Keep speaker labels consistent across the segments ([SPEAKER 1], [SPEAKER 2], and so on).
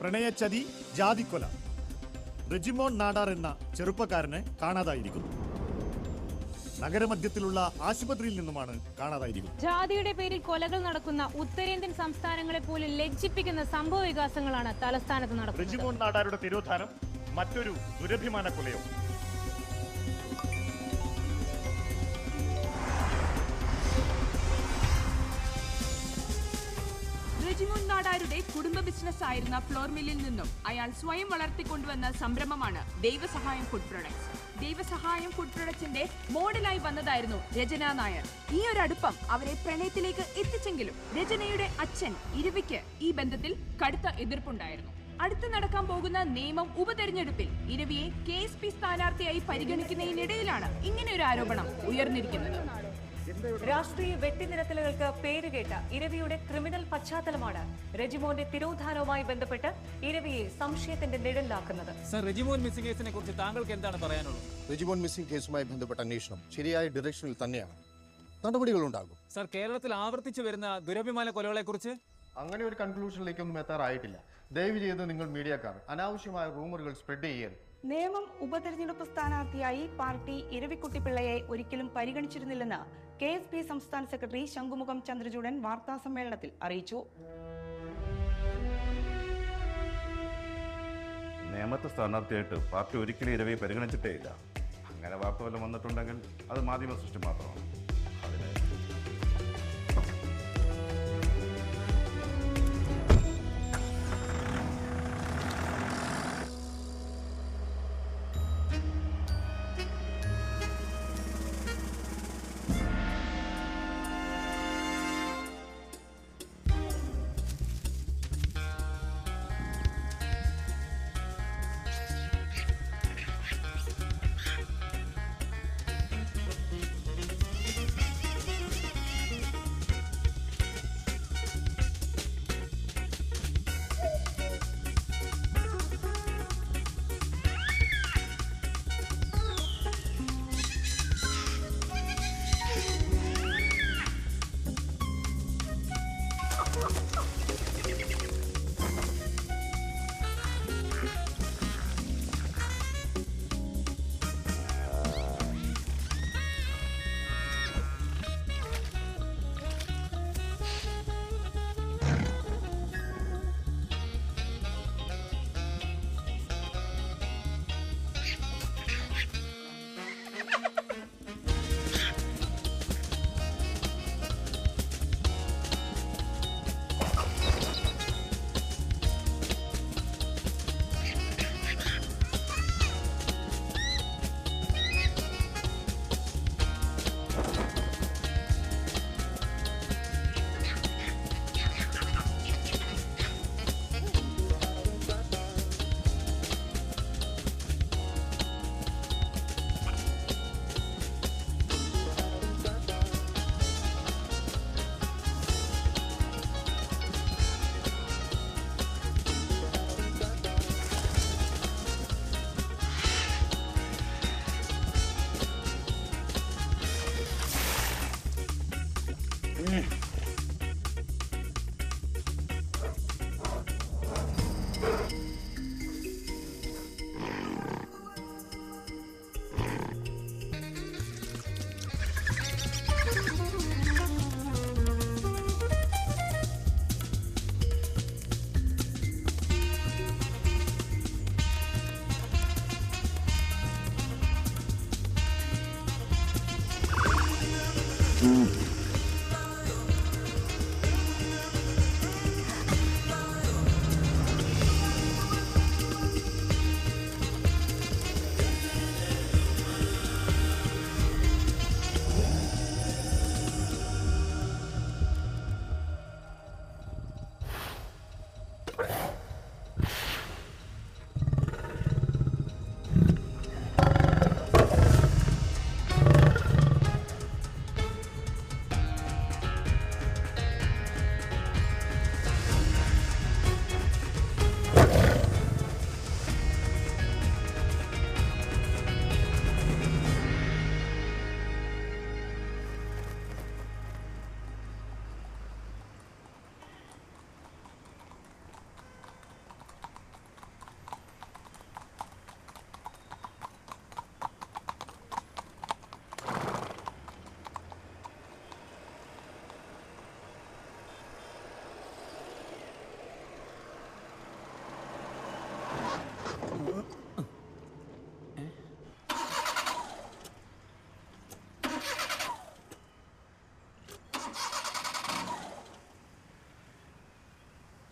[SPEAKER 1] പ്രണയച്ചതി, ജാതിക്കൊല. റെജിമോൻ നാടാർ എന്ന ചെറുപ്പക്കാരനെ കാണാതായിരിക്കുന്നു. നഗരമധ്യത്തിലുള്ള ആശുപത്രിയിൽ നിന്നുമാണ് കാണാതായിരിക്കുന്നത്.
[SPEAKER 2] ജാതിയുടെ പേരിൽ കൊലകൾ നടക്കുന്ന ഉത്തരേന്ത്യൻ സംസ്ഥാനങ്ങളെ പോലും ലജ്ജിപ്പിക്കുന്ന സംഭവ വികാസങ്ങളാണ് തലസ്ഥാനത്ത് നടക്കുന്നത്.
[SPEAKER 1] റെജിമോൻ നാടാരുടെ തിരോധാനം മറ്റൊരു ദുരഭിമാന കൊലയോ?
[SPEAKER 3] റെജിമോൻ നാടാരുടെ കുടുംബ ബിസിനസ് ആയിരുന്ന ഫ്ലോർ മില്ലിൽ നിന്നും അയാൾ സ്വയം വളർത്തിക്കൊണ്ടുവന്ന സംരംഭമാണ് ദൈവസഹായം ഫുഡ് പ്രൊഡക്ട്സ്. ദൈവസഹായം ഫുഡ് പ്രൊഡക്ട്സിന്റെ മോഡലായി വന്നതായിരുന്നു രചന നായർ. ഈ ഒരു അടുപ്പം അവരെ പ്രണയത്തിലേക്ക് എത്തിച്ചെങ്കിലും രചനയുടെ അച്ഛൻ ഇരവിക്ക് ഈ ബന്ധത്തിൽ കടുത്ത എതിർപ്പുണ്ടായിരുന്നു. അടുത്ത് നടക്കാൻ പോകുന്ന നിയമം ഉപതെരഞ്ഞെടുപ്പിൽ ഇരവിയെ KSP സ്ഥാനാർത്ഥിയായി പരിഗണിക്കുന്നതിനിടയിലാണ് ഇങ്ങനെയൊരു ആരോപണം ഉയർന്നിരിക്കുന്നത്.
[SPEAKER 4] രാഷ്ട്രീയ വെട്ടിനിരത്തലുകൾക്ക് പേരുകേട്ട ഇരവിയുടെ ക്രിമിനൽ പശ്ചാത്തലമാണ് റെജിമോന്റെ തിരോധാനവുമായി ബന്ധപ്പെട്ട് ഇരവിയെ സംശയത്തിന്റെ നിഴലിലാക്കുന്നത്.
[SPEAKER 5] സർ, റെജിമോൻ മിസ്സിംഗ് കേസിനെ കുറിച്ച് താങ്കൾക്ക് എന്താണ് പറയാനുള്ളത്?
[SPEAKER 6] റെജിമോൻ മിസ്സിംഗ് കേസുമായി ബന്ധപ്പെട്ട അന്വേഷണം ശരിയായ ഡിറക്ഷനിൽ തന്നെയാണ്. നടപടികളുണ്ടാകും.
[SPEAKER 5] സർ, കേരളത്തിൽ ആവർത്തിച്ചു വരുന്ന ദുരഭിമാന കൊലകളെ കുറിച്ച്
[SPEAKER 6] അങ്ങനെ ഒരു കൺക്ലൂഷനിലേക്കൊന്നും എത്താറായിട്ടില്ല. ദയവ് ചെയ്ത് നിങ്ങൾ മീഡിയക്കാർ അനാവശ്യമായ റൂമറുകൾ സ്പ്രെഡ് ചെയ്യരുത്.
[SPEAKER 7] നേമം ഉപതെരഞ്ഞെടുപ്പ് സ്ഥാനാർത്ഥിയായി പാർട്ടി ഇരവിക്കുട്ടിപ്പിള്ളയെ ഒരിക്കലും പരിഗണിച്ചിരുന്നില്ലെന്ന് KSP സംസ്ഥാന സെക്രട്ടറി ശംഖുമുഖം ചന്ദ്രചൂഡൻ വാർത്താസമ്മേളനത്തിൽ അറിയിച്ചു.
[SPEAKER 8] നേമത്തെ സ്ഥാനാർത്ഥിയായിട്ട് പാർട്ടി ഒരിക്കലും ഇരവിയെ പരിഗണിച്ചിട്ടേ ഇല്ല. അങ്ങനെ വാർത്ത വല്ലതും വന്നിട്ടുണ്ടെങ്കിൽ അത് മാധ്യമ സൃഷ്ടി മാത്രമാണ്.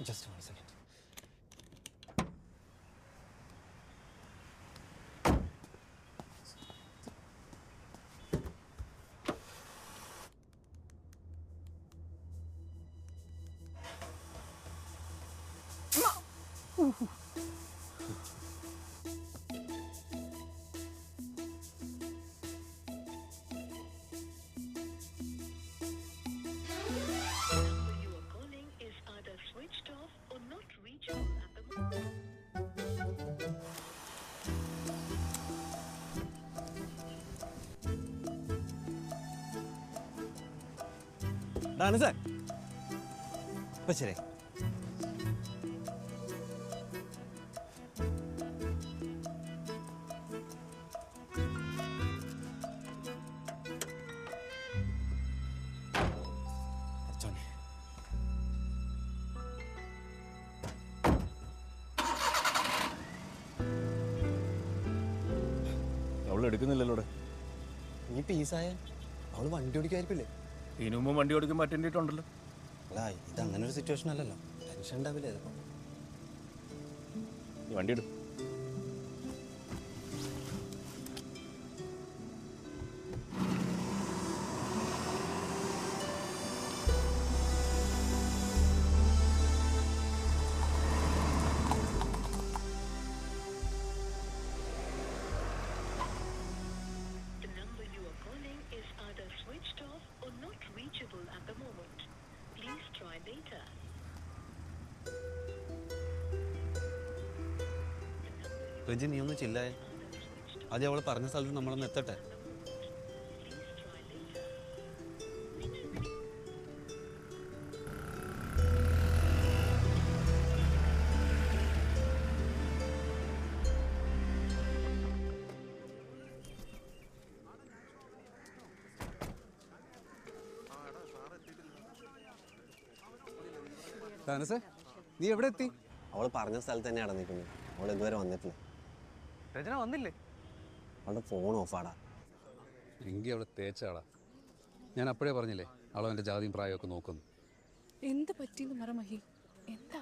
[SPEAKER 9] Just 1 second.
[SPEAKER 10] സാർ ഇപ്പൊ ശരി.
[SPEAKER 11] അവൾ എടുക്കുന്നില്ലല്ലോ.
[SPEAKER 9] ഈ പീസായ അവള് വണ്ടി ഓടിക്കായിരിക്കില്ലേ?
[SPEAKER 11] ഇതിനു മുമ്പ് വണ്ടി ഓടിക്കുമ്പോൾ അറ്റൻഡ് ചെയ്തിട്ടുണ്ടല്ലോ.
[SPEAKER 9] അല്ല ഇത് അങ്ങനെ ഒരു സിറ്റുവേഷൻ അല്ലല്ലോ, ടെൻഷൻ ഉണ്ടാവില്ലേ?
[SPEAKER 11] നീ വണ്ടി എടുക്കും.
[SPEAKER 10] റെജി നീ ഒന്ന് ചില്ലായ. ആദ്യം അവൾ പറഞ്ഞ സ്ഥലത്ത് നമ്മളൊന്ന് എത്തട്ടെ.
[SPEAKER 9] നീ എവിടെ എത്തി? അവള് പറഞ്ഞ സ്ഥലത്ത് തന്നെയാണ് നിൽക്കുന്നത്. അവൾ ഇതുവരെ വന്നിട്ടില്ല.
[SPEAKER 10] രചന വന്നില്ലേ?
[SPEAKER 9] അവളുടെ ഫോൺ ഓഫാടാ.
[SPEAKER 12] എങ്കിൽ അവളെ തേച്ചാടാ. ഞാൻ അപ്പോഴേ പറഞ്ഞില്ലേ അവളവൻ്റെ ജാതിയും പ്രായമൊക്കെ നോക്കുന്നു.
[SPEAKER 3] എന്ത് പറ്റിയെന്ന് പറ മഹി. എന്താ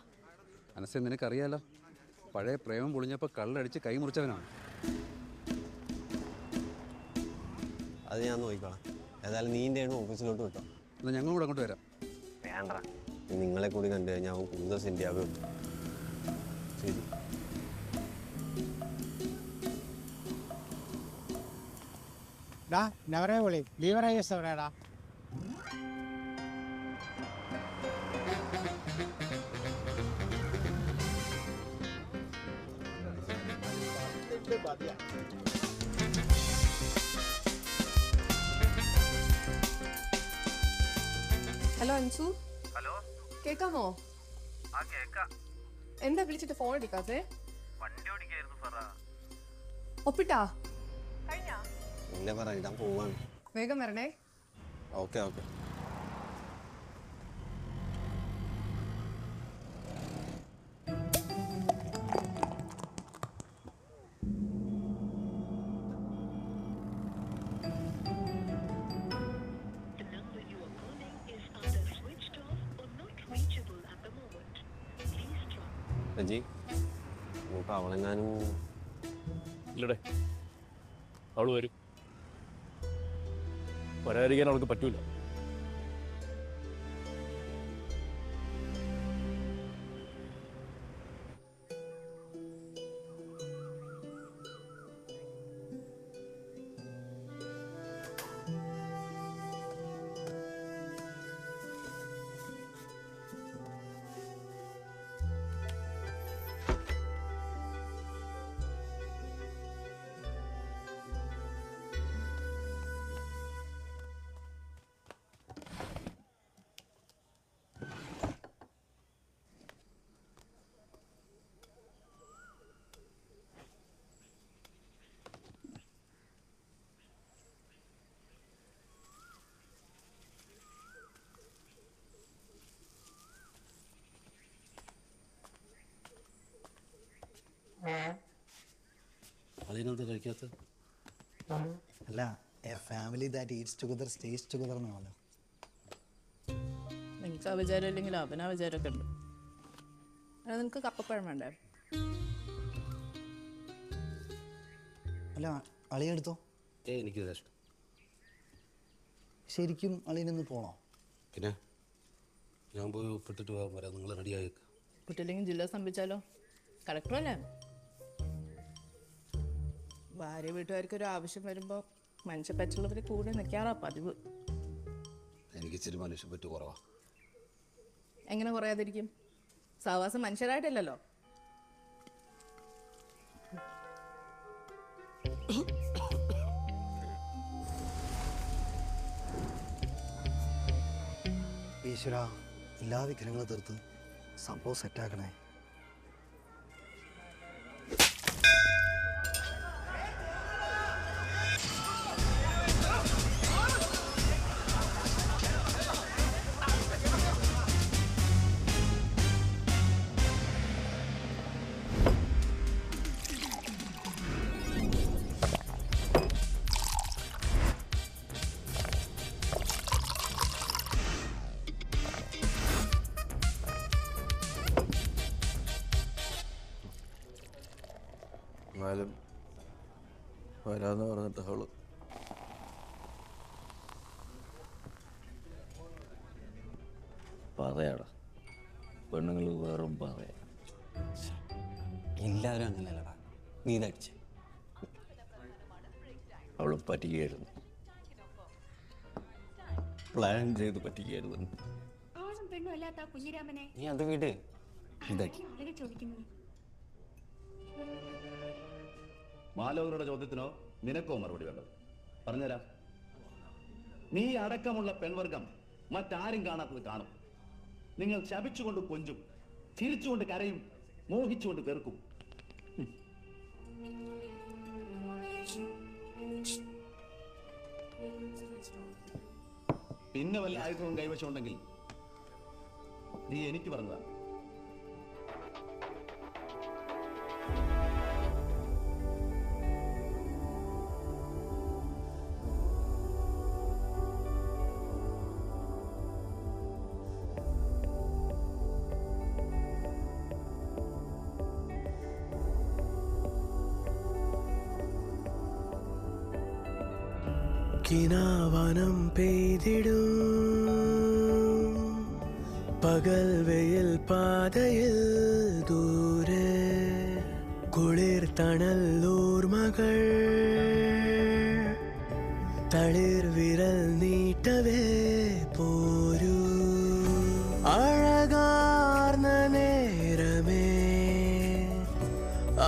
[SPEAKER 12] മനസ്സെ നിനക്കറിയാലോ, പഴയ പ്രേമം പൊളിഞ്ഞപ്പോൾ കള്ളടിച്ച് കൈ മുറിച്ചവനാണ്.
[SPEAKER 9] അത് ഞാൻ നോക്കിക്കോളാം. ഏതായാലും നീൻ്റെയാണ് ഓഫീസിലോട്ട് വിട്ടോ.
[SPEAKER 12] എന്നാൽ ഞങ്ങളും കൂടെ അങ്ങോട്ട് വരാം.
[SPEAKER 9] വേണ്ട, നിങ്ങളെ കൂടി കണ്ടു കഴിഞ്ഞാൽ അവൻ കൂടുതൽ സെൻറ്റിയാകും. ശരി.
[SPEAKER 13] നവരെ വിളി ലീവറേജസ് എവിടെയാടാ?
[SPEAKER 3] ഹലോ അൻസു.
[SPEAKER 14] ഹലോ,
[SPEAKER 3] കേക്കാമോ?
[SPEAKER 14] ആ കേക്കാം.
[SPEAKER 3] എന്താ വിളിച്ചിട്ട് ഫോൺ എടുക്കാതെ?
[SPEAKER 14] വണ്ടി ഓടിക്കായിരുന്നു ഫറ.
[SPEAKER 3] ഒപ്പിട്ടാ?
[SPEAKER 9] ഇല്ല പറ, ഇടാൻ പോവാണ്.
[SPEAKER 3] വേഗം വരണേ.
[SPEAKER 9] Okay okay. രജി, നമുക്ക് അവളെങ്ങാനും
[SPEAKER 11] ഇല്ലടേ, അവൾ വരും. വരാതിരിക്കാൻ അവൾക്ക് പറ്റൂല.
[SPEAKER 9] അതിനെന്താ കഴിക്കാത്ത?
[SPEAKER 13] അല്ല, a family that eats together stays together എന്നാണല്ലോ.
[SPEAKER 3] നിങ്ങൾക്ക് ആ വിചാരം ഇല്ലെങ്കിൽ അവനാ വിചാരമൊക്കെ ഉണ്ട്.
[SPEAKER 15] നിനക്ക് കപ്പപ്പഴം വേണ്ടേ?
[SPEAKER 13] അല്ല അളിയെടുത്തോ.
[SPEAKER 10] എനിക്കിത് ഇഷ്ടം.
[SPEAKER 13] ശരിക്കും അളിയനൊന്ന് പോണോ?
[SPEAKER 10] പിന്നെ ഞാൻ പോയി ഉപ്പിട്ടിട്ട് വരാം. നിങ്ങൾ റെഡിയായി.
[SPEAKER 15] കുട്ടിയില്ലെങ്കിൽ ജില്ല സംഭവിച്ചാലോ? കളക്ടറല്ലേ? ഭാര്യ വീട്ടുകാർക്ക് ഒരു ആവശ്യം വരുമ്പോൾ മനുഷ്യപ്പറ്റുള്ളവർ കൂടെ നിൽക്കാറാ പതിവ്.
[SPEAKER 10] എനിക്ക് ഇച്ചിരി മനുഷ്യപ്പറ്റ് കുറവാ.
[SPEAKER 15] എങ്ങനെ കുറയാതിരിക്കും? സഹവാസം മനുഷ്യരായിട്ടല്ലല്ലോ.
[SPEAKER 13] ഈശ്വര, എല്ലാ വിഘ്നങ്ങളും തീർത്ത് സംഭവം സെറ്റാക്കണേ.
[SPEAKER 11] എന്നാലും വരാന്ന് പറഞ്ഞിട്ട് അവള് പറയാടാ, പെണ്ണുങ്ങൾ വേറും പറയാ.
[SPEAKER 9] എല്ലാവരും അങ്ങനെയല്ലടാ. നീ ഇതടിച്ച്
[SPEAKER 11] അവള് പറ്റിക്കായിരുന്നു, പ്ലാൻ ചെയ്ത് പറ്റിക്കായിരുന്നു.
[SPEAKER 16] ആണും പെണ്ണും അല്ലാത്ത കുഞ്ഞിരാമനെ
[SPEAKER 9] നീ അത് വിട്. ഇതടി
[SPEAKER 16] ചോദിക്കുന്നു.
[SPEAKER 8] മാലോകരുടെ ചോദ്യത്തിനോ നിനക്കോ മറുപടി വേണ്ടത്? പറഞ്ഞുതരാം. നീ അടക്കമുള്ള പെൺവർഗം മറ്റാരും കാണാത്തത് കാണും. നിങ്ങൾ ശപിച്ചുകൊണ്ട് കൊഞ്ചും, ചിരിച്ചുകൊണ്ട് കരയും, മോഹിച്ചുകൊണ്ട് വെറുക്കും. പിന്നെ വല്ല ആയുധവും കൈവശമുണ്ടെങ്കിൽ നീ എനിക്ക് പറഞ്ഞതാണ്.
[SPEAKER 17] കിനാവനം പെയ്തിടും പകൽ വെയിൽ പാതയിൽ ദൂരെ കുളിർ തണൽ ഓർമ്മകൾ തളിർ വിരൽ നീട്ടവേ പോരൂ അഴകാർന്ന നേരമേ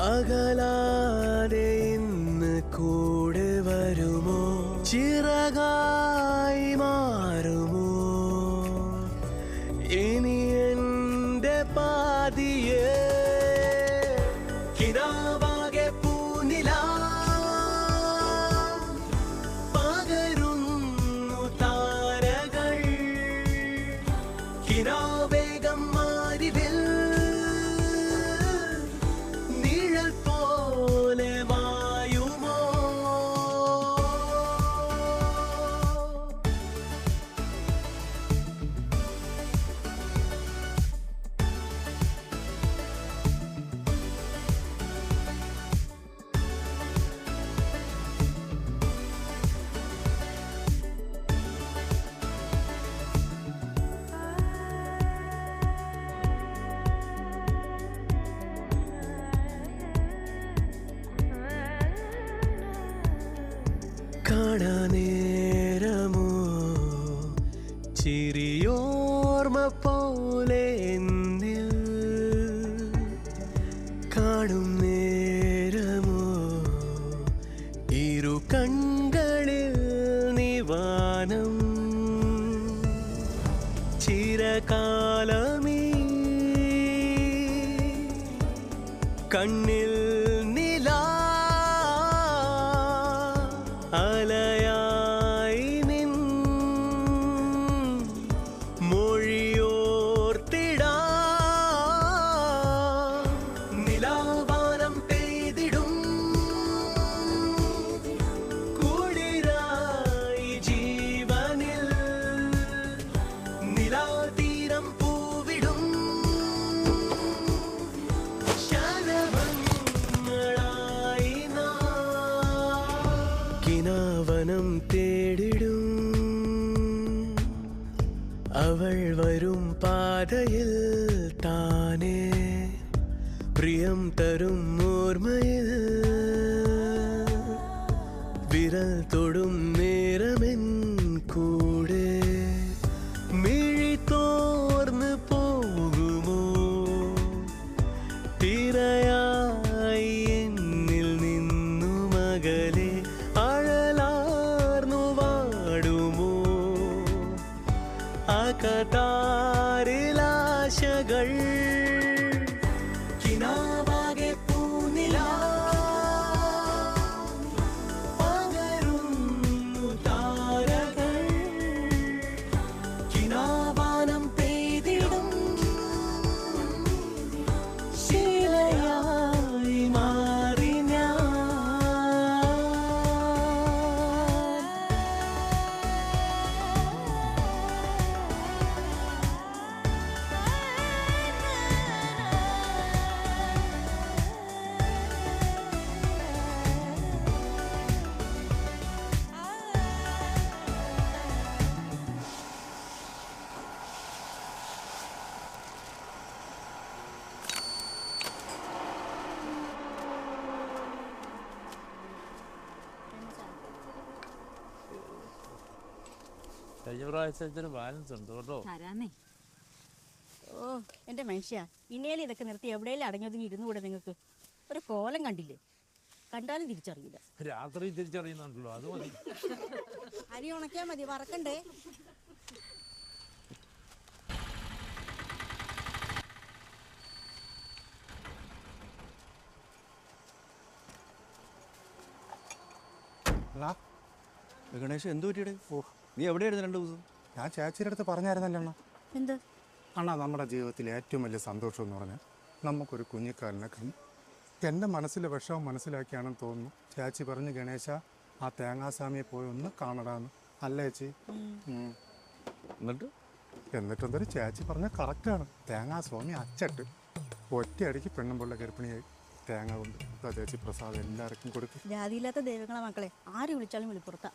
[SPEAKER 17] അകലാതെ ഇന്ന് കൂടെ വരുമോ ചിറകായി മാറുമോ ഇനി എന്റെ പാതിയെ കിനാവാകെ പൂനില പകരുന്നു താരകൾ കിനാവേഗം മാറിവിൽ നിഴൽ പോലെ മായുമോ കാണാനേരമോ ചിരിയോർമ്മ പോലെ എന്നിൽ കാണും നേരമോ ഇരു കൺകളിൽ നിവാനം ചിരകാലമീ കണ്ണിൽ നിലാ അലയായി നിൻ മൊഴിയോർത്തിടാ നിലാവാനം പെയ്തിടും കുളിരായി ജീവനിൽ നിലാതീരം പൂവിടും കിനാവനം തേടിടും അവൾ വരും പാതയിൽ താനേ പ്രിയം തരും ഓർമ്മയിൽ വിരൽ തൊടും നേരമെൻ കൂടെ മിഴി തോർന്ന് പോകുമോ തിരയായി എന്നിൽ നിന്നു മകലെ അഴലാർന്നു വാടുമോ ആകതാരിലാശകൾ കിനാവാകെ പൂനിലാ പകരുന്നു താരകൾ കിനാവാനം പെയ്തിടും ശീലയായി മാറി ഞാൻ
[SPEAKER 11] കഴിഞ്ഞ പ്രാവശ്യത്തിന് ബാലൻസ് ഉണ്ട് കേട്ടോ.
[SPEAKER 18] തരാന്നേ. ഓ എൻ്റെ മനുഷ്യ ഇനിയേലും ഇതൊക്കെ നിർത്തി എവിടെയെങ്കിലും അടങ്ങിയതിന് ഇരുന്നുകൂടെ നിങ്ങൾക്ക്? ഒരു കോലം കണ്ടില്ലേ? കണ്ടാലും തിരിച്ചറിയില്ല.
[SPEAKER 11] രാത്രി തിരിച്ചറിയുന്നുണ്ടല്ലോ, അത് മതി.
[SPEAKER 18] അരി ഉണക്കിയാൽ മതി, വറക്കണ്ടേ?
[SPEAKER 10] ഗണേശ് എന്ത് പറ്റിയുടെ? ഓ, നീ എവിടെയായിരുന്നു 2 ദിവസം?
[SPEAKER 19] ഞാൻ ചേച്ചിയുടെ അടുത്ത് പറഞ്ഞായിരുന്നല്ലോ അണ്ണാ.
[SPEAKER 18] എന്ത്
[SPEAKER 19] അണ്ണാ, നമ്മുടെ ജീവിതത്തിലെ ഏറ്റവും വലിയ സന്തോഷം എന്ന് പറഞ്ഞാൽ നമുക്കൊരു കുഞ്ഞിക്കാലിനെ കണ്ടു. എൻ്റെ മനസ്സിലെ വിഷമം മനസ്സിലാക്കിയാണെന്ന് തോന്നുന്നു ചേച്ചി പറഞ്ഞു, ഗണേശ ആ തേങ്ങാസ്വാമിയെ പോയി ഒന്ന് കാണടാന്ന്. അല്ലേ ചേച്ചി? എന്നിട്ടെന്തൊരു ചേച്ചി പറഞ്ഞ കറക്റ്റാണ്. തേങ്ങാസ്വാമി അച്ചട്ട് ഒറ്റയടിക്ക് പെണ്ണുമ്പുള്ള ഗർഭിണിയായി. തേങ്ങ കൊണ്ട് ചേച്ചി പ്രസാദം എല്ലാവർക്കും കൊടുക്കും.
[SPEAKER 18] ജാതിയില്ലാത്ത ദൈവങ്ങളെ മക്കളെ ആര് വിളിച്ചാലും വെളിപ്പുറത്താ.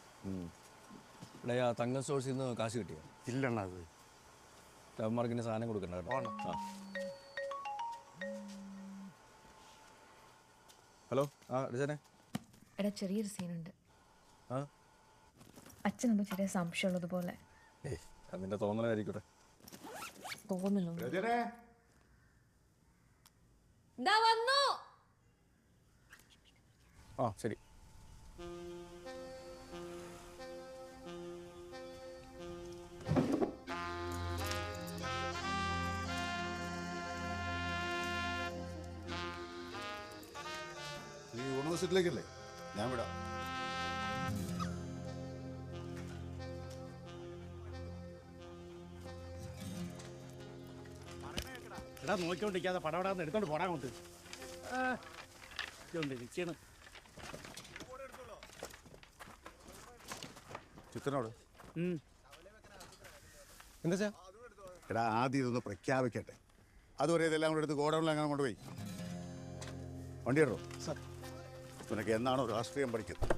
[SPEAKER 11] തങ്കം സ്റ്റോഴ്സിൽ നിന്ന് കാശ് കിട്ടിയോ?
[SPEAKER 19] ഇല്ലണ്ണ, അത്
[SPEAKER 11] ടവന്മാർക്കിന് സാധനം കൊടുക്കണ്ട കേട്ടോ. ഹലോ, ആ രജനെ.
[SPEAKER 20] എടാ, ചെറിയൊരു സീനുണ്ട്. അച്ഛനൊന്നും ചെറിയ സംശയമുള്ളതുപോലെ.
[SPEAKER 11] അതിന്റെ തോന്നലായിരിക്കട്ടെ.
[SPEAKER 20] തോന്നുന്നു.
[SPEAKER 11] ആ ശരി.
[SPEAKER 21] നീ യൂണിവേഴ്സിറ്റിയിലേക്കല്ലേ? ഞാൻ വിടാം.
[SPEAKER 1] എടാ, നോക്കിക്കൊണ്ടിരിക്കാതെ പടപടാന്ന് എടുത്തോണ്ട് പോടാ കൊണ്ട് ഇരിക്കണം.
[SPEAKER 21] ചിത്രനോട്
[SPEAKER 19] എന്താ?
[SPEAKER 21] എടാ, ആദ്യം ഇതൊന്ന് പ്രഖ്യാപിക്കട്ടെ. അതുവരെ ഇതെല്ലാം കൂടെ എടുത്ത് ഗോഡൗണിൽ അങ്ങനെ കൊണ്ടുപോയി വണ്ടി ഇടോ. നിനക്ക് എന്നാണോ രാഷ്ട്രീയം പഠിക്കുന്നത്?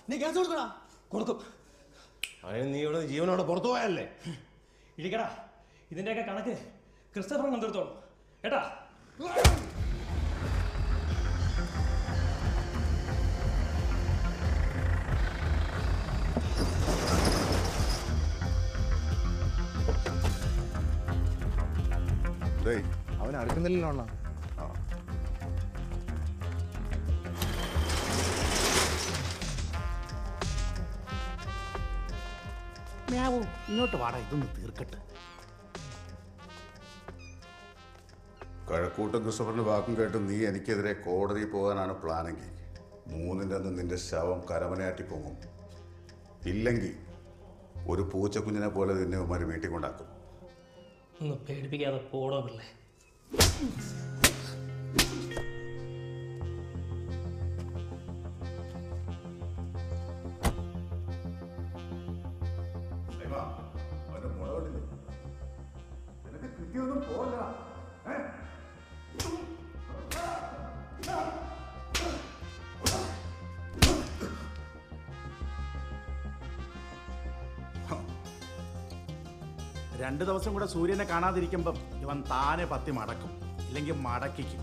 [SPEAKER 17] നീ കേസ് കൊടുക്കടാ. കൊടുക്കും. അതിന് നീ ഇവിടെ ജീവനോടെ പുറത്തു പോയല്ലേ?
[SPEAKER 22] ഇരിക്കടാ, ഇതിന്റെയൊക്കെ കണക്ക് ക്രിസ്റ്റഫർ കണ്ടെടുത്തോളും കേട്ടാ.
[SPEAKER 19] അവൻ അടുക്കുന്നില്ലല്ലോ അണ്ണാ.
[SPEAKER 1] ഇങ്ങോട്ട് വാടാ, ഇതൊന്ന് തീർക്കട്ടെ.
[SPEAKER 21] കഴക്കൂട്ടം ക്രിസ്റ്റഫറിന്റെ വാക്കും കേട്ട് നീ എനിക്കെതിരെ കോടതിയിൽ പോകാനാണ് പ്ലാനെങ്കിൽ 3-ന്റെ അന്ന് നിന്റെ ശവം കരമനയാറ്റി പോകും. ഇല്ലെങ്കിൽ ഒരു പൂച്ചക്കുഞ്ഞിനെ പോലെ നിന്നെ ഉമ്മാര് വീട്ടിൽ കൊണ്ടാക്കും.
[SPEAKER 22] ഒന്ന് പേടിപ്പിക്കാതെ പോടോ പിള്ളേ.
[SPEAKER 2] 2 ദിവസം കൂടെ സൂര്യനെ കാണാതിരിക്കുമ്പം ഇവൻ താനെ പത്തി മടക്കും, ഇല്ലെങ്കിൽ മടക്കിക്കും.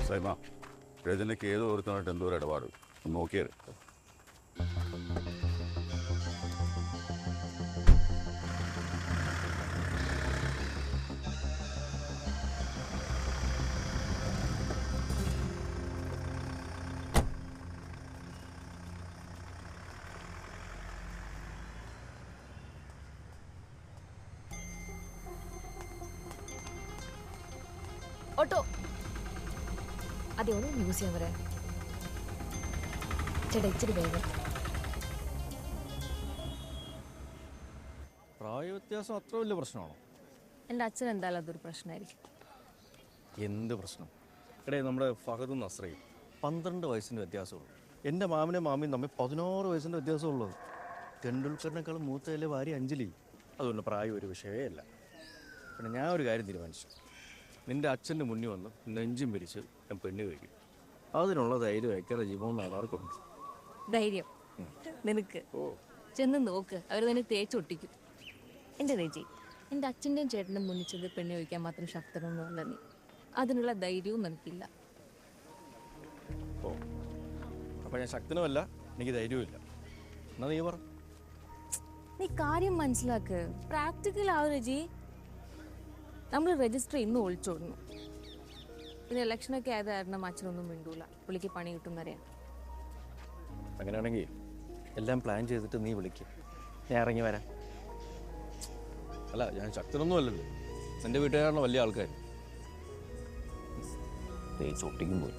[SPEAKER 21] സൈമ, രജനയ്ക്ക് ഏതോ ഒരുത്തനായിട്ട് എന്തോ ഒരു ഇടപാട് നോക്കിയത്.
[SPEAKER 20] ഓട്ടോ അതെ ഒന്ന് യൂസ് ചെയ്യാൻ വരാൻ ചേട്ടാ ഇച്ചിരി വേഗം.
[SPEAKER 11] പ്രായ വ്യത്യാസം അത്ര വലിയ പ്രശ്നമാണോ?
[SPEAKER 20] എൻ്റെ അച്ഛൻ എന്തായാലും അതൊരു പ്രശ്നമായിരിക്കും.
[SPEAKER 11] എന്ത് പ്രശ്നം? എടേ, നമ്മുടെ ഫഹദും നസ്രയും 12 വയസ്സിൻ്റെ വ്യത്യാസമുള്ളൂ. എൻ്റെ മാമനും മാമിയും തമ്മിൽ 16 വയസ്സിൻ്റെ വ്യത്യാസമുള്ളത്. ടെണ്ടുൽക്കറിനേക്കാളും മൂത്തയിലെ ഭാര്യ അഞ്ജലി. അതുകൊണ്ട് പ്രായം ഒരു വിഷയമേ അല്ല. പിന്നെ ഞാൻ ഒരു കാര്യം തീരുമാനിച്ചു. നിൻ്റെ അച്ഛൻ്റെ മുന്നിൽ വന്ന് നെഞ്ചും പിരിച്ച് ഞാൻ പെണ്ണ് കഴിക്കും. അതിനുള്ള ധൈര്യം അയക്കാതെ ജീവൻ നാളാർക്കുണ്ട്.
[SPEAKER 20] ധൈര്യം നിനക്ക് ചെന്ന് നോക്ക്, അവർ തന്നെ തേച്ചൊട്ടിക്കും. എൻ്റെ രജി, എൻ്റെ അച്ഛൻ്റെയും ചേട്ടൻ്റെ മുന്നിൽ ചെന്ന് പെണ്ണ് കഴിക്കാൻ മാത്രം ശക്തനൊന്നുമല്ല നീ. അതിനുള്ള ധൈര്യവും നിനക്കില്ല.
[SPEAKER 11] ഓ, അപ്പം ഞാൻ ശക്തനുമല്ല, എനിക്ക് ധൈര്യവുമില്ല. എന്നാ നീ പറ.
[SPEAKER 20] നീ കാര്യം മനസ്സിലാക്ക്, പ്രാക്ടിക്കൽ ആവും രജി. നമ്മൾ രജിസ്റ്റർ ഇന്ന് ഒളിച്ചോടുന്നു. ഇത് ഇലക്ഷനൊക്കെ ആയത് കാരണം അച്ഛനൊന്നും മിണ്ടൂല. പുള്ളിക്ക് പണി കിട്ടുന്നവരെയാണ്.
[SPEAKER 11] അങ്ങനെയാണെങ്കിൽ എല്ലാം പ്ലാൻ ചെയ്തിട്ട് നീ വിളിക്കും, ഞാൻ ഇറങ്ങി വരാം. അല്ല, ഞാൻ ശക്തനൊന്നും അല്ലല്ലോ. എൻ്റെ വീട്ടുകാരാണോ വലിയ ആൾക്കാർ. തേച്ചൊട്ടിക്കും പോയി.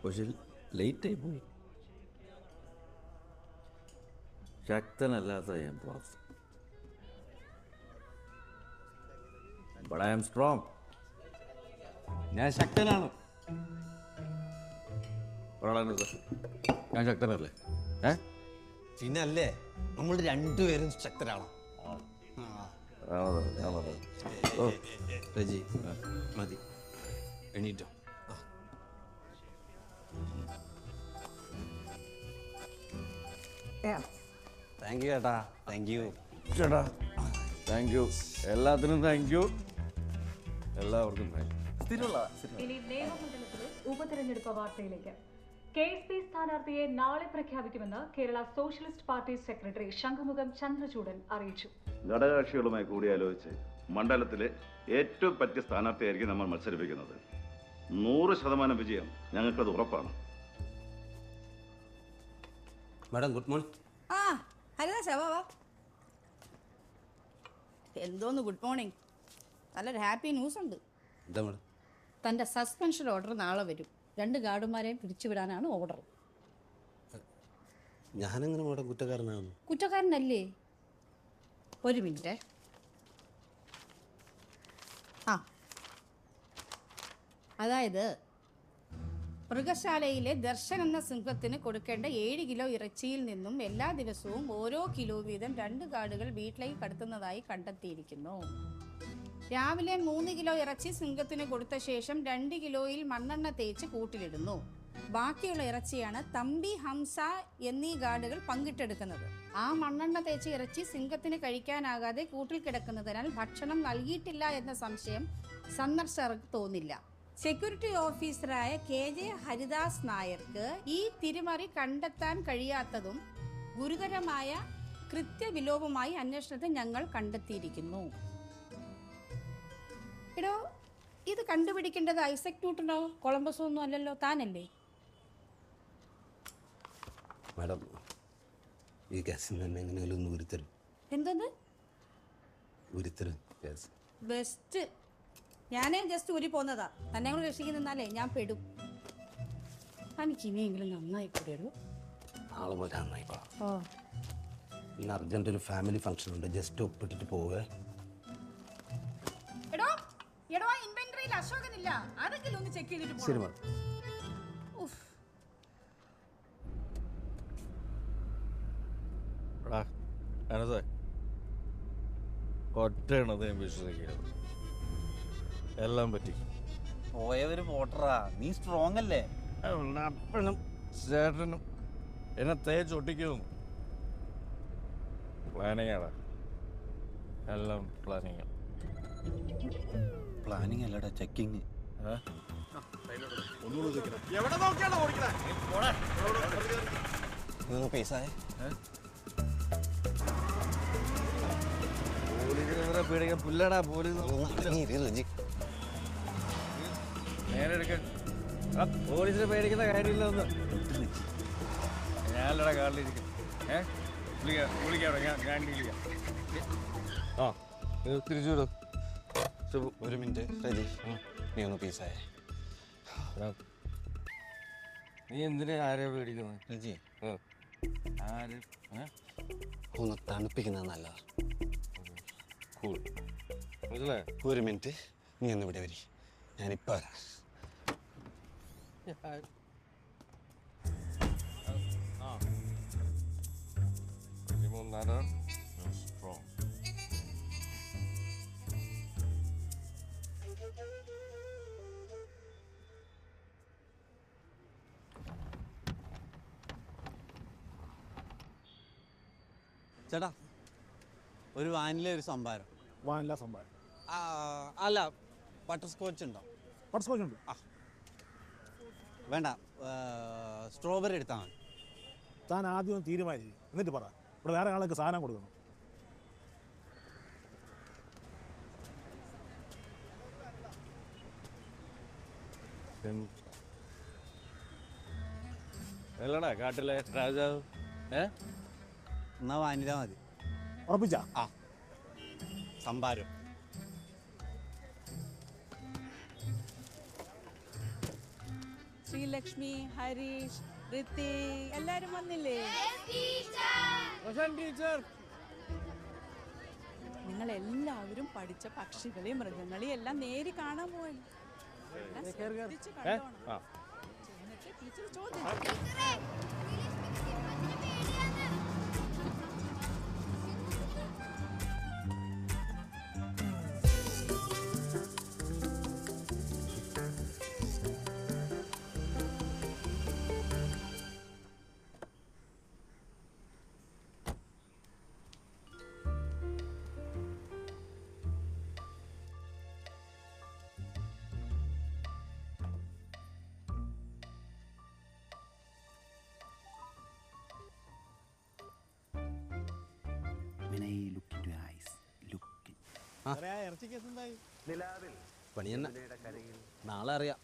[SPEAKER 4] പക്ഷേ ലേറ്റായി പോയി. ശക്തനല്ലാത്ത ഞാൻ പുറത്ത്. But I am strong. ഞാൻ ശക്തനാണ്. ഞാൻ ശക്തനല്ലേ?
[SPEAKER 17] പിന്നെ അല്ലേ, നമ്മൾ രണ്ടുപേരും ശക്തരാണ്.
[SPEAKER 4] രജി മതി, എണീറ്റോ.
[SPEAKER 17] താങ്ക് യു ചേട്ടാ. താങ്ക് യു
[SPEAKER 11] ചേട്ടാ. Thank you. എല്ലാത്തിനും താങ്ക് യു. എല്ലാവർക്കും താങ്ക് യു.
[SPEAKER 23] ഇനി നേമമണ്ഡലത്തിലെ ഉപതെരഞ്ഞെടുപ്പ് വാർത്തയിലേക്ക്. KSP സ്ഥാനാർത്ഥിയെ നാളെ പ്രഖ്യാപിക്കുമെന്ന് Kerala socialist party secretary Shankhumukham Chandrachoodan അറിയിച്ചു.
[SPEAKER 8] ഘടകകക്ഷികളുമായി കൂടിയാലോചിച്ച് മണ്ഡലത്തിലെ ഏറ്റവും പറ്റിയ സ്ഥാനാർത്ഥിയായിരിക്കും നമ്മൾ മത്സരിപ്പിക്കുന്നത്. 100% വിജയം ഞങ്ങൾക്കത് ഉറപ്പാണ്.
[SPEAKER 17] Madam good morning.
[SPEAKER 18] ആ ഹരിദാസാ, വാ വാ. എന്തോന്ന് ഗുഡ് മോർണിംഗ്? നല്ലൊരു ഹാപ്പി ന്യൂസ് ഉണ്ട്.
[SPEAKER 17] എന്താ മാഡം?
[SPEAKER 18] തൻ്റെ സസ്പെൻഷൻ ഓർഡർ നാളെ വരും. 2 ഗാർഡുമാരെയും പിരിച്ചുവിടാനാണ് ഓർഡർ.
[SPEAKER 17] ഞാനെങ്ങനെ മാഡം കുറ്റക്കാരനാണ്?
[SPEAKER 18] കുറ്റക്കാരനല്ലേ? ഒരു മിനിറ്റ്. ആ, അതായത് മൃഗശാലയിലെ ദർശൻ എന്ന സിംഹത്തിന് കൊടുക്കേണ്ട 7 കിലോ ഇറച്ചിയിൽ നിന്നും എല്ലാ ദിവസവും ഓരോ കിലോ വീതം 2 ഗാർഡുകൾ വീട്ടിലേക്ക് കടത്തുന്നതായി കണ്ടെത്തിയിരിക്കുന്നു. രാവിലെ 3 കിലോ ഇറച്ചി സിംഹത്തിന് കൊടുത്ത ശേഷം 2 കിലോയിൽ മണ്ണെണ്ണ തേച്ച് കൂട്ടിലിടുന്നു. ബാക്കിയുള്ള ഇറച്ചിയാണ് തമ്പി, ഹംസ എന്നീ ഗാർഡുകൾ പങ്കിട്ടെടുക്കുന്നത്. ആ മണ്ണെണ്ണ തേച്ച ഇറച്ചി സിംഹത്തിന് കഴിക്കാനാകാതെ കൂട്ടിൽ കിടക്കുന്നതിനാൽ ഭക്ഷണം നൽകിയിട്ടില്ല എന്ന സംശയം സന്ദർശകർക്ക് തോന്നില്ല. സെക്യൂരിറ്റി ഓഫീസറായ KJ ഹരിദാസ് നായർക്ക് ഈ തിരിമറി കണ്ടെത്താൻ കഴിയാത്തതും ഗുരുതരമായ കൃത്യവിലോപമായി അന്വേഷണത്തിൽ ഞങ്ങൾ കണ്ടെത്തിയിരിക്കുന്നു. എടോ, ഇത് കണ്ടുപിടിക്കേണ്ടത് ഐസക് ന്യൂട്ടനോ കൊളംബസോ ഒന്നും അല്ലല്ലോ, താനല്ലേ?
[SPEAKER 17] മാഡം, ഈ കേസിൽ തന്നെ എങ്ങനെയാലും ഒന്ന് ഉരുത്തരും.
[SPEAKER 18] എന്തോന്ന്
[SPEAKER 17] ഉരുത്തരും കേസ്?
[SPEAKER 18] ബെസ്റ്റ്. ഞാനേ ജസ്റ്റ് ഊരി പോന്നതാ. തന്നെ കൂടെ രക്ഷിക്കുന്നാലേ ഞാൻ പെടും. എനിക്ക് ഇനിയെങ്കിലും നന്നായി കൂടെയുള്ളൂ.
[SPEAKER 17] നാളെ പോലെ നന്നായിക്കോളാം.
[SPEAKER 18] ഓ,
[SPEAKER 17] ഇന്ന് അർജന്റ് ഒരു ഫാമിലി ഫംഗ്ഷൻ ഉണ്ട്, ജസ്റ്റ് ഒപ്പിട്ടിട്ട് പോവേ.
[SPEAKER 18] എടോ എടോ ഇൻവെന്ററിയിൽ അശോകനില്ല, അതെങ്കിലും ഒന്ന് ചെക്ക് ചെയ്തിട്ട്
[SPEAKER 11] ശരി
[SPEAKER 18] പോണം.
[SPEAKER 11] മാഡം.
[SPEAKER 18] ഉഫ്.
[SPEAKER 11] എടാ അനസേ, ഒറ്റയാണത് ഞാൻ വിശ്വസിക്കുന്നത്. എല്ലാം പറ്റി.
[SPEAKER 10] പോയവര് പോട്ടറാ, നീ സ്ട്രോങ് അല്ലേ?
[SPEAKER 11] അപ്പനും ചേട്ടനും എന്നെ തേച്ചൊട്ടിക്കുന്നു. പ്ലാനിങ്ങാടാ, എല്ലാം പ്ലാനിങ്.
[SPEAKER 10] പ്ലാനിങ് അല്ലടാ, ചെക്കിങ്.
[SPEAKER 2] എവിടെ നോക്കിയാണോ ഓടിക്കണേ?
[SPEAKER 9] പൈസ
[SPEAKER 11] പേടിക്കാൻ പുല്ലടാ പോലീസ്. നേരെ എടുക്കാൻ പോലീസിനെ പേടിക്കുന്ന കാര്യമില്ല. ഒന്ന് ഞാനല്ലടാ കാറിലിരിക്കും. വിളിക്കാം ഞാൻ വിളിക്കാം. ആ തിരിച്ചു വിടും.
[SPEAKER 9] ഒരു മിനിറ്റ് റജി, നീ ഒന്ന് പീസായേ.
[SPEAKER 11] നീ എന്തിനാ ആരെയാ പേടിക്കുന്നത്?
[SPEAKER 9] റജി
[SPEAKER 11] ആര്
[SPEAKER 9] ഒന്ന് തണുപ്പിക്കുന്നത് നല്ലതാ.
[SPEAKER 11] മനസ്സിലായോ?
[SPEAKER 9] ഒരു മിനിറ്റ്, നീ ഒന്ന് ഇവിടെ വരി, ഞാനിപ്പോ വരാം.
[SPEAKER 10] ചേട്ടാ, ഒരു വാനിലെ ഒരു സംഭാരം.
[SPEAKER 2] വാനില സംഭാരം?
[SPEAKER 10] അല്ല, ബട്ടർ സ്കോച്ച് ഉണ്ടോ?
[SPEAKER 2] ബട്ടർ സ്കോച്ച് ഉണ്ട്.
[SPEAKER 10] ആ വേണ്ട, സ്ട്രോബെറി എടുത്താൽ മതി.
[SPEAKER 2] താൻ ആദ്യം ഒന്ന് തീരുമാനിച്ചു എന്നിട്ട് പറ. ഇവിടെ വേറെ ആൾക്ക് സാധനം കൊടുക്കണം.
[SPEAKER 11] അല്ലടാ കാട്ടിലെ രാജാവ്.
[SPEAKER 10] എന്നാ വാനില മതി.
[SPEAKER 2] ഉറപ്പിച്ച?
[SPEAKER 10] ആ സംഭാരം.
[SPEAKER 15] ശ്രീലക്ഷ്മി, ഹരീഷ്, ഋത്തിക് എല്ലാരും വന്നില്ലേ? നിങ്ങൾ എല്ലാവരും പഠിച്ച പക്ഷികളെയും മൃഗങ്ങളെയും എല്ലാം നേരി കാണാൻ പോയല്ലോ. ശ്രദ്ധിച്ച് കണ്ടോണം. എന്നിട്ട് ടീച്ചർ ചോദിച്ചു.
[SPEAKER 10] പണി തന്നെ, നാളെ അറിയാം.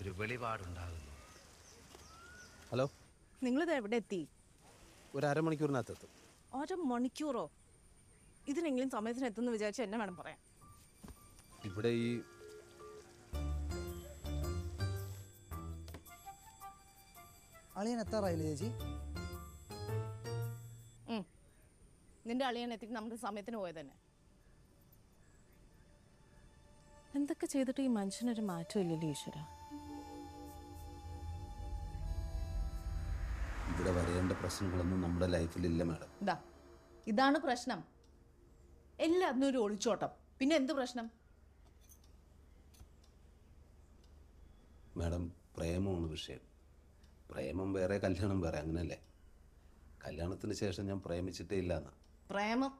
[SPEAKER 9] ഒരു വെളിപാടുണ്ടാകുന്നു.
[SPEAKER 10] ഹലോ,
[SPEAKER 15] നിങ്ങളിത് എവിടെ എത്തി?
[SPEAKER 10] ഒരു അരമണിക്കൂറിനകത്ത് എത്തും.
[SPEAKER 15] 1 മണിക്കൂറോ? ഇതിനെങ്കിലും സമയത്തിന് എത്തുമെന്ന് വിചാരിച്ച എന്നെ വേണം പറയാൻ.
[SPEAKER 10] ഇവിടെ ഈ
[SPEAKER 13] അളിയൻ എത്താറായില്ലേ ചേച്ചി?
[SPEAKER 15] നിന്റെ അളിയൻ എത്തിക്ക് നമ്മുടെ സമയത്തിന് പോയത് തന്നെ. എന്തൊക്കെ ചെയ്തിട്ട് ഈ മനുഷ്യനൊരു മാറ്റം ഇല്ലല്ലോ ഈശ്വര.
[SPEAKER 10] ഇവിടെ വരേണ്ട പ്രശ്നങ്ങളൊന്നും നമ്മുടെ ലൈഫിലില്ല മാഡം.
[SPEAKER 15] ഇതാണ് പ്രശ്നം. എല്ലാത്തിനും ഒരു ഒളിച്ചോട്ടം. പിന്നെ എന്ത് പ്രശ്നം?
[SPEAKER 10] മാഡം, പ്രേമമാണ് വിഷയം. പ്രേമം വേറെ, കല്യാണം വേറെ, അങ്ങനെയല്ലേ? കല്യാണത്തിന് ശേഷം ഞാൻ പ്രേമിച്ചിട്ടേ ഇല്ലാന്ന്.
[SPEAKER 15] പ്രേമം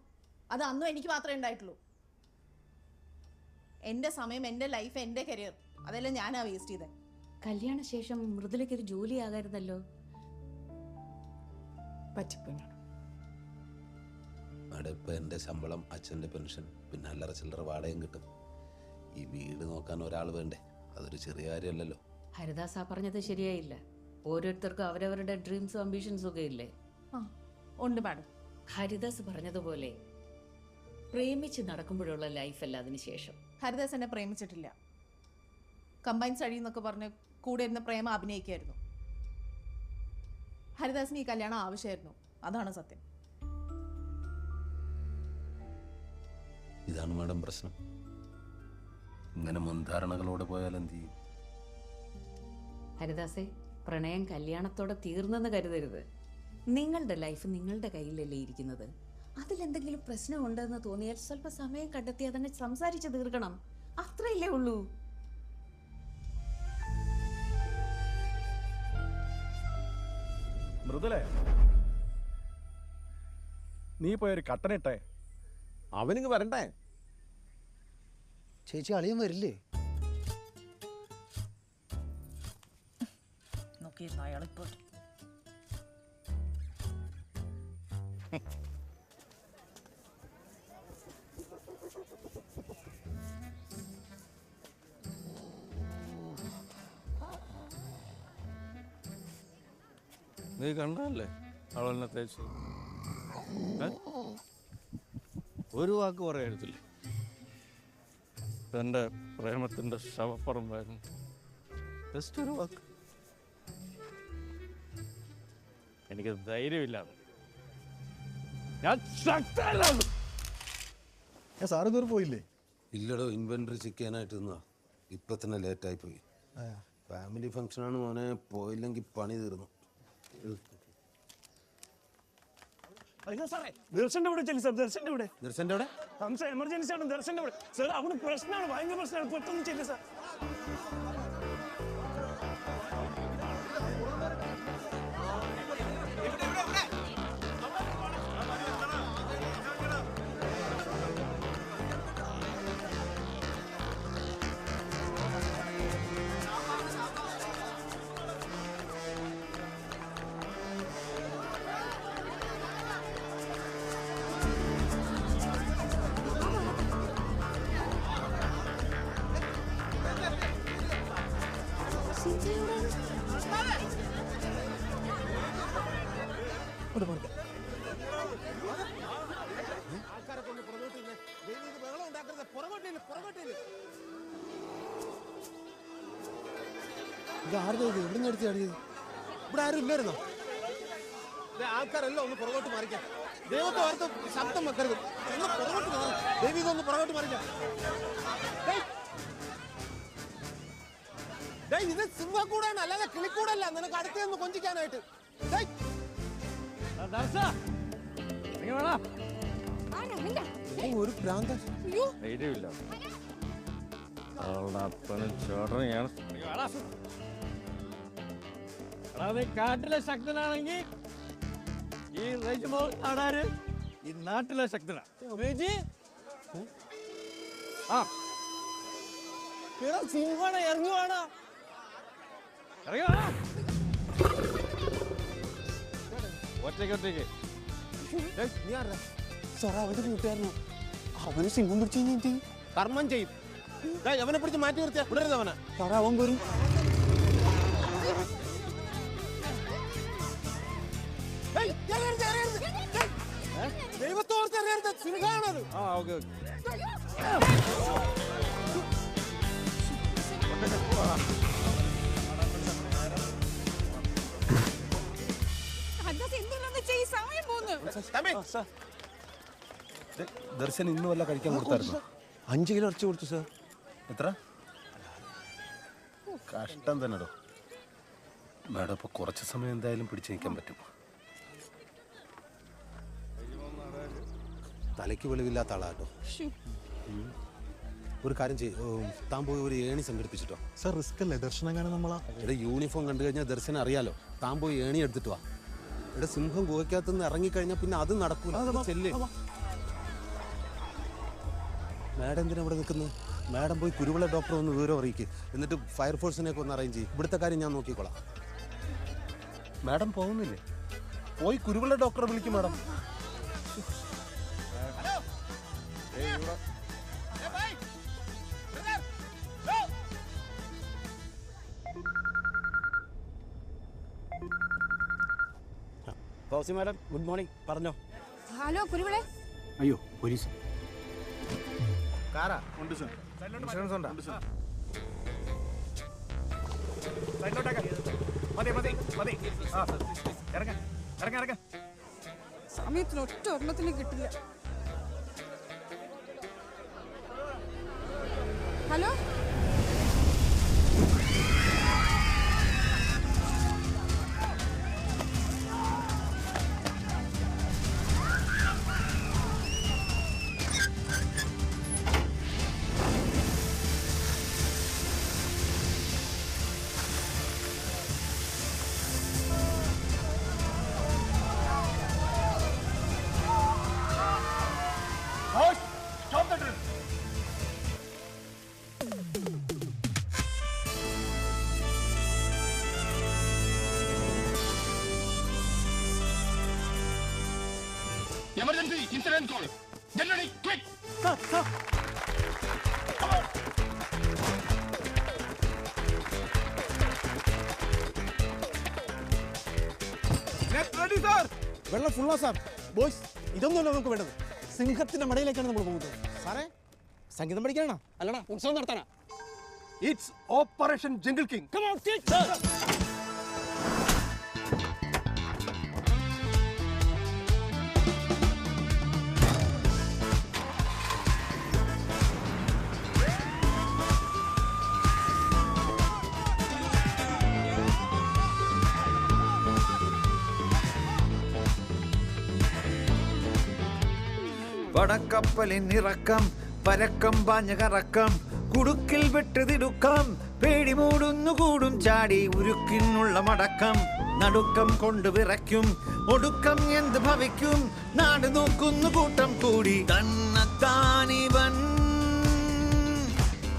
[SPEAKER 15] അത് അന്നും എനിക്ക് മാത്രമേ ഉണ്ടായിട്ടുള്ളൂ. എൻ്റെ സമയം, എൻ്റെ ലൈഫ്, എൻ്റെ കരിയർ അതെല്ലാം ഞാനാ വേസ്റ്റ് ചെയ്തത്.
[SPEAKER 20] കല്യാണശേഷം മൃദുലയ്ക്ക് ഒരു ജോലി ആകായിരുന്നല്ലോ.
[SPEAKER 15] പറ്റിപ്പോയി
[SPEAKER 10] മാഡം. ഇപ്പം എൻ്റെ ശമ്പളം, അച്ഛൻ്റെ പെൻഷൻ, പിന്നെ അല്ലറ ചില്ലറ വാടകയും കിട്ടും. ഈ വീട് നോക്കാൻ ഒരാൾ വേണ്ടേ? അതൊരു ചെറിയ കാര്യമല്ലല്ലോ.
[SPEAKER 20] ഹരിദാസ് ആ പറഞ്ഞത് ശരിയായില്ല. ഓരോരുത്തർക്കും അവരവരുടെ ഡ്രീംസും അംബിഷൻസും ഒക്കെ ഇല്ലേ?
[SPEAKER 15] ഉണ്ട് മാഡം.
[SPEAKER 20] ഹരിദാസ് പറഞ്ഞതുപോലെ പ്രേമിച്ച് നടക്കുമ്പോഴുള്ള ലൈഫല്ല അതിനുശേഷം.
[SPEAKER 15] ഹരിദാസ് എന്നെ പ്രേമിച്ചിട്ടില്ല. കമ്പൈൻ സ്റ്റഡി എന്നൊക്കെ പറഞ്ഞ് കൂടെ ഇരുന്ന് പ്രേമ അഭിനയിക്കായിരുന്നു. ഹരിദാസിന് ഈ കല്യാണം ആവശ്യമായിരുന്നു. അതാണ് സത്യം.
[SPEAKER 10] ഇതാണ് മാഡം പ്രശ്നം. ഇങ്ങനെ മുൻധാരണകളോടെ പോയാൽ എന്ത് ചെയ്യും?
[SPEAKER 5] ഹരിദാസേ, പ്രണയം കല്യാണത്തോടെ തീർന്നെന്ന് കരുതരുത്. നിങ്ങളുടെ ലൈഫ് നിങ്ങളുടെ കയ്യിലല്ലേ ഇരിക്കുന്നത്. അതിലെന്തെങ്കിലും പ്രശ്നമുണ്ടെന്ന് തോന്നിയാൽ സ്വല്പ സമയം കണ്ടെത്തി അതങ്ങ് സംസാരിച്ച് തീർക്കണം. അത്രയല്ലേ ഉള്ളൂ.
[SPEAKER 2] മൃദുലേ, നീ പോയൊരു കട്ടനിട്ടേ.
[SPEAKER 17] അവനിങ്ങ് വരണ്ടേ?
[SPEAKER 13] ചേച്ചി അളിയൻ വരില്ലേ?
[SPEAKER 15] അയാളിപ്പോ
[SPEAKER 11] നീ കണ്ടല്ലേ അവളെന്നെ തേച്ച്? ഒരു വാക്ക് പറയരുതില്ല. എൻ്റെ പ്രേമത്തിൻ്റെ ശവപ്പറമ്പായിരുന്നു. ജസ്റ്റ് ഒരു വാക്ക്. എനിക്ക് ധൈര്യമില്ലാതെ ഞാൻ
[SPEAKER 19] സാറ് ഇതുവരെ പോയില്ലേ?
[SPEAKER 10] ഇല്ലടോ, ഇൻവെന്ററി ചെക്ക് ചെയ്യാനായിട്ട് നിന്നാ. ഇപ്പൊ തന്നെ ലേറ്റായി പോയി. ഫാമിലി ഫംഗ്ഷനാണ് മോനെ, പോയില്ലെങ്കിൽ പണി തീർന്നു.
[SPEAKER 22] ദർശന്റെ ഇവിടെ ചെല്ലു സാർ. ദർശന്റെ ഇവിടെ.
[SPEAKER 10] ദർശന്റെ അവിടെ
[SPEAKER 22] എമർജൻസി ആണ്. ദർശന്റെ ഇവിടെ സാർ. അവിടെ പ്രശ്നമാണ്, ഭയങ്കര പ്രശ്നമാണ്. പെട്ടെന്ന് ചെല്ലു സാർ.
[SPEAKER 17] എവിടെ എടുത്ത് ചാടിയത്? ഇവിടെ ആരും ഇല്ലായിരുന്നോ? ആൾക്കാരെല്ലാം ഒന്ന് പുറകോട്ട് മാറിക്കാം. ദൈവത്തെ ഓർത്ത് ശബ്ദം വെക്കരുത്. ഒന്ന് പുറകോട്ട് മാറും. ദൈവം ഇതൊന്ന് പുറകോട്ട് മാറിക്കാം. ഇത് സിംഹക്കൂടാണ്, അല്ലാതെ കിളിക്കൂടല്ല. നിനക്ക് അടുത്തൊന്ന് കൊഞ്ചിക്കാനായിട്ട്. ഒരു പ്രാന്ത
[SPEAKER 11] ധൈര്യമില്ല. അവളുടെ അപ്പനും ചേട്ടനെയാണ്. കാട്ടിലെ ശക്തനാണെങ്കിൽ ഈ റേജുമോ നാടാര് ഈ നാട്ടിലെ ശക്തനാണ്.
[SPEAKER 17] സിംഹമാണ്, ഇറങ്ങി വേണോ?
[SPEAKER 11] ഒറ്റയ്ക്ക്
[SPEAKER 17] സാറ, അവന്റെ കൂട്ടുകാരനോ? അവന് സിംഹം പിടിച്ചു കഴിഞ്ഞിട്ട് കർമ്മം ചെയ്യും. അവനെ പിടിച്ച് മാറ്റി നിർത്തിയാ വിടരുത് അവനെ. സാറ, അവൻ വരും. ദൈവത്തോർത്ത് അറിയരുത്, സിംഹമാണത്. ദർശൻ ഇന്ന് വല്ല കഴിക്കാൻ കൊടുത്തായിരുന്നു? 5 കിലോ ഇറച്ചി കൊടുത്തു സാർ. എത്ര? കഷ്ടം തന്നെടോ. മാഡം, ഇപ്പൊ കുറച്ച് സമയം എന്തായാലും പിടിച്ചു നിൽക്കാൻ പറ്റും. തലയ്ക്ക് വെളിവില്ലാത്ത ആളാട്ടോ. ഒരു കാര്യം ചെയ്യും, താൻ പോയി ഒരു ഏണി സംഘടിപ്പിച്ചിട്ടോ.
[SPEAKER 19] സാർ റിസ്ക് അല്ലേ ദർശനം കാണാൻ നമ്മളാ?
[SPEAKER 17] ഇവിടെ യൂണിഫോം കണ്ടു കഴിഞ്ഞാൽ ദർശനം അറിയാലോ. താൻ പോയി ഏണി എടുത്തിട്ട് വാ. ഇവിടെ സിംഹം ഗുഹയ്ക്കകത്തുനിന്ന് ഇറങ്ങിക്കഴിഞ്ഞാൽ പിന്നെ അത് നടക്കൂല. ചെല്ല്. മാഡം എന്തിനാ ഇവിടെ നിൽക്കുന്നത്? മാഡം പോയി കുരുവിള ഡോക്ടറെ ഒന്ന് വിവരം അറിയിക്കുക. എന്നിട്ട് ഫയർഫോഴ്സിനെയൊക്കെ ഒന്ന് അറേഞ്ച് ചെയ്യും. ഇവിടുത്തെ കാര്യം ഞാൻ നോക്കിക്കോളാം. മാഡം പോകുന്നില്ലേ? പോയി കുരുവിള ഡോക്ടറെ വിളിക്കും മാഡം.
[SPEAKER 2] Madam, good morning. പറഞ്ഞോ.
[SPEAKER 18] ഹലോ കുരുവിളെ.
[SPEAKER 2] അയ്യോ, പോലീസ്.
[SPEAKER 19] കാറാ ഉണ്ട് സാർ. ഇൻഷുറൻസ് ഉണ്ടോ?
[SPEAKER 15] സമയത്തിന് ഒറ്റ ഒരെണ്ണത്തിന് കിട്ടില്ല.
[SPEAKER 18] Hello
[SPEAKER 1] Stop the drill. Emergency incident call. Get ready, quick. Sir. Come on.
[SPEAKER 11] വെള്ളം ഫുള്ളാ സാർ. ബോയ്സ്, ഇതൊന്നുമല്ല നമുക്ക് വേണ്ടത്. സിംഹത്തിന്റെ മടയിലേക്കാണ് നമ്മൾ പോകുന്നത്. സാറേ, സംഗീതം പഠിക്കാനാ അല്ലടാ ഉത്സവം നടത്താനാ? It's operation jungle king. Come on kick.
[SPEAKER 6] പടക്കപ്പലിനിറക്കം പരക്കം പാഞ്ഞ കറക്കം കുടുക്കിൽ വെട്ടുതിടുക്കം പേടി മൂടുന്നു കൂടും ചാടി ഉരുക്കിനുള്ള മടക്കം നടുക്കം കൊണ്ട് വിറയ്ക്കും ഒടുക്കം എന്ത് ഭവിക്കും നാട് നോക്കുന്നു കൂട്ടം കൂടി തന്നത്താനിവൻ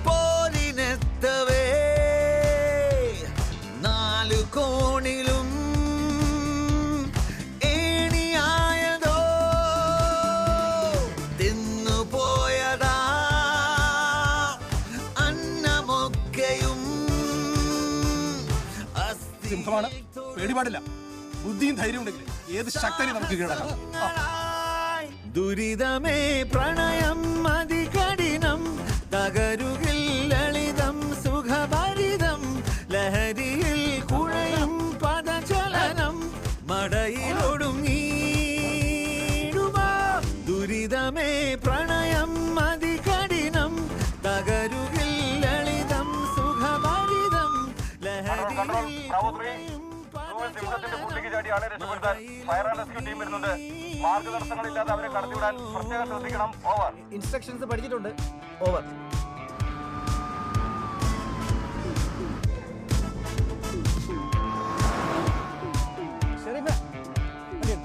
[SPEAKER 6] പോരിനെത്തവേ നാലു കോണിലും
[SPEAKER 17] സിംഹമാണ്, പേടി പാടില്ല. ബുദ്ധിയും ധൈര്യം ഉണ്ടെങ്കിൽ ഏത് ശക്തനെയും നമുക്ക് കീഴടക്കാം.
[SPEAKER 6] ദുരിതമേ പ്രണയം അതികഠിനം തകരുകിൽ ലളിതം സുഖഭരിതം ലഹരിയിൽ കുഴയും പദചലനം മടയിലൊടുങ്ങിടുമോ ദുരിതമേ പ്രണയം അതികഠിനം തകരുകിൽ ലളിതം സുഖഭരിതം
[SPEAKER 14] സിംഹത്തിന്റെ കൂട്ടിലേക്ക് ചാടി ആളെ രക്ഷപ്പെടുത്താൻ ഫയർ ആൻഡ് റെസ്ക്യൂ ടീം വരുന്നുണ്ട്. മാർഗദർശനങ്ങളില്ലാതെ അവരെ കടത്തിവിടാൻ പ്രത്യേകം ശ്രദ്ധിക്കണം. ഓവർ.
[SPEAKER 11] ഇൻസ്ട്രക്ഷൻസ് പഠിച്ചിട്ടുണ്ട്. ഓവർ.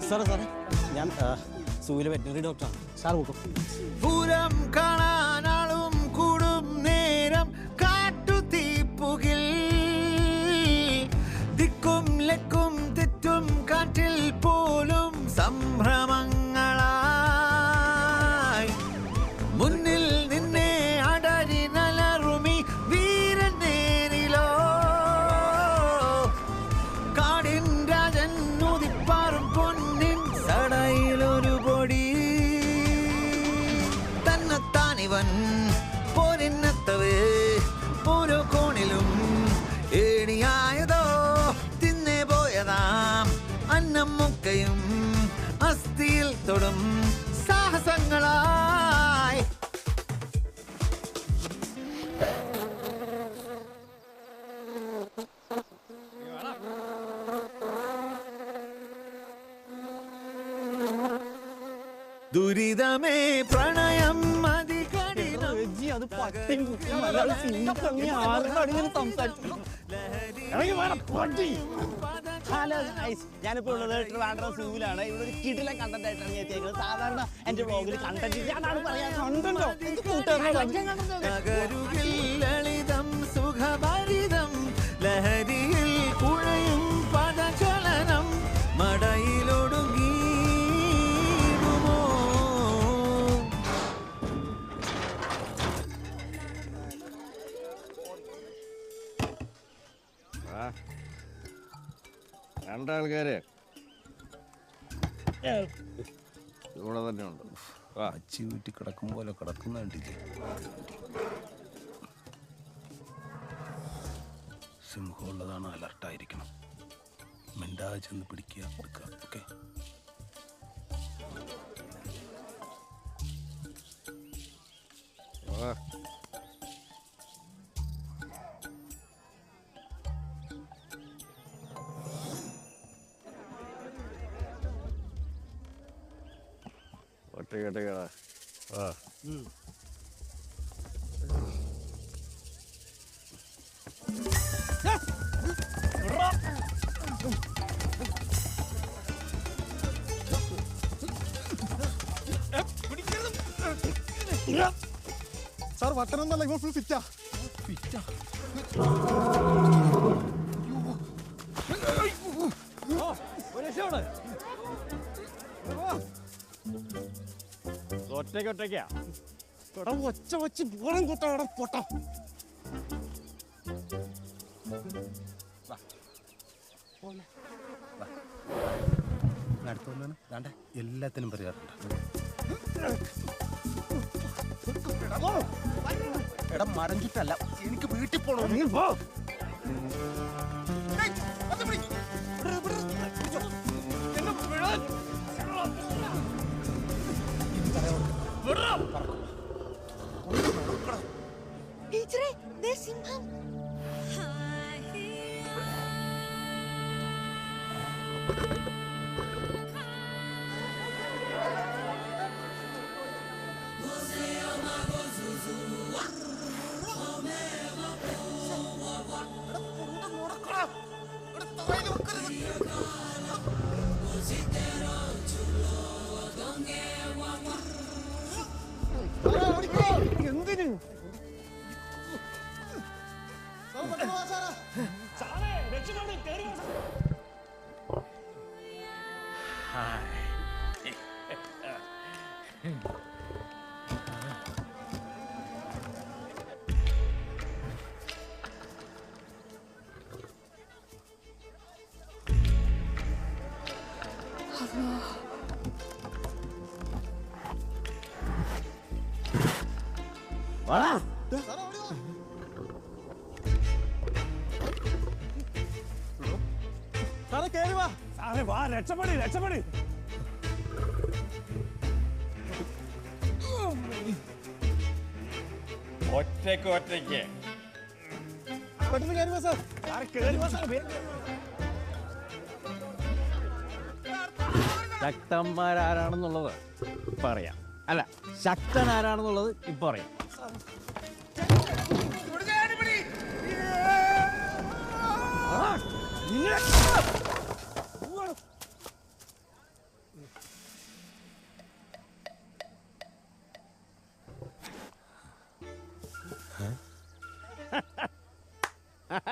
[SPEAKER 11] സാറേ ഞാൻ സൂവിലെ വെറ്ററിനറി ഡോക്ടറാണ്. സാർ നോക്കും.
[SPEAKER 6] പൂരം കാണാനാളും കൂടും നേരം കാട്ടുതീപ്പുകിൽ ദിക്കും ലക്കും തെറ്റും കാറ്റിൽ പോലും സംഭ്രമങ്ങളായി മുന്നിൽ നിന്നെ അടരി നലറുമി വീരൻ നേരിലോ കാടിൻ രാജൻ ഉദിപ്പാറും പൊന്നിൻ സടയിലൊരു പൊടി തന്നത്താനിവൻ പോരിന്നെത്തവേ ഓരോ കോണിലും ഏണിയായതോ തിന്നേ പോയതാം അന്നം മുക്കയും അസ്ഥിയിൽ തൊടും സാഹസങ്ങളായി ദുരിതമേ പ്രണയം അതികഠിനം
[SPEAKER 11] അത് പട്ടിയും മലയാള സംസാരിച്ചു. ഞാനിപ്പോ ഉള്ളത് ട്രിവാൻഡ്രം സൂവിലാണ്. ഇവിടെ ഒരു കിടിലൻ കണ്ടന്റ് ആയിട്ടാണ് ഞാൻ എത്തിയത്. സാധാരണ എന്റെ ബ്ലോഗിൽ കണ്ടന്റ് ഞാനാണ് പറയാൻ കണ്ടന്റോ
[SPEAKER 6] ലളിതം സുഖഭരിതം ലഹരിയിൽ കുഴയും പദചലനം മടയിലൊടുങ്ങിടുമോ
[SPEAKER 4] രണ്ടാൾക്കാരെ ഇവിടെ തന്നെ ഉണ്ട്.
[SPEAKER 10] അച്ചി വീട്ടിൽ കിടക്കും പോലെ കിടക്കുന്ന കണ്ടില്ലേ. സിംഹമുള്ളതാണ്, അലർട്ടായിരിക്കണം. മിണ്ടാതെ ചെന്ന് പിടിക്കുക, എടുക്കുക. ഓക്കെ.
[SPEAKER 4] ഒറ്റയ്ക്കടാ ആ
[SPEAKER 19] സാർ വട്ടനൊന്നല്ല ഇവ ഫുൾ ഫിറ്റാ ഫിറ്റാ
[SPEAKER 11] ഒറ്റയ്ക്കാ
[SPEAKER 19] ഒച്ച വച്ച് ബോളം കൂട്ടാ പൊട്ടാ
[SPEAKER 17] അടുത്തൊന്നാണ് വേണ്ട എല്ലാത്തിനും പരിഹാരമുണ്ട് എടാ മരം ചുറ്റല്ല എനിക്ക് വീട്ടിൽ പോണോ നീ പോ
[SPEAKER 6] സിംഹം
[SPEAKER 19] എന്തിന്
[SPEAKER 22] സാറേ കേറി വാ സാറേ വാ രക്ഷപ്പെടി രക്ഷപ്പെടി
[SPEAKER 11] ഒറ്റയ്ക്ക്
[SPEAKER 22] പെട്ടെന്ന് കേറി വാ സാർ സാറേ കേറി വാ സാർ
[SPEAKER 11] ശക്തന്മാരാരാണെന്നുള്ളത് ഇപ്പൊ അറിയാം അല്ല ശക്തൻ ആരാണെന്നുള്ളത് ഇപ്പൊ അറിയാം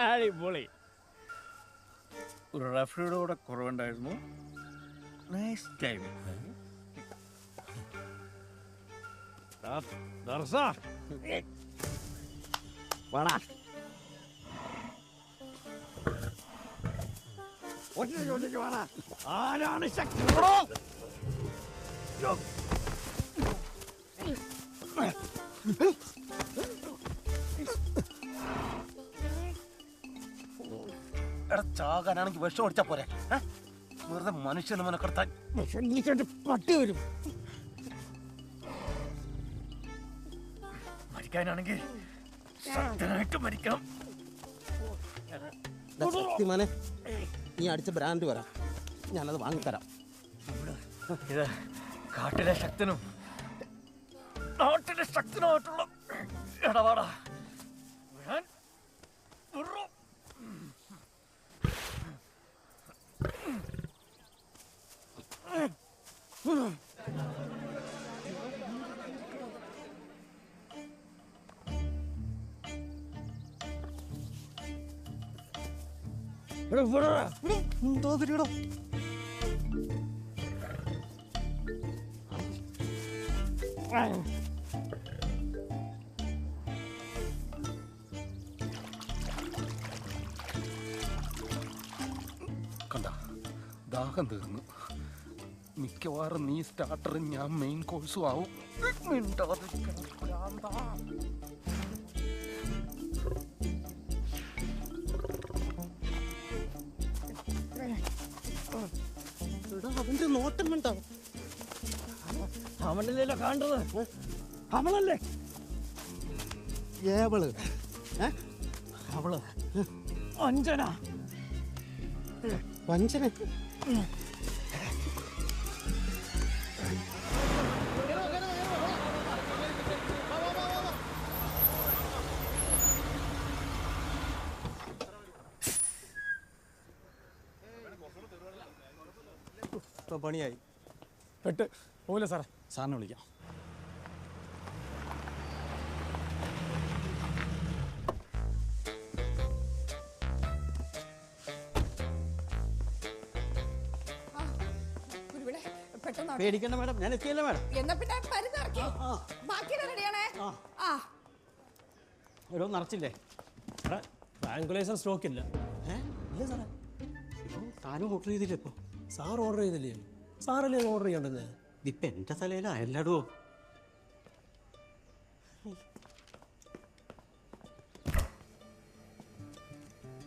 [SPEAKER 11] അടിപൊളി ഒരു റഫറിയുടെ കൂടെ കുറവുണ്ടായിരുന്നു നൈസ് ടൈം വാടാ ഒറ്റയ്ക്ക് വാടാ ആരാണ് ശക്തി
[SPEAKER 17] എടാ ചാകാനാണെങ്കിൽ വിഷം അടിച്ചാ പോരെ വെറുതെ മനുഷ്യനെ മനക്കെടുത്താൻ
[SPEAKER 22] പട്ടി വരും
[SPEAKER 11] മരിക്കാനാണെങ്കിൽ ശക്തനായിട്ട് മരിക്കണം
[SPEAKER 17] ശക്തിമാനെ നീ അടിച്ച ബ്രാൻഡ് വരാം ഞാനത് വാങ്ങിത്തരാം
[SPEAKER 11] ഇത് കാട്ടിലെ ശക്തനും നാട്ടിലെ ശക്തനുമായിട്ടുള്ള ഇടപാടാ ഞാൻ
[SPEAKER 19] എന്തോ തിരിയടോ
[SPEAKER 17] കണ്ട ദാഹം തീർന്നു മിക്കവാറും നീ സ്റ്റാർട്ടറും ഞാൻ മെയിൻ കോഴ്സും ആവും
[SPEAKER 19] അവന്റെ നോട്ടം കണ്ടോ
[SPEAKER 22] അവനല്ലല്ലോ കാണുന്നത് അവളല്ലേ
[SPEAKER 19] ഏവള്
[SPEAKER 22] അവള് അഞ്ജന
[SPEAKER 19] വഞ്ചന
[SPEAKER 11] ഇപ്പൊ പണിയായി.
[SPEAKER 1] പെട്ട് പോവില്ല സാറേ.
[SPEAKER 11] സാറിനെ വിളിക്കാം. പേടിക്കണ്ട മാഡം, ഞാൻ എത്തിയല്ലേ മാഡം.
[SPEAKER 18] എന്നാ പിന്നെ മരുന്ന് ഇറക്കി. ബാക്കിയെല്ലാം റെഡിയാണേ. ആ
[SPEAKER 11] ഓരോ നിറച്ചില്ലേ?
[SPEAKER 22] ട്രാങ്കുലൈസർ സ്റ്റോക്ക് ഇല്ല.
[SPEAKER 11] ഇല്ല സാറേ. താനും ഓർഡർ ചെയ്തില്ലേ? ഇപ്പോൾ
[SPEAKER 22] സാർ ഓർഡർ ചെയ്തില്ലേ? സാറല്ലേ ഓർഡർ ചെയ്യേണ്ടത്?
[SPEAKER 11] ഇപ്പം എൻ്റെ തലയിലാ എല്ലായിടവും.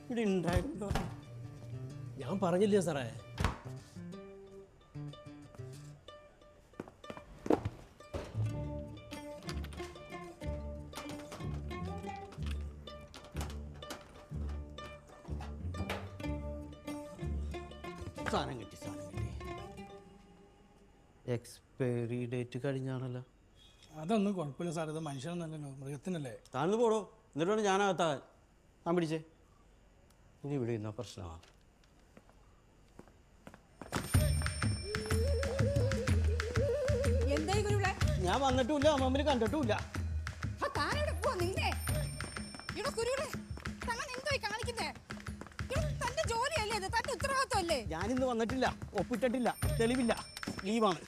[SPEAKER 11] ഇവിടെ ഉണ്ടായിരുന്നോ?
[SPEAKER 22] ഞാൻ പറഞ്ഞില്ലേ സാറേ.
[SPEAKER 11] സാധനം കിട്ടി. എക്സ്പയറി ഡേറ്റ് കഴിഞ്ഞാണല്ലോ.
[SPEAKER 22] അതൊന്നും കുഴപ്പമില്ല സാർ, ഇത് മനുഷ്യനല്ലല്ലോ, മൃഗത്തിനല്ലേ.
[SPEAKER 11] താഴ്ന്നു പോടോ, എന്നിട്ടാണ് ഞാനകത്താൻ. താൻ പിടിച്ചേ. ഇനി ഇവിടെ ഇന്ന പ്രശ്നമാണ്. ഞാൻ വന്നിട്ടുമില്ല, അമ്മമ്മനെ കണ്ടിട്ടുമില്ല. ഞാനിന്ന് വന്നിട്ടില്ല, ഒപ്പിട്ടിട്ടില്ല, തെളിവില്ല, ലീവാണ്.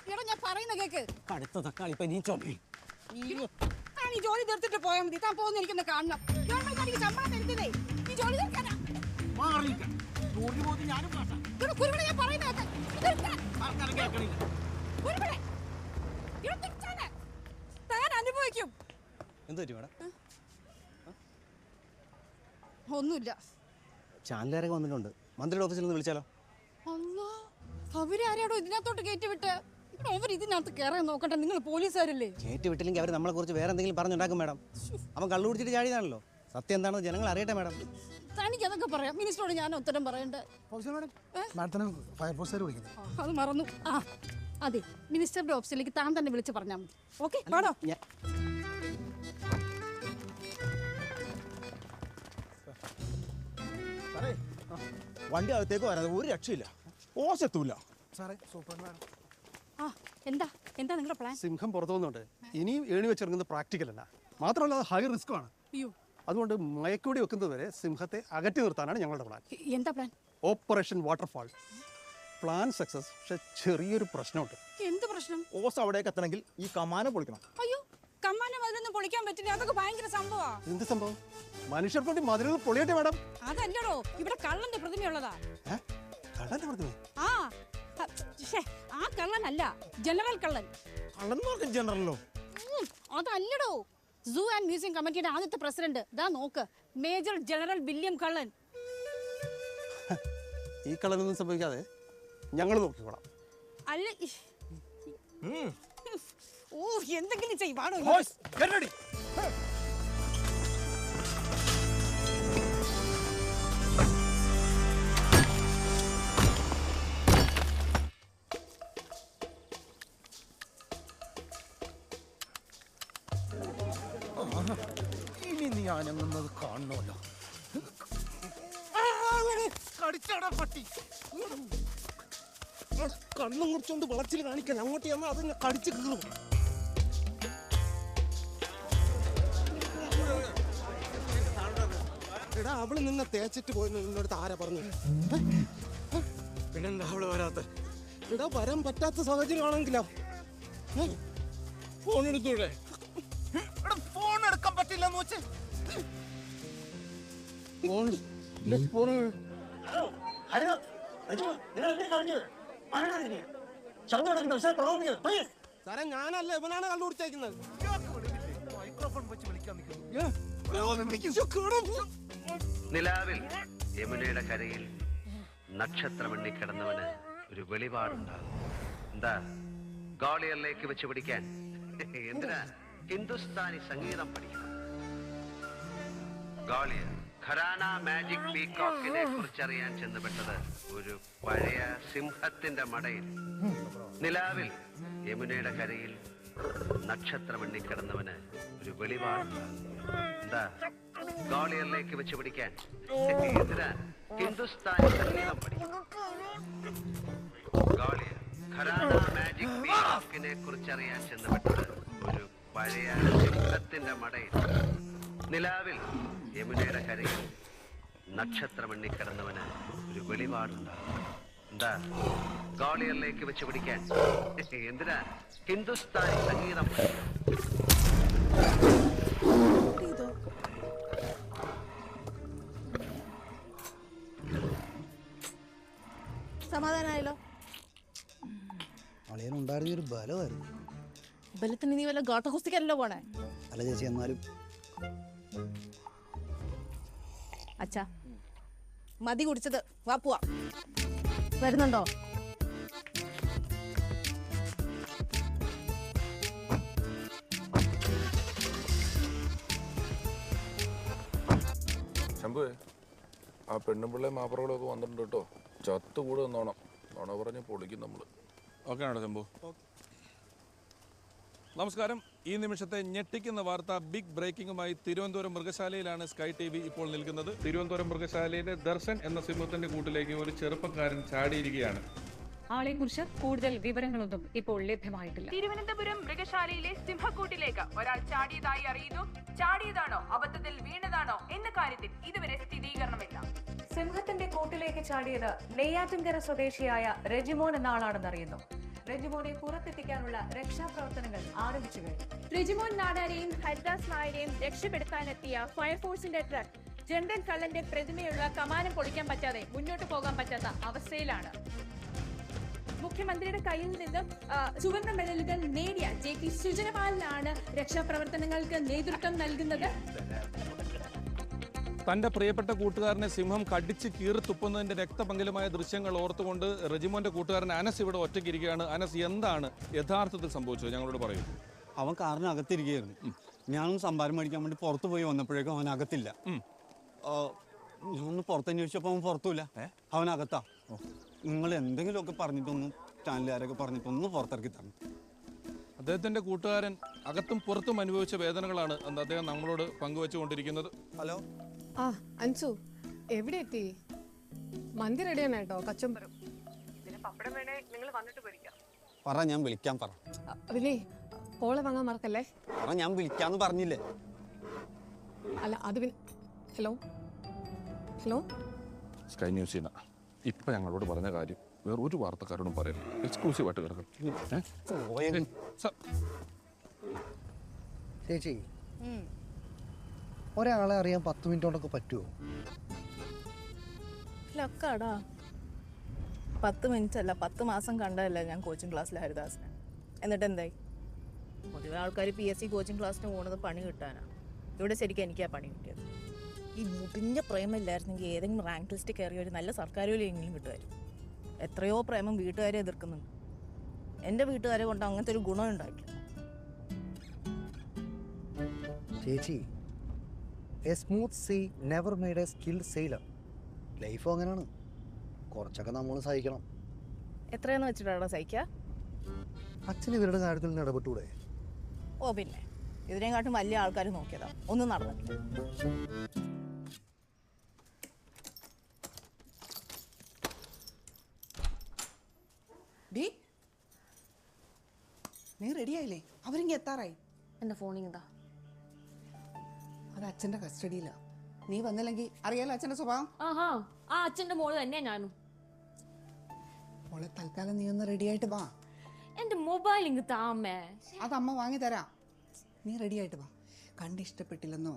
[SPEAKER 11] കടുത്ത തക്കാളി ഇപ്പൊ നീ ചൊല്ലി
[SPEAKER 18] ജോലി തീർത്തിട്ട് പോയാൽ മതി. താൻ പോകുന്ന എനിക്കൊന്ന് കാണണം. ശമ്പളം തരുന്നതേ ഈ ജോലി തീർക്കാനാ. അനുഭവിക്കും.
[SPEAKER 11] എന്ത് പറ്റി മാഡം?
[SPEAKER 18] ഒന്നുമില്ല.
[SPEAKER 11] ചാനലുകാരൊക്കെ വന്നിട്ടുണ്ട്. മന്ത്രിയുടെ ഓഫീസിൽ നിന്ന് വിളിച്ചാലോ?
[SPEAKER 18] അവരാരാടോ ഇതിനകത്തോട്ട് കയറ്റി വിട്ട്? അവർ ഇതിനകത്ത് കയറാൻ നോക്കട്ടെ. നിങ്ങൾ പോലീസുകാരല്ലേ?
[SPEAKER 11] കയറ്റി വിട്ടില്ലെങ്കിൽ അവർ നമ്മളെ കുറിച്ച് വേറെ എന്തെങ്കിലും പറഞ്ഞുണ്ടാക്കും മാഡം. അവൻ കള്ളു കുടിച്ചിട്ട് ചാടിയതാണല്ലോ. സത്യം എന്താണെന്ന് ജനങ്ങൾ അറിയട്ടെ മാഡം.
[SPEAKER 18] തനിക്ക് അതൊക്കെ പറയാം. മിനിസ്റ്ററോട് ഞാൻ ഉത്തരം പറയണ്ടേ? അത് മറന്നു. അതെ, മിനിസ്റ്ററുടെ ഓഫീസിലേക്ക് താൻ തന്നെ വിളിച്ച് പറഞ്ഞാൽ മതി. ഓക്കെ, പാടോ.
[SPEAKER 11] വണ്ടി അകത്തേക്ക് വരാതെ ഒരു രക്ഷയില്ല. ഓശത്തൂല്ല.
[SPEAKER 18] എന്താ നിങ്ങളുടെ പ്ലാൻ?
[SPEAKER 17] സിംഹം പുറത്തു വന്നുണ്ട്. ഇനിയും ഏണി വെച്ചിറങ്ങുന്നത് പ്രാക്ടിക്കൽ അല്ല, മാത്രമല്ല അത് ഹൈ റിസ്ക് ആണ്. അതുകൊണ്ട് മയക്കൂടി വെക്കുന്നത് വരെ സിംഹത്തെ അകറ്റി നിർത്താനാണ് ഞങ്ങളുടെ പ്ലാൻ.
[SPEAKER 18] എന്താ plan?
[SPEAKER 17] Operation waterfall. Plan success, പക്ഷെ ചെറിയൊരു പ്രശ്നമുണ്ട്.
[SPEAKER 18] എന്ത് പ്രശ്നം?
[SPEAKER 11] ഓസ് അവിടേക്ക് എത്തണമെങ്കിൽ ഈ കമാനം പൊളിക്കണം.
[SPEAKER 18] അയ്യോ, കമാനം അതിലൊന്നും പൊളിക്കാൻ പറ്റില്ല. അതൊക്കെ ഭയങ്കര സംഭവമാണ്.
[SPEAKER 17] എന്ത് സംഭവം? മനുഷ്യർക്ക് വേണ്ടി മതിലൊന്ന് പൊളിയട്ടെ മാഡം.
[SPEAKER 18] അതല്ലടോ, ഇവിടെ കള്ളന്റെ പ്രതിമയുള്ളതാ.
[SPEAKER 17] കള്ളന്റെ പ്രതിമ?
[SPEAKER 18] ആ കള്ളനല്ല, ജനറൽ കള്ളൻ.
[SPEAKER 11] ജനറലോ?
[SPEAKER 18] അതല്ലടോ, സൂ ആൻഡ് മ്യൂസിയം കമ്മിറ്റിയുടെ ആദ്യത്തെ പ്രസിഡന്റ്. ദാ നോക്ക്, മേജർ ജനറൽ വില്യം കള്ളൻ.
[SPEAKER 17] ഈ കള്ളനൊന്നും സംഭവിക്കാതെ ഞങ്ങൾ നോക്കിക്കോളാം.
[SPEAKER 18] അല്ല, എന്തെങ്കിലും ചെയ്വാണോ?
[SPEAKER 1] ഇനി നീ അനങ്ങുന്നത് കാണണമല്ലോ. കടിച്ചാടാ പട്ടി. കണ്ണും കുറിച്ചോണ്ട് വളച്ചിൽ കാണിക്കാൻ അങ്ങോട്ട് ചെന്നാൽ അതിനെ കടിച്ചു കീറും. എടാ, അവള് നിന്നെ തേച്ചിട്ട് പോയി നിന്നടുത്ത് ആരാ പറഞ്ഞു? പിന്നെന്താ അവള് വരാത്ത? എടാ, വരാൻ പറ്റാത്ത സാഹചര്യമാണെങ്കിലോ ഫോൺ എടുത്തൂടെ? ഫോൺ എടുക്കാൻ പറ്റില്ലെന്ന് വെച്ച് സാറേ, ഞാനല്ല, ഇവനാണ് കണ്ടുപിടിച്ചേക്കുന്നത്. മൈക്രോഫോൺ വെച്ച് വിളിക്കാൻ
[SPEAKER 3] നിലാവിൽ യമുനയുടെ കരയിൽ നക്ഷത്രമെണ്ണി കിടന്നവന് ഒരു വെളിപാടുണ്ടാകും. എന്താ, ഗ്വാളിയറിലേക്ക് വെച്ച് പിടിക്കാൻ? എന്തിനാ? ഹിന്ദുസ്ഥാനി സംഗീതം പഠിക്കണം. ഗ്വാളിയർ ഖരാന മാജിക് പീകോക്കിനെ കുറിച്ചറിയാൻ ചെന്നുപെട്ടത് ഒരു പഴയ സിംഹത്തിന്റെ മടയിൽ. നിലാവിൽ യമുനയുടെ കരയിൽ നക്ഷത്രമെണ്ണി കിടന്നവന് ഒരു വെളിപാടുണ്ടാകും. എന്താ, ഗ്വാളിയറിലേക്ക് വെച്ച് പിടിക്കാൻ? എന്തിനാ? ഹിന്ദുസ്ഥാനി സംഗീതം പഠിക്കണം. യമുനയെ കുറിച്ചറിയാൻ ചെന്നുപെട്ടത് ഒരു പഴയ സിംഹത്തിന്റെ മടയിൽ. നിലാവിൽ യമുനയുടെ കരയിൽ നക്ഷത്രമെണ്ണിക്കിടന്നവന് ഒരു വെളിപാടുണ്ടാകും. എന്താ ഗോളിയറിലേക്ക് വെച്ച് പിടിക്കാൻ? എന്തിനാ ഹിന്ദുസ്ഥാനി സംഗീതം?
[SPEAKER 18] സമാധാനമായല്ലോ.
[SPEAKER 13] അളിയനുണ്ടായിരുന്ന ഒരു ബലമായിരുന്നു.
[SPEAKER 18] ബലത്തിന് നീ വല്ല ഗാട്ടകുസ്തിക്കല്ലോ പോണേ?
[SPEAKER 13] അല്ല ചേച്ചി, എന്നാലും
[SPEAKER 18] അച്ഛാ മതി കുടിച്ചത്, വാ പോവാ. വരുന്നുണ്ടോ?
[SPEAKER 7] ശംഭുവേ, ആ പെണ്ണുപിള്ളേ മാപ്പറകളൊക്കെ വന്നിട്ടുണ്ട് കേട്ടോ. ചത്തുകൂടെ നിന്നോണം. നോണ പറഞ്ഞ് പൊളിക്കും നമ്മള്.
[SPEAKER 12] ഓക്കെ ആണോ ശംഭു? നമസ്കാരം. ഈ നിമിഷത്തെ ഞെട്ടിക്കുന്ന വാർത്ത ബിഗ് ബ്രേക്കിംഗുമായി തിരുവനന്തപുരം മൃഗശാലയിലാണ് സ്കൈ TV ഇപ്പോൾ നിൽക്കുന്നത്. തിരുവനന്തപുരം മൃഗശാലയിലെ ദർശൻ എന്ന സിംഹത്തിന്റെ കൂട്ടിലേക്ക് ഒരു ചെറുപ്പക്കാരൻ ചാടിയിരിക്കുകയാണ്.
[SPEAKER 23] ആളെക്കുറിച്ച് കൂടുതൽ വിവരങ്ങളൊന്നും ഇപ്പോൾ ലഭ്യമായിട്ടില്ല.
[SPEAKER 16] തിരുവനന്തപുരം മൃഗശാലയിലെ സിംഹക്കൂട്ടിലേക്ക് ഒരാൾ ചാടിയതായി അറിയുന്നു. ചാടിയതാണോ അബദ്ധത്തിൽ വീണതാണോ എന്ന കാര്യത്തിൽ ഇതുവരെ സ്ഥിരീകരണമില്ല.
[SPEAKER 23] സിംഹത്തിന്റെ കൂട്ടിലേക്ക് ചാടിയത് നെയ്യാറ്റിൻകര സ്വദേശിയായ റെജിമോൻ എന്ന ആളാണെന്നറിയുന്നു. റെജിമോനെ പുറത്തെത്തിക്കാനുള്ള രക്ഷാപ്രവർത്തനങ്ങൾ ആരംഭിച്ചു കഴിഞ്ഞു.
[SPEAKER 16] റെജിമോൻ നാടാരെയും ഹരിദാസ് നായരെയും രക്ഷപ്പെടുത്താനെത്തിയ ഫയർഫോഴ്സിന്റെ ട്രക്ക് ജനറൽ കള്ളന്റെ പ്രതിമയുള്ള കമാനം പൊളിക്കാൻ പറ്റാതെ മുന്നോട്ട് പോകാൻ പറ്റാത്ത അവസ്ഥയിലാണ്. മുഖ്യമന്ത്രിയുടെ കയ്യിൽ നിന്നും ചുവന്ന മെഡലുകൾ നേടിയ JP സുജനപാലിനാണ് രക്ഷാപ്രവർത്തനങ്ങൾക്ക് നേതൃത്വം നൽകുന്നത്.
[SPEAKER 12] തന്റെ പ്രിയപ്പെട്ട കൂട്ടുകാരനെ സിംഹം കടിച്ച് കീറി തുപ്പുന്നതിന്റെ രക്തപങ്കിലമായ ദൃശ്യങ്ങൾ ഓർത്തുകൊണ്ട് റെജിമോന്റെ കൂട്ടുകാരൻ അനസ് ഇവിടെ ഒറ്റയ്ക്കിരിക്കുകയാണ്. അനസ്, എന്താണ് യഥാർത്ഥത്തിൽ സംഭവിച്ചത്? ഞങ്ങളോട് പറയൂ.
[SPEAKER 11] അവൻ കാറിനകത്തിരിക്കുകയായിരുന്നു. ഞാനൊന്ന് സംഭാരം മേടിക്കാൻ വേണ്ടി പുറത്ത് പോയി വന്നപ്പോഴേക്കും അവൻ അകത്തില്ല. ഞാനൊന്ന് പുറത്തന്വേഷിച്ചപ്പോൾ അവൻ പുറത്തുമില്ല, അവനകത്താ. നിങ്ങൾ എന്തെങ്കിലുമൊക്കെ പറഞ്ഞിട്ടൊന്നും ചാനലുകാരൊക്കെ പറഞ്ഞിട്ടൊന്ന് പുറത്തിറക്കി തരണം.
[SPEAKER 12] അദ്ദേഹത്തിന്റെ കൂട്ടുകാരൻ അകത്തും പുറത്തും അനുഭവിച്ച വേദനകളാണ് അദ്ദേഹം നമ്മളോട് പങ്കുവെച്ചുകൊണ്ടിരിക്കുന്നത്.
[SPEAKER 11] ഹലോ.
[SPEAKER 24] ആ അൻസു, എവിടെ എത്തി? മന്തി റെഡിയാണ് കേട്ടോ, കച്ചമ്പറും. പിന്നെ പപ്പടം വേണേ നിങ്ങൾ വന്നിട്ട് പൊരിക്കാം.
[SPEAKER 11] പറ, ഞാൻ വിളിക്കാൻ പറ.
[SPEAKER 24] പിന്നെ കോള വാങ്ങാൻ മറക്കല്ലേ.
[SPEAKER 11] പറ, ഞാൻ വിളിക്കാന്ന് പറഞ്ഞില്ലേ?
[SPEAKER 24] അല്ല അത് പിന്നെ. ഹലോ ഹലോ,
[SPEAKER 7] സ്കൈ ന്യൂസിൽ ഇപ്പൊ ഞങ്ങളോട് പറഞ്ഞ കാര്യം വേറെ ഒരു വാർത്തക്കാരോടും പറയരുത്. എക്സ്ക്ലൂസീവായിട്ട് കിടക്കും.
[SPEAKER 13] ചേച്ചി, ഒരാളെ അറിയാൻ 10 മിനിറ്റ് കൊണ്ടൊക്കെ പറ്റുമോ?
[SPEAKER 18] ലക്കാടാ, 10 മിനിറ്റ് അല്ല 10 മാസം കണ്ടതല്ല ഞാൻ കോച്ചിങ് ക്ലാസ്സിൽ ഹരിദാസിനെ. എന്നിട്ട് എന്തായി? പൊതുവെ ആൾക്കാർ PSC കോച്ചിങ് ക്ലാസ്സിന് പോകുന്നത് പണി കിട്ടാനാണ്. ഇവിടെ ശരിക്കും എനിക്കാ പണി കിട്ടിയത്. ഈ മുടിഞ്ഞ പ്രേമമില്ലായിരുന്നെങ്കിൽ ഏതെങ്കിലും റാങ്ക് ലിസ്റ്റ് കയറിയ ഒരു നല്ല സർക്കാർ ജോലിയെങ്കിലും കിട്ടുമായിരുന്നു. എത്രയോ പ്രേമം വീട്ടുകാരെ എതിർക്കുന്നുണ്ട്. എൻ്റെ വീട്ടുകാരെ കൊണ്ട് അങ്ങനത്തെ ഒരു ഗുണം ഉണ്ടാക്കി.
[SPEAKER 13] ചേച്ചി, a smooth sea never made a skilled sailor. ലൈഫും അങ്ങനെയാണ്, കുറച്ചൊക്കെ നമ്മൾ സഹിക്കണം.
[SPEAKER 18] എത്രയെന്ന് വെച്ചിട്ടാണോ സഹിക്കുക?
[SPEAKER 13] അച്ഛൻ ഇവരുടെ കാര്യത്തിൽ നിന്ന് ഇടപെട്ടൂടെ?
[SPEAKER 18] ഓ പിന്നെ, ഇതിനെക്കാട്ടും വലിയ ആൾക്കാർ നോക്കിയതാ, ഒന്നും നടന്നിട്ടില്ല.
[SPEAKER 15] നീ റെഡിയായില്ലേ? അവരിങ്ങ് എത്താറായി.
[SPEAKER 20] എൻ്റെ ഫോണിൽ എന്താ?
[SPEAKER 15] അത് അച്ഛൻ്റെ കസ്റ്റഡിയിലാണ്. നീ വന്നില്ലെങ്കിൽ അറിയാലോ അച്ഛൻ്റെ സ്വഭാവം.
[SPEAKER 20] ആഹാ, ആ അച്ഛൻ്റെ മോള് തന്നെയാ ഞാനും.
[SPEAKER 15] മോളെ, തൽക്കാലം നീ ഒന്ന് റെഡിയായിട്ട് വാ.
[SPEAKER 20] എൻ്റെ മൊബൈൽ ഇങ്ങ് താമേ.
[SPEAKER 15] അത് അമ്മ വാങ്ങി തരാം. നീ റെഡിയായിട്ട് വാ. കണ്ടിഷ്ടപ്പെട്ടില്ലെന്നോ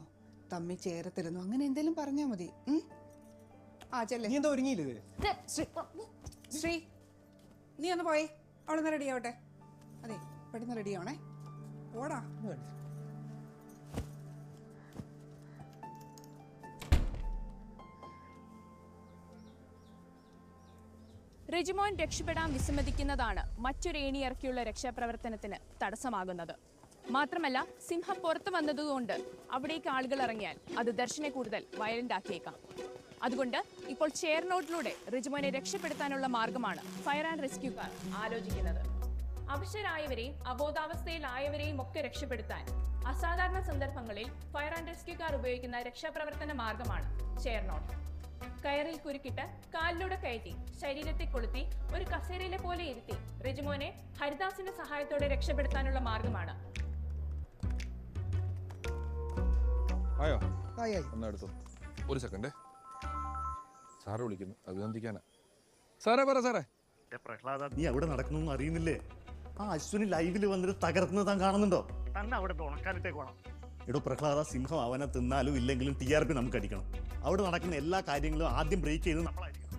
[SPEAKER 15] തമ്മി ചേരത്തില്ലെന്നോ അങ്ങനെ എന്തെങ്കിലും പറഞ്ഞാൽ മതി. ആ ചെല്ലേ.
[SPEAKER 11] നീ എന്താ ഒരുങ്ങിയില്ലേ?
[SPEAKER 15] ശ്രീ, നീ ഒന്ന് പോയി, അവളൊന്ന് റെഡി ആവട്ടെ. അതെ, പെട്ടെന്ന് റെഡി ആവണേ. ഓടാ.
[SPEAKER 16] റെജിമോൻ രക്ഷപ്പെടാൻ വിസമ്മതിക്കുന്നതാണ് മറ്റൊരു ഏണിയിറക്കിയുള്ള രക്ഷാപ്രവർത്തനത്തിന് തടസ്സമാകുന്നത്. മാത്രമല്ല, സിംഹം പുറത്തു വന്നതുകൊണ്ട് അവിടേക്ക് ആളുകൾ ഇറങ്ങിയാൽ അത് ദർശനെ കൂടുതൽ വയലന്റ് ആക്കിയേക്കാം. അതുകൊണ്ട് ഇപ്പോൾ ചേർനോട്ടിലൂടെ റെജിമോനെ രക്ഷപ്പെടുത്താനുള്ള മാർഗമാണ് ഫയർ ആൻഡ് റെസ്ക്യൂക്കാർ ആലോചിക്കുന്നത്. അവശരായവരെയും അബോധാവസ്ഥയിലായവരെയും ഒക്കെ രക്ഷപ്പെടുത്താൻ അസാധാരണ സന്ദർഭങ്ങളിൽ ഫയർ ആൻഡ് റെസ്ക്യൂക്കാർ ഉപയോഗിക്കുന്ന രക്ഷാപ്രവർത്തന മാർഗമാണ് ചേർനോട്ട്. കയറിൽ കുരുക്കിട്ട് കാലിലൂടെ കയറ്റി ശരീരത്തെ കൊളുത്തി ഒരു കസേരയിലെ പോലെ ഇരുത്തി റെജിമോനെ ഹരിദാസിന്റെ സഹായത്തോടെ രക്ഷപ്പെടുത്താനുള്ള മാർഗമാണ്.
[SPEAKER 7] ആയോ ഒന്നെടുത്തു. ഒരു സെക്കൻഡ്, സാറ് വിളിക്കുന്നു, അഭിനന്ദിക്കാനാ. സാറേ പറ സാറേ.
[SPEAKER 11] പ്രഹ്ലാദ, നീ അവിടെ നടക്കുന്നൊന്നും അറിയുന്നില്ലേ? ആ അശ്വിനി ലൈവിൽ വന്നിട്ട് തകർക്കുന്നത് താൻ കാണുന്നുണ്ടോ? തന്നെ അവിടെ ഉണക്കാനിട്ടേക്ക് വേണം. എടോ പ്രഹ്ലാദ, സിംഹം അവനെ തിന്നാലും ഇല്ലെങ്കിലും TRP നമുക്ക് അടിക്കണം. അവിടെ നടക്കുന്ന എല്ലാ കാര്യങ്ങളും ആദ്യം ബ്രേക്ക് ചെയ്ത് നമ്മളായിരിക്കണം.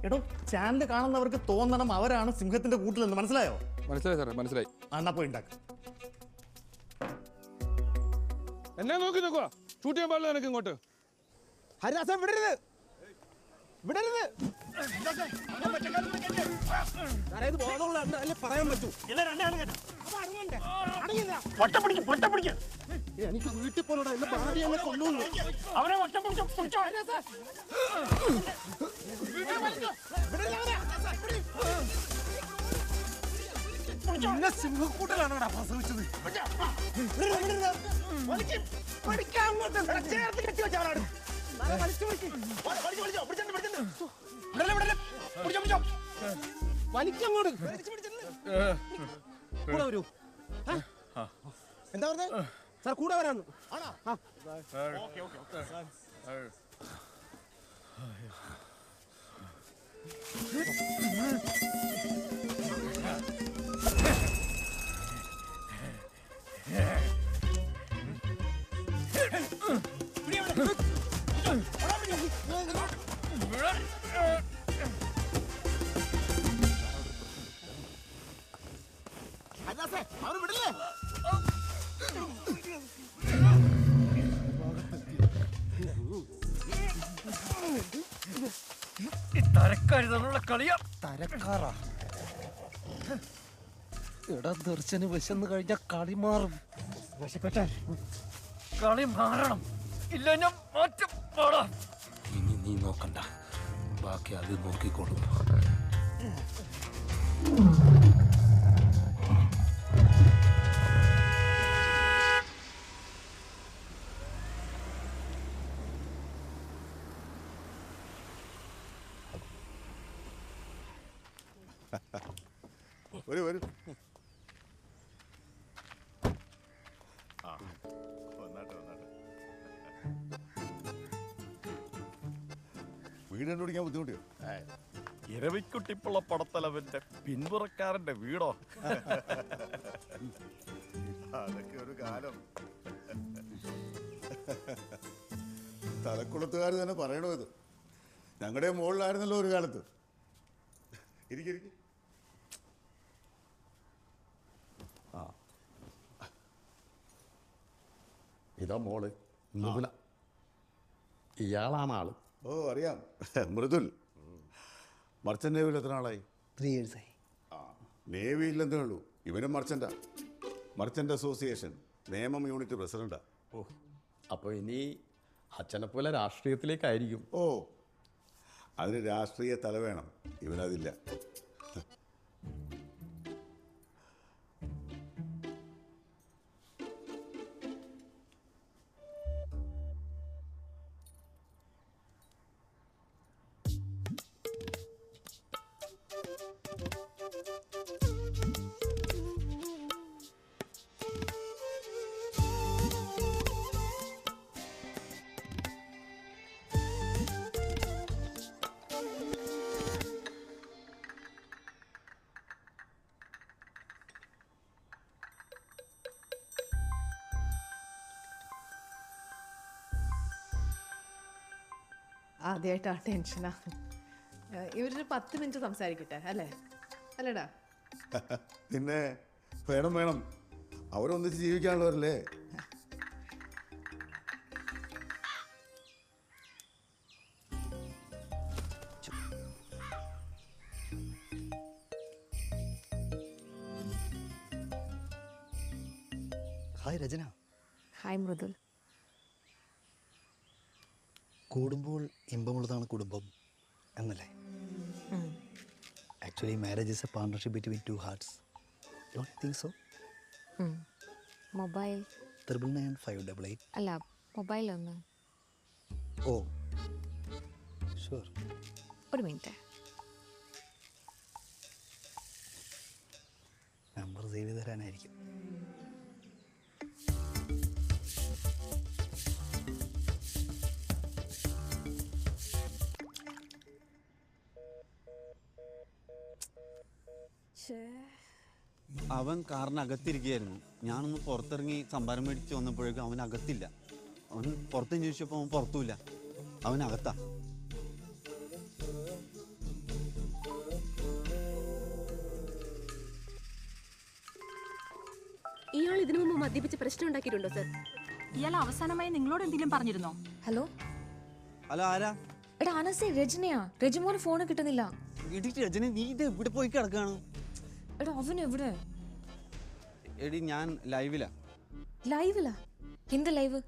[SPEAKER 11] എടോ, ചാനൽ കാണുന്നവർക്ക് തോന്നണം അവരാണ് സിംഹത്തിന്റെ കൂട്ടിലെന്ന്. മനസ്സിലായോ?
[SPEAKER 7] മനസ്സിലായി സാറേ, മനസ്സിലായി.
[SPEAKER 11] എന്നാ പോയി ഉണ്ടാക്ക.
[SPEAKER 7] എന്നെ നോക്കി നോക്കുക, ഷൂട്ട് ചെയ്യാൻ പാടില്ല എനിക്ക് ഇങ്ങോട്ട്.
[SPEAKER 6] ഹരിദാസൻ വിടരുത്, വിടരുത്. പറയാൻ പറ്റൂ. എനിക്ക് വീട്ടിൽ പോലോടാ, എന്റെ ഭാര്യ എന്നെ കൊല്ലുന്നു. അവനെ സിംഹക്കൂട്ടിലാണോടാ പ്രസവിച്ചത്? വലിക്കങ്ങോട്ട് കൂടെ വരൂ. എന്താ പറഞ്ഞേ സാർ? കൂടെ വരാന്ന്. അവന് വിടില്ലേ? തരക്കാരുള്ള കളിയാ. തരക്കാറാ? എടാ ദർശന് വിശന്ന് കഴിഞ്ഞ കളി മാറും. കളി മാറണം, ഇല്ല ഞാൻ മാറ്റം. ഇനി നീ നോക്കണ്ട, ബാക്കി അത് നോക്കിക്കോളും.
[SPEAKER 5] വരൂ വരൂ. വീട് കണ്ടുപിടിക്കാൻ ബുദ്ധിമുട്ടിയോ?
[SPEAKER 11] ഇരവിക്കുട്ടിപ്പുള്ള പടത്തലവന്റെ പിന്മുറക്കാരന്റെ വീടോ?
[SPEAKER 5] അതൊക്കെ ഒരു കാലം. തലക്കുളത്തുകാർ തന്നെ പറയണോ ഇത്? ഞങ്ങളുടെ മുകളിലായിരുന്നല്ലോ ഒരു കാലത്ത്. ഇരിക്കും.
[SPEAKER 2] ഇതാ മോള് മൃദുല. ഇയാളാണ് ആള്.
[SPEAKER 5] ഓ അറിയാം, മൃദുൽ. മർച്ചന്റ് നേവിയിൽ എത്ര നാളായി?
[SPEAKER 13] 3 years ആയി.
[SPEAKER 5] നേവിയില്ലെന്നേ ഉള്ളൂ. ഇവനും മർച്ചന്റാ. മർച്ചന്റ് അസോസിയേഷൻ നേമം യൂണിറ്റ് പ്രസിഡന്റാ.
[SPEAKER 2] ഓ, അപ്പോൾ ഇനി അച്ഛനെ പോലെ രാഷ്ട്രീയത്തിലേക്കായിരിക്കും.
[SPEAKER 5] ഓ, അതിന് രാഷ്ട്രീയ തല വേണം. ഇവനതില്ല.
[SPEAKER 24] ആദ്യമായിട്ടാ ടെൻഷനാ. ഇവരൊരു 10 മിനിറ്റ് സംസാരിക്കട്ടെ അല്ലേ? അല്ലടാ?
[SPEAKER 5] പിന്നെ വേണം. അവരൊന്നിച്ച് ജീവിക്കാനുള്ളവരല്ലേ?
[SPEAKER 13] ഹായ് രചന.
[SPEAKER 20] ഹായ് മൃദുൽ.
[SPEAKER 13] കൂടുമ്പോൾ ഇമ്പമുള്ളതാണ് കുടുംബം എന്നല്ലേ? Actually marriage is A partnership between 2 hearts. Don't you think so?
[SPEAKER 20] Mobile
[SPEAKER 13] 999 588.
[SPEAKER 20] അല്ല, മൊബൈൽ ഒന്ന്.
[SPEAKER 13] ഓ, ഷുവർ.
[SPEAKER 20] ഒരു മിനിറ്റ്.
[SPEAKER 13] നമ്പർ സേവ് ചെയ്ത് തരാനായിരിക്കും.
[SPEAKER 8] അവൻ കാറിനകത്തിരിക്കുകയായിരുന്നു. ഞാനൊന്ന് പുറത്തിറങ്ങി സംഭാരം മേടിച്ച് വന്നപ്പോഴേക്കും അവൻ അകത്തില്ല. അവൻ പുറത്തും ചോദിച്ചപ്പോൾ അവൻ പുറത്തുമില്ല, അവനകത്താ.
[SPEAKER 9] ഇയാൾ ഇതിനു മുമ്പ് മദ്യപിച്ച് പ്രശ്നം ഉണ്ടാക്കിയിട്ടുണ്ടോ സർ?
[SPEAKER 14] ഇയാൾ അവസാനമായി നിങ്ങളോട് എന്തെങ്കിലും പറഞ്ഞിരുന്നോ?
[SPEAKER 20] ഹലോ
[SPEAKER 8] അല്ല, ആരാ?
[SPEAKER 20] എടാ അനസേ, രജനിയാ. രജമോന് ഫോൺ കിട്ടുന്നില്ല.
[SPEAKER 8] രജനി, നീ ഇത് ഇവിടെ പോയി കിടക്കാണ്.
[SPEAKER 20] എടാ അവൻ എവിടെ?
[SPEAKER 8] എടി ഞാൻ ലൈവിലാ.
[SPEAKER 20] ലൈവിലാ? എന്ത് ലൈവ്?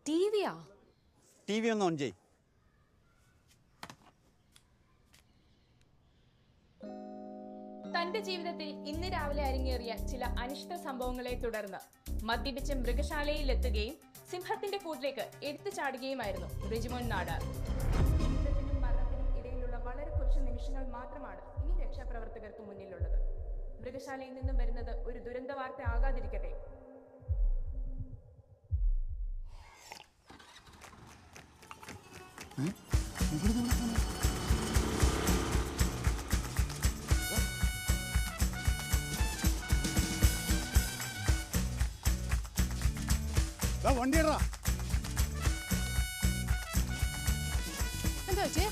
[SPEAKER 20] ടിവിയാ?
[SPEAKER 8] ടിവി ഒന്ന് ഓൺ ചെയ്.
[SPEAKER 16] തന്റെ ജീവിതത്തിൽ ഇന്ന് രാവിലെ അരങ്ങേറിയ ചില അനിഷ്ട സംഭവങ്ങളെ തുടർന്ന് മദ്യപിച്ച് മൃഗശാലയിലെത്തുകയും സിംഹത്തിന്റെ കൂട്ടിലേക്ക് എടുത്തു ചാടുകയുമായിരുന്നു റെജിമോൻ നാടാർ. ജീവിതത്തിനും മരണത്തിനും ഇടയിലുള്ള വളരെ കുറച്ച് നിമിഷങ്ങൾ മാത്രമാണ് ഇനി രക്ഷാപ്രവർത്തകർക്ക് മുന്നിലുള്ളത്. മൃഗശാലയിൽ നിന്നും വരുന്നത് ഒരു ദുരന്ത വാർത്ത ആകാതിരിക്കട്ടെ.
[SPEAKER 19] വണ്ടിയടാ.
[SPEAKER 18] എന്താ വെച്ചേ?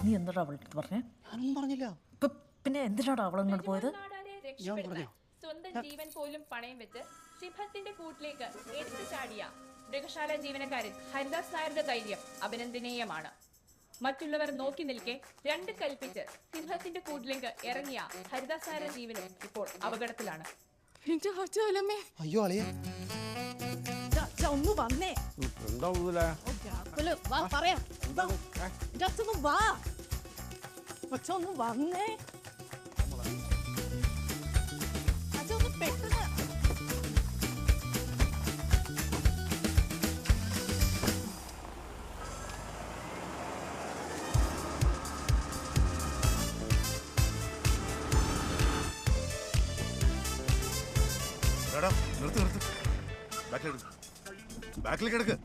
[SPEAKER 14] നീ എന്താടാ അവളുടെ പറഞ്ഞേ?
[SPEAKER 13] ഞാനൊന്നും പറഞ്ഞില്ല.
[SPEAKER 14] പിന്നെ എന്തിനാടാ അവളങ്ങോട്ട് പോയത്?
[SPEAKER 16] സ്വന്തം ജീവൻ പോലും പണയം വെച്ച് സിംഹത്തിന്റെ കൂട്ടിലേക്ക് എടുത്തു ചാടിയ മൃഗശാല ജീവനക്കാരൻ ഹരിദാസ് നായരുടെ ധൈര്യം അഭിനന്ദനീയമാണ്. മറ്റുള്ളവർ നോക്കി നിൽക്കെ രണ്ട് കൽപ്പിച്ച് സിംഹത്തിന്റെ കൂട്ടിലേക്ക് ഇറങ്ങിയ ഹരിദാസ് നായരുടെ ജീവനും ഇപ്പോൾ അപകടത്തിലാണ്.
[SPEAKER 13] അയ്യോ അളിയ,
[SPEAKER 14] ഒന്ന് വന്നേ.
[SPEAKER 19] എന്താ
[SPEAKER 14] വാ പറയാം. വാ ഒന്ന് വന്നേ. പെട്ടെന്ന്
[SPEAKER 5] നിർത്ത്. ബാക്കിൽ കിടക്ക്.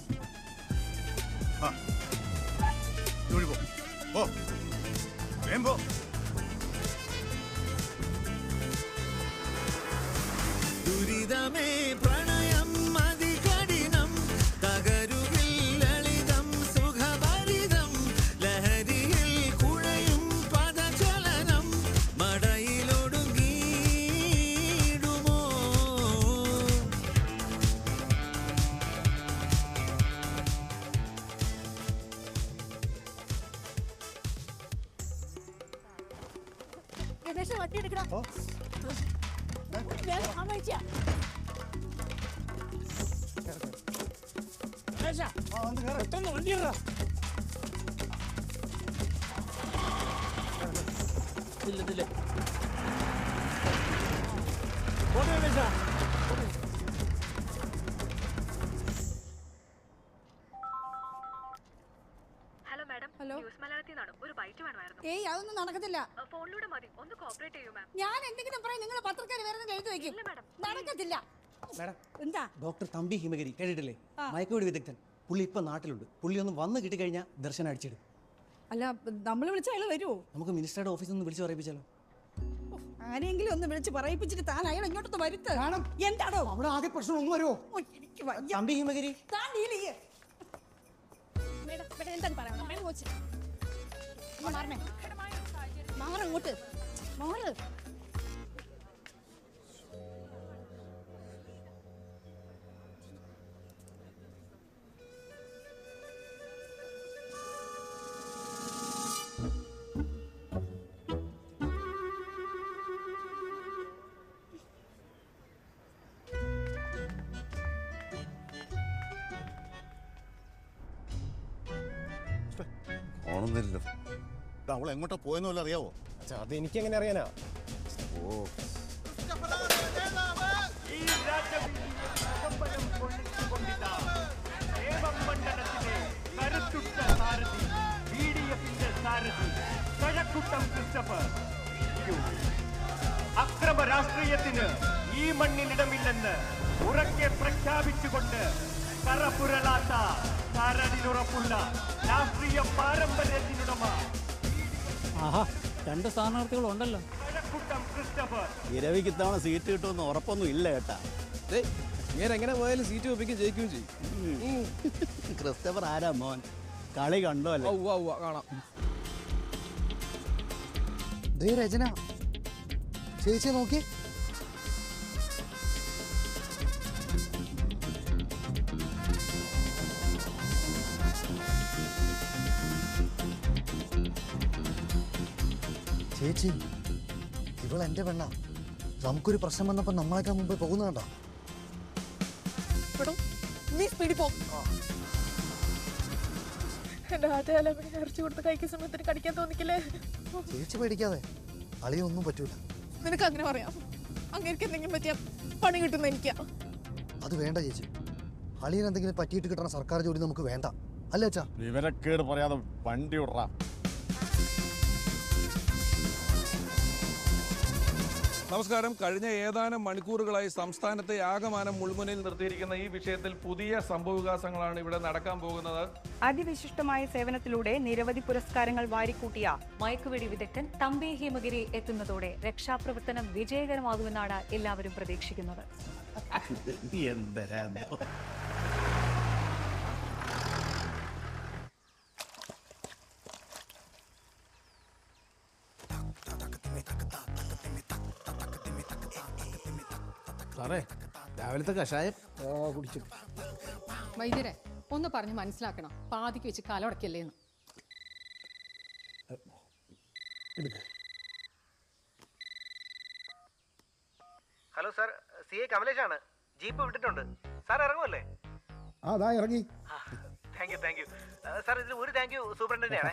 [SPEAKER 5] പോ, വേഗം പോ.
[SPEAKER 21] ദുരിതമേ പ്രണയം അതികഠിനം, തകരുകിൽ ലളിതം സുഖഭരിതം, ലഹരിയിൽ കുഴയും പദചലനം, മടയിലൊടുങ്ങിയിടുമോ?
[SPEAKER 14] ഗണേശ വണ്ടി എടുക്കണം. പെട്ടെന്ന് വണ്ടിയിടാ.
[SPEAKER 23] ഹലോ മാഡം, ന്യൂസ് മലയാളത്തിൽ നിന്നാണ്. ഒരു ബൈറ്റ് വേണമായിരുന്നു.
[SPEAKER 18] ഏയ് അതൊന്നും നടക്കത്തില്ല.
[SPEAKER 23] ഫോണിലൂടെ മതി, ഒന്ന് കോപ്പറേറ്റ് ചെയ്യൂ മാം.
[SPEAKER 18] ഞാൻ എന്തെങ്കിലും പറയും, നിങ്ങൾ പത്രക്കാർ വേറെ എഴുതി വെക്കും. നടക്കത്തില്ല. എന്താ?
[SPEAKER 13] ഡോക്ടർ തമ്പി ഹിമഗിരി കേട്ടിട്ടില്ലേ? മയക്കുവെടി വിദഗ്ധൻ. പുള്ളി ഇപ്പൊ നാട്ടിലുണ്ട്. പുള്ളി ഒന്ന് വന്ന് കിട്ടിക്കഴിഞ്ഞാൽ ദർശനം അടിച്ചിടും.
[SPEAKER 18] അല്ല, നമ്മൾ വിളിച്ച അയാൾ വരുമോ?
[SPEAKER 13] നമുക്ക് മിനിസ്റ്ററുടെ ഓഫീസിൽ നിന്ന് വിളിച്ചു പറയിപ്പിച്ചാലോ?
[SPEAKER 18] ആരെങ്കിലും ഒന്ന് വിളിച്ച് പറയിപ്പിച്ചിട്ട് താൻ അയാൾ ഇങ്ങോട്ടൊന്ന് വരുത്ത്. എന്താണോ
[SPEAKER 13] അവിടെ ആകെ പ്രശ്നം ഒന്ന് വരുമോ?
[SPEAKER 18] എനിക്ക്
[SPEAKER 13] തമ്പി ഹിമഗിരി,
[SPEAKER 18] എന്താണ് പറയണം? മാറണേ, മാറങ്ങോട്ട് മാറ്.
[SPEAKER 5] കാണുന്നില്ലല്ലോ. അവൾ എങ്ങോട്ടാ പോയെന്ന് വല്ല അറിയാവോ?
[SPEAKER 1] അത് എനിക്ക് എങ്ങനെ അറിയാനാ?
[SPEAKER 5] ഓ,
[SPEAKER 1] അക്രമ രാഷ്ട്രീയത്തിന് ഈ മണ്ണിലിടമില്ലെന്ന് ഉറക്കെ പ്രഖ്യാപിച്ചുകൊണ്ട് കറപുരളാത്ത കരടിനുറപ്പുള്ള രാഷ്ട്രീയ പാരമ്പര്യത്തിനുടമ
[SPEAKER 4] ആഹാ, 2 സ്ഥാനാർത്ഥികളുണ്ടല്ലോ.
[SPEAKER 8] ഇരവിക്ക് ഇത്തവണ സീറ്റ് കിട്ടുമെന്ന് ഉറപ്പൊന്നും ഇല്ല കേട്ടാ.
[SPEAKER 1] ഇങ്ങനെ എങ്ങനെ പോയാലും സീറ്റ് ഒപ്പിക്കും, ജയിക്കുകയും ചെയ്യും.
[SPEAKER 8] ക്രിസ്റ്റഫർ ആരാ മോൻ? കളി കണ്ടോ അല്ലേ?
[SPEAKER 1] കാണാം.
[SPEAKER 13] രചന ചേച്ചിയെ നോക്കി. ചേച്ചി, ഇവൾ എന്റെ പെണ്ണ. നമുക്കൊരു പ്രശ്നം വന്നപ്പോ നമ്മളേക്കാൾ മുമ്പേ പോകുന്ന കണ്ടോ?
[SPEAKER 14] നീ സ്പീഡിൽ പോ. എന്റെ ആദ്യം ഇറച്ചി കൊടുത്ത് കഴിക്കുന്ന സമയത്തിന് കടിക്കാൻ തോന്നിക്കില്ലേ?
[SPEAKER 13] ചേച്ചി പേടിക്കാതെ, അളിയൊന്നും പറ്റൂല.
[SPEAKER 14] നിനക്ക് അങ്ങനെ പറയാം. അങ്ങനെ എന്തെങ്കിലും പറ്റിയ പണി കിട്ടുന്ന എനിക്കാ.
[SPEAKER 13] അത് വേണ്ട ചേച്ചി. അളിയൻ എന്തെങ്കിലും പറ്റിയിട്ട് കിട്ടണ സർക്കാർ ജോലി നമുക്ക് വേണ്ട, അല്ലേ അച്ഛാ?
[SPEAKER 2] വിവരക്കേട് പറയാതെ വണ്ടി വിടറാ.
[SPEAKER 12] നമസ്കാരം. കഴിഞ്ഞ ഏതാനും മണിക്കൂറുകളായി സംസ്ഥാനത്തെ ആകമാനം മുൾമുനയിൽ നിർത്തിയിരിക്കുന്ന ഈ വിഷയത്തിൽ പുതിയ സംഭവവികാസങ്ങളാണ് ഇവിടെ നടക്കാൻ പോകുന്നത്.
[SPEAKER 10] അതിവിശിഷ്ടമായ സേവനത്തിലൂടെ നിരവധി പുരസ്കാരങ്ങൾ വാരിക്കൂട്ടിയ മയക്കുവെടി വിദഗ്ധൻ തമ്പി ഹേമഗിരി എത്തുന്നതോടെ രക്ഷാപ്രവർത്തനം വിജയകരമാകുമെന്നാണ് എല്ലാവരും പ്രതീക്ഷിക്കുന്നത്.
[SPEAKER 1] സാറേ, രാവിലത്തെ കഷായം കുടിച്ചു.
[SPEAKER 24] വൈദ്യരെ ഒന്ന് പറഞ്ഞ് മനസ്സിലാക്കണം, പാതിക്ക് വെച്ച് കാലടക്കല്ലേന്ന്.
[SPEAKER 17] ഹലോ സാർ, CA കമലേഷാണ്. ജീപ്പ് വിട്ടിട്ടുണ്ട്. സാർ ഇറങ്ങുമല്ലേ?
[SPEAKER 19] അതാ ഇറങ്ങി.
[SPEAKER 17] Thank you sir. ഇതിൽ ഒരു താങ്ക് യു സൂപ്രണ്ടിനെയാണ്.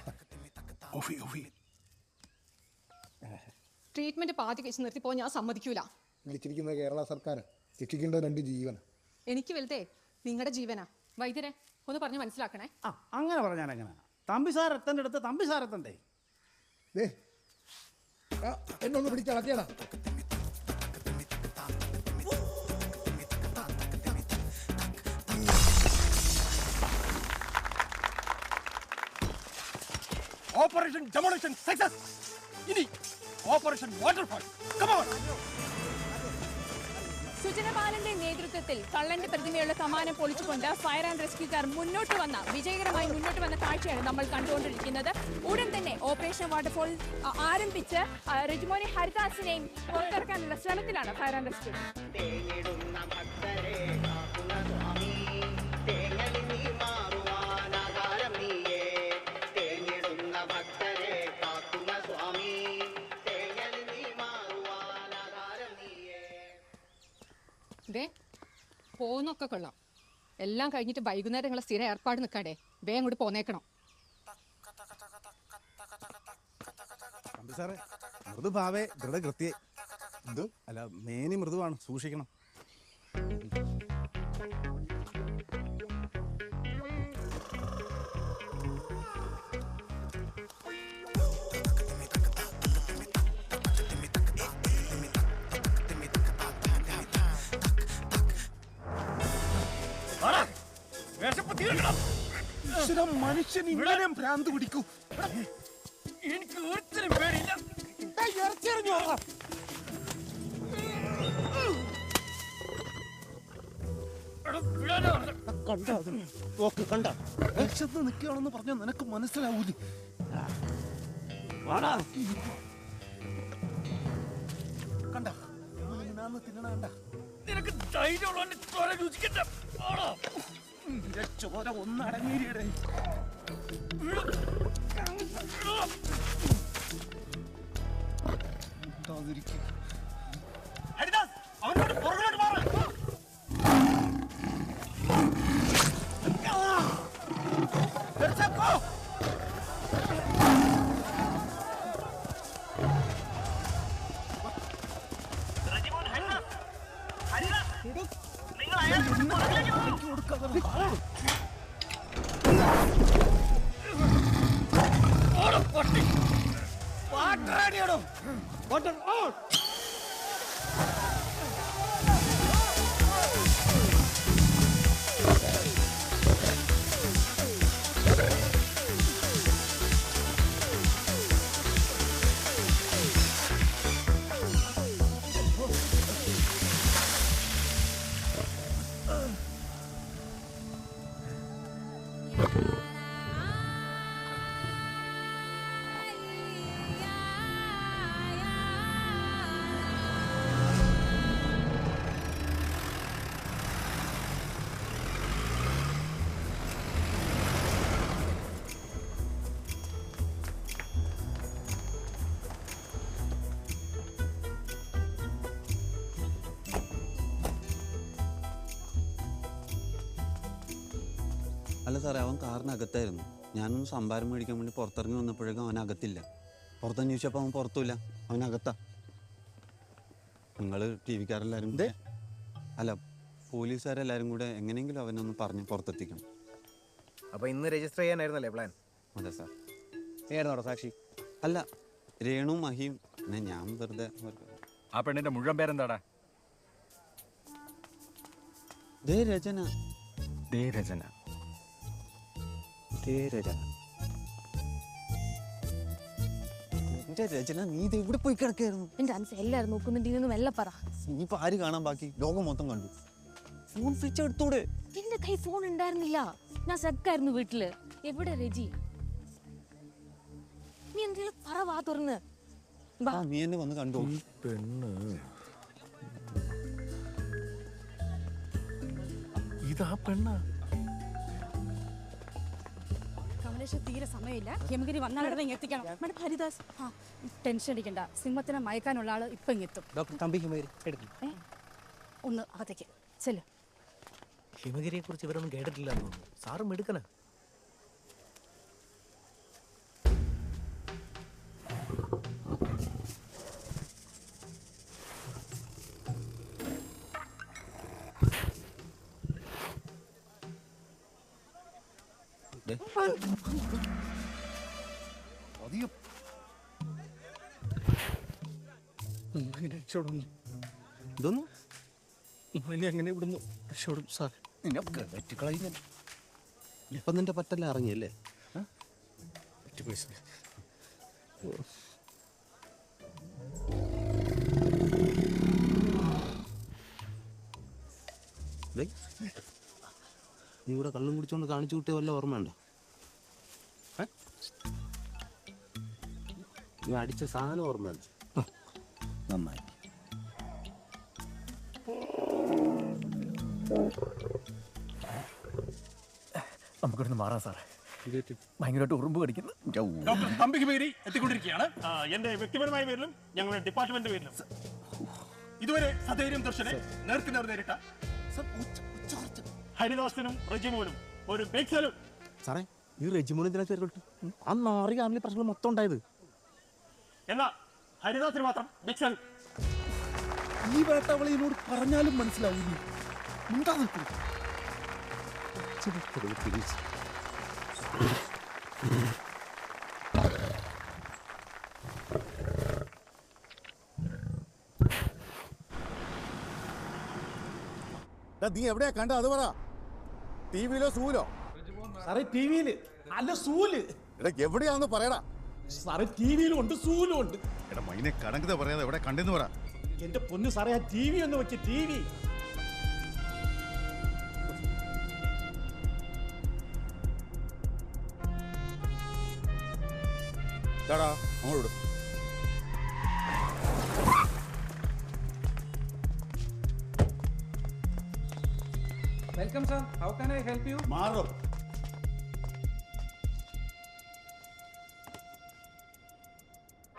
[SPEAKER 24] ട്രീറ്റ്മെന്റ് പാതിക്ക് വെച്ച് നിർത്തിപ്പോ ഞാൻ സമ്മതിക്കൂല.
[SPEAKER 19] വിളിച്ചിരിക്കുന്ന കേരള സർക്കാർ ശിക്ഷിക്കേണ്ട 2 ജീവൻ.
[SPEAKER 24] എനിക്ക് വലുതേ നിങ്ങളുടെ ജീവനാ. വൈദ്യരെ ഒന്ന് പറഞ്ഞ് മനസ്സിലാക്കണേ.
[SPEAKER 2] അങ്ങനെ പറഞ്ഞാൽ എങ്ങനെ? തമ്പി സാർ എത്തേണ്ട അടുത്ത് തമ്പി സാർ എത്തണ്ടേ?
[SPEAKER 19] എന്നൊന്ന് പിടിച്ചളത്തിയടാ.
[SPEAKER 1] Operation demolition success. ഇനി ഓപ്പറേഷൻ വാട്ടർഫാൾ. Come on.
[SPEAKER 16] സുജനപാലന്റെ നേതൃത്വത്തിൽ കള്ളന്റെ പ്രതിമയുള്ള കമാനം പൊളിച്ചുകൊണ്ട് ഫയർ ആൻഡ് റെസ്ക്യൂക്കാർ വിജയകരമായി മുന്നോട്ട് വന്ന കാഴ്ചയാണ് നമ്മൾ കണ്ടുകൊണ്ടിരിക്കുന്നത്. ഉടൻ തന്നെ ഓപ്പറേഷൻ വാട്ടർഫോൾ ആരംഭിച്ച് റെജിമോനെ ഹരിദാസിനെയും പുറത്തിറക്കാനുള്ള ശ്രമത്തിലാണ് ഫയർ ആൻഡ് റെസ്ക്യൂ.
[SPEAKER 24] പോന്നൊക്കെ കൊള്ളാം. എല്ലാം കഴിഞ്ഞിട്ട് വൈകുന്നേരം നിങ്ങളെ സ്ഥിരം ഏർപ്പാട് നിൽക്കാടേ. വേഗം കൂടി പോന്നേക്കണം.
[SPEAKER 2] സാറേ, മൃദുഭാവേ ദൃഢകൃത്യേ. എന്തോ അല്ല, മേനി മൃദുവാണ്, സൂക്ഷിക്കണം.
[SPEAKER 1] മനുഷ്യൻ ഇങ്ങനെയും ഭ്രാന്ത് പിടിക്കൂ. എനിക്ക് ഒരുത്തരും പേടിയില്ല.
[SPEAKER 2] കണ്ട വിശന്ന് നിൽക്കുകയാണെന്ന് പറഞ്ഞാൽ നിനക്ക് മനസ്സിലാവൂലേ? കണ്ട തിന്നണ
[SPEAKER 1] നിനക്ക് ധൈര്യമുള്ള ചോര രുചിക്കണ്ട. ചോര ഒന്നടങ്ങിയിടേ. ഹരിദാസ്, അവനോട് പുറകോട്ട് മാറ്.
[SPEAKER 8] അല്ല സാറേ, അവൻ കാറിനകത്തായിരുന്നു. ഞാനൊന്ന് സംഭാരം മേടിക്കാൻ വേണ്ടി പുറത്തിറങ്ങി വന്നപ്പോഴേക്കും അവൻ അകത്തില്ല. പുറത്തന്വേഷിച്ചപ്പോൾ അവൻ പുറത്തുമില്ല, അവനകത്താ. നിങ്ങൾ ടി വിക്കാരെല്ലാവരും അല്ല പോലീസുകാരെല്ലാവരും കൂടെ എങ്ങനെയെങ്കിലും അവനൊന്ന് പറഞ്ഞ് പുറത്തെത്തിക്കണം.
[SPEAKER 17] അപ്പൊ ഇന്ന് രജിസ്റ്റർ ചെയ്യാനായിരുന്നല്ലേ പ്ലാൻ?
[SPEAKER 8] അതെ സാർ.
[SPEAKER 17] നീയായിരുന്നോടോ സാക്ഷി?
[SPEAKER 8] അല്ല, രേണു മഹിയും. പിന്നെ ഞാൻ വെറുതെ.
[SPEAKER 1] ആ പെണ്ണിന്റെ മുഴുവൻ പേരെന്താടാ?
[SPEAKER 8] രചന.
[SPEAKER 1] രചന.
[SPEAKER 8] രചന, നീ ഇത് എവിടെ പോയി കിടക്കായിരുന്നു?
[SPEAKER 20] എന്റെ അൻസ് എല്ലാരും നോക്കുന്നുണ്ടെന്ന് മെല്ലെ പറ.
[SPEAKER 8] ഇനിയിപ്പോ ആര് കാണാൻ ബാക്കി? ലോകം മൊത്തം കണ്ടു. ഫോൺ സ്വിച്ച് എടുത്തൂടെ?
[SPEAKER 20] എന്റെ കൈ ഫോൺ ഉണ്ടായിരുന്നില്ല, ഞാൻ സെക്കായിരുന്നു വീട്ടില്. എവിടെ രജി? നീ എന്തെങ്കിലും പറ, വാ തുറന്ന്.
[SPEAKER 8] നീ എന്നെ വന്ന് കണ്ടു.
[SPEAKER 11] പെണ്ണ് ഇതാ പെണ്ണ.
[SPEAKER 18] കമലേഷ് തീരെ സമയമില്ല. ഹിമഗിരി വന്നാലുടനെ എത്തിക്കണം. മേഡം ഹരിദാസ്, ടെൻഷൻ അടിക്കണ്ട. സിംഹത്തിനെ മയക്കാനുള്ള ആള് ഇപ്പൊ എത്തും.
[SPEAKER 17] ഡോക്ടർ തമ്പി ഹിമഗിരി എടുക്കും.
[SPEAKER 18] ഒന്ന് അകത്തേക്ക് ചെല്ലു.
[SPEAKER 17] ഹിമഗിരിയെ കുറിച്ച് ഇവരൊന്നും കേട്ടിട്ടില്ല. സാറും എടുക്കണ.
[SPEAKER 11] ഇതൊന്നും ഇനി എങ്ങനെ ഇവിടുന്ന് രക്ഷപ്പെടും സാർ? ഇപ്പം നിന്റെ പറ്റെല്ലാം ഇറങ്ങിയല്ലേ? നീ ഇവിടെ കള്ളും കുടിച്ചോണ്ട് കാണിച്ചു കൂട്ടിയ വല്ല ഓർമ്മയുണ്ടോ? നീ അടിച്ച സാധനം ഓർമ്മയുണ്ട്? നന്നായി.
[SPEAKER 1] നമുക്കിവിടുന്ന് മാറാം സാറേ. ഭയങ്കരമായിട്ട് ഉറുമ്പ് കടിക്കുന്നു.
[SPEAKER 2] ഡോക്ടർ തമ്പി ഹിമഗിരി എത്തിക്കൊണ്ടിരിക്കുകയാണ്. എന്റെ വ്യക്തിപരമായ പേരിലും ഞങ്ങളുടെ ഡിപ്പാർട്ട്മെന്റ് പേരിലും ഇതുവരെ സധൈര്യം ദർശനെ നേർക്കുനേർ നേരിട്ട ഹരിദാസനും റെജിമോനും ഒരു ബിഗ് സല്യൂട്ട്.
[SPEAKER 11] സാറേ, ഈ റെജിമോൻ എന്തിനാ ചേർക്കട്ടെ? ആ നാറി ഫാമിലി പ്രശ്നങ്ങൾ മൊത്തം ഉണ്ടായത്.
[SPEAKER 2] എന്നാ ഹരിദാസിന് മാത്രം ബിഗ് സല്യൂട്ട്.
[SPEAKER 11] ഈ വേട്ടവളി എന്നോട് പറഞ്ഞാലും മനസ്സിലാവില്ല.
[SPEAKER 5] നീ എവിടെയാ കണ്ട? അത് പറ. ടിവിയിലോ സൂലോ?
[SPEAKER 2] സാറേ ടിവിയില് അല്ല, സൂല്.
[SPEAKER 5] എടാ എവിടെയാന്ന് പറയടാ.
[SPEAKER 2] സാറേ ടിവിയിലും ഉണ്ട്, സൂലും ഉണ്ട്.
[SPEAKER 5] എടാ മൈനെ കണക്കത പറയാതെ എവിടെ കണ്ടെന്ന് പറ.
[SPEAKER 2] എന്റെ പൊന്നു സാറേ, ആ ടി വി ഒന്ന് വെച്ച്. ടി വി
[SPEAKER 5] അങ്ങോട്ട്.
[SPEAKER 3] Welcome sir, how can I help you?
[SPEAKER 2] മാറും.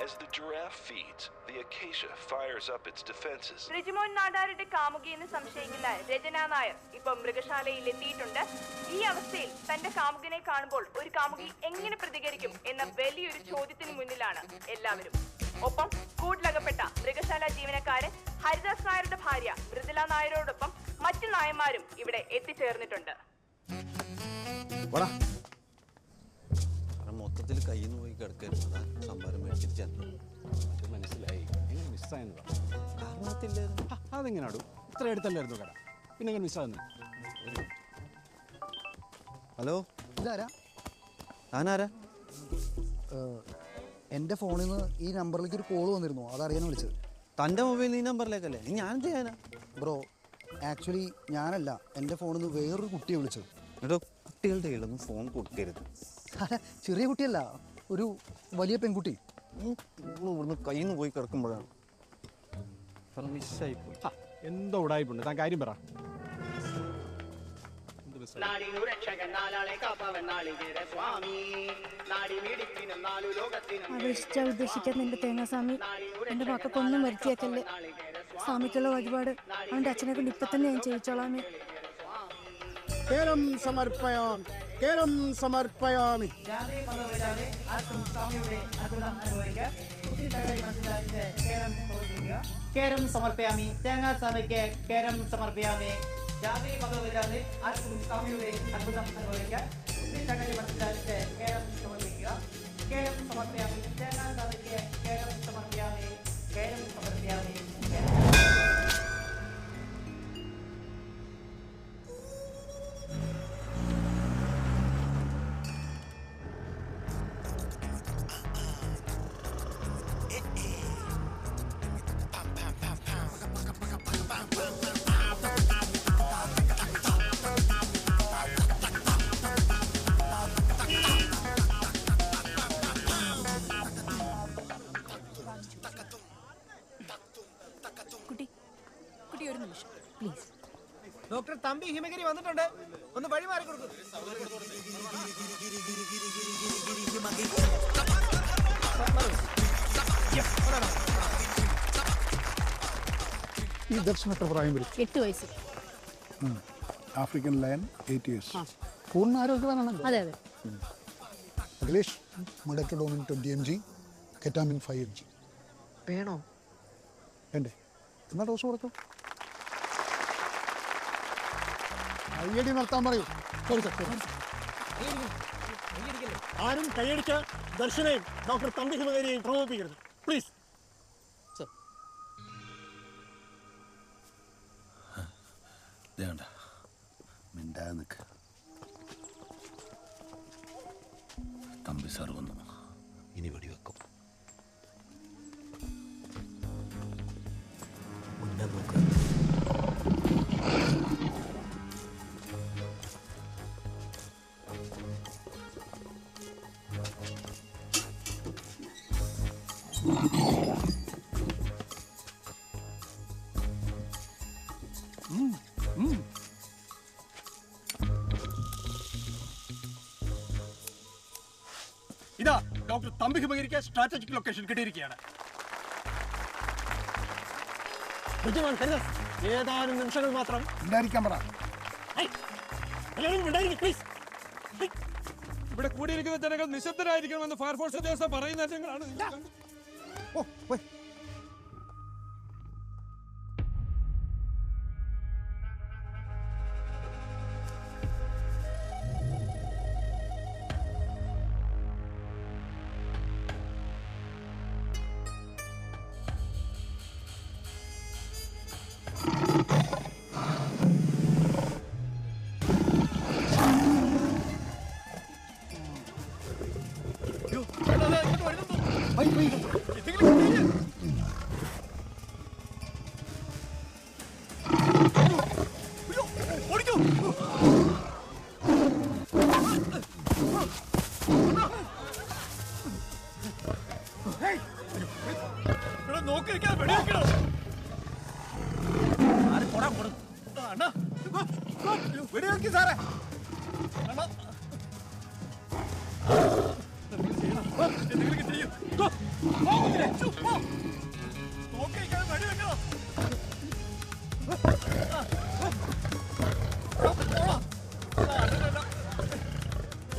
[SPEAKER 7] As the giraffe feeds, the acacia fires up its defenses.
[SPEAKER 10] Rijimon നാടാരുടെ കാമുകിയെന്ന് സംശയിക്കുന്ന രചന നായർ ഇപ്പൊ മൃഗശാലയിൽ എത്തിയിട്ടുണ്ട്. ഈ അവസ്ഥയിൽ തന്റെ കാമുകനെ കാണുമ്പോൾ ഒരു കാമുകി എങ്ങനെ പ്രതികരിക്കും എന്ന വലിയൊരു ചോദ്യത്തിന് മുന്നിലാണ് എല്ലാവരും. ഒപ്പം കൂട്ടിലകപ്പെട്ട മൃഗശാല ജീവനക്കാരൻ ഹരിദാസ് നായരുടെ ഭാര്യ മൃദുല നായരോടൊപ്പം മറ്റു നായന്മാരും ഇവിടെ എത്തിച്ചേർന്നിട്ടുണ്ട്.
[SPEAKER 8] മൊത്തത്തിൽ കയ്യിൽ നിന്ന് പോയി കിടക്കായിരുന്നു. സംഭാരം മേടിച്ചിട്ട്
[SPEAKER 1] മനസ്സിലായി. എങ്ങനെ മിസ്സായെന്നതാ?
[SPEAKER 8] കാരണത്തില്ലായിരുന്നു.
[SPEAKER 1] അതെങ്ങനെയാടു? ഇത്ര അടുത്തല്ലായിരുന്നു കട, പിന്നെ എങ്ങനെ മിസ്സാകുന്നു?
[SPEAKER 8] ഹലോ,
[SPEAKER 13] ഇതാരാ?
[SPEAKER 8] താനാരാ?
[SPEAKER 13] എൻ്റെ ഫോണിൽ നിന്ന് ഈ നമ്പറിലേക്ക് ഒരു കോൾ വന്നിരുന്നു, അതറിയാൻ വിളിച്ചത്.
[SPEAKER 8] തൻ്റെ മൊബൈലിൽ ഈ നമ്പറിലേക്കല്ലേ? ഞാൻ ചെയ്യാനാ
[SPEAKER 13] ബ്രോ? ആക്ച്വലി ഞാനല്ല, എൻ്റെ ഫോണിൽ നിന്ന് വേറൊരു കുട്ടിയെ വിളിച്ചത്.
[SPEAKER 8] കേട്ടോ, കുട്ടികളുടെ കയ്യിലൊന്നും ഫോൺ കൊടുക്കരുത്.
[SPEAKER 13] ചെറിയ കുട്ടിയല്ല, ഒരു വലിയ പെൺകുട്ടി.
[SPEAKER 8] ഇവിടുന്ന് കയ്യിൽ നിന്ന് പോയി കിടക്കുമ്പോഴാണ് മിസ്സായിപ്പോയി.
[SPEAKER 1] എന്തോ ഉടായിപ്പുണ്ട്, താൻ കാര്യം പറ.
[SPEAKER 6] ഉദ്ദേശിക്കാൻ നിന്റെ തേങ്ങാസ്വാമി എന്റെ മക്കൾക്കൊന്നും വരുത്തിയേക്കല്ലേ. സ്വാമിക്കുള്ള വഴിപാട് അവന്റെ അച്ഛനെ കൊണ്ട് ഇപ്പൊ തന്നെ ഞാൻ ചെയ്യിച്ചോളാമേ.
[SPEAKER 9] കേരം സമർപ്പയാമി, കേരം സമർപ്പയാമി.
[SPEAKER 15] കേരം സമർപ്പയാമി, തേങ്ങാസ്വാമിക്ക് കേരം സമർപ്പയാമി. ജാതി മതമില്ലാതെ ആർക്കും സ്വാമിയുടെ അത്ഭുതം അനുഭവിക്കാൻ കേരം സമർപ്പിക്കുക. കേരം സമർപ്പയാമി, തേങ്ങാസ്വാമിക്ക് കേരം സമർപ്പയാമി, കേരം സമർപ്പയാമി.
[SPEAKER 17] ഡോക്ടർ തമ്പി ഹിമഗിരി വന്നിട്ടുണ്ട്, ഒന്ന് വഴി മാറി കൊടുക്കും.
[SPEAKER 9] ഈ ദർശനം എത്ര പ്രായം വരും?
[SPEAKER 6] 8 വയസ്സ്.
[SPEAKER 9] African lion 8 years. പൂർണ്ണ ആരോഗ്യവാനാണല്ലോ.
[SPEAKER 6] അതെ അതെ.
[SPEAKER 9] അഖിലേഷ്, മെഡട്രോഡോണിൻ 20 mg, കെറ്റാമിൻ 5 mg.
[SPEAKER 17] വേണോ?
[SPEAKER 9] വേണ്ടേ? എന്നാ ഡോസ് കൊടുക്കും. കയ്യടി നിർത്താൻ പറയൂ.
[SPEAKER 2] ആരും കൈയടിച്ച ദർശനയും ഡോക്ടർ തമ്പി ഹിമഗിരിയെയും പ്രകോപിപ്പിക്കരുത്, പ്ലീസ്.
[SPEAKER 5] മിണ്ടാതെ നിൽക്ക. തമ്പി സാർ വന്നു, ഇനി വെടിവെക്കും. മുന്നേ നോക്ക.
[SPEAKER 2] ഇതാ ഡോക്ടർ തമ്പി ഹിമഗിരിക്ക് സ്ട്രാറ്റജിക് ലൊക്കേഷൻ കിട്ടിയിരിക്കുകയാണ്. ഏതാനും നിമിഷങ്ങൾ മാത്രം.
[SPEAKER 9] ഉണ്ടായിരിക്കാൻ പറ.
[SPEAKER 2] പ്ലീസ്.
[SPEAKER 12] ഇവിടെ കൂടിയിരിക്കുന്ന ജനങ്ങൾ നിശബ്ദരായിരിക്കണമെന്ന് ഫയർഫോഴ്സ് ഉദ്യോഗസ്ഥർ പറയുന്ന ജനങ്ങളാണ്.
[SPEAKER 2] വെടിവെക്ക് സാറേ. എന്തെങ്കിലും ചെയ്യും.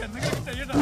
[SPEAKER 2] എന്തെങ്കിലും ചെയ്യണ്ട.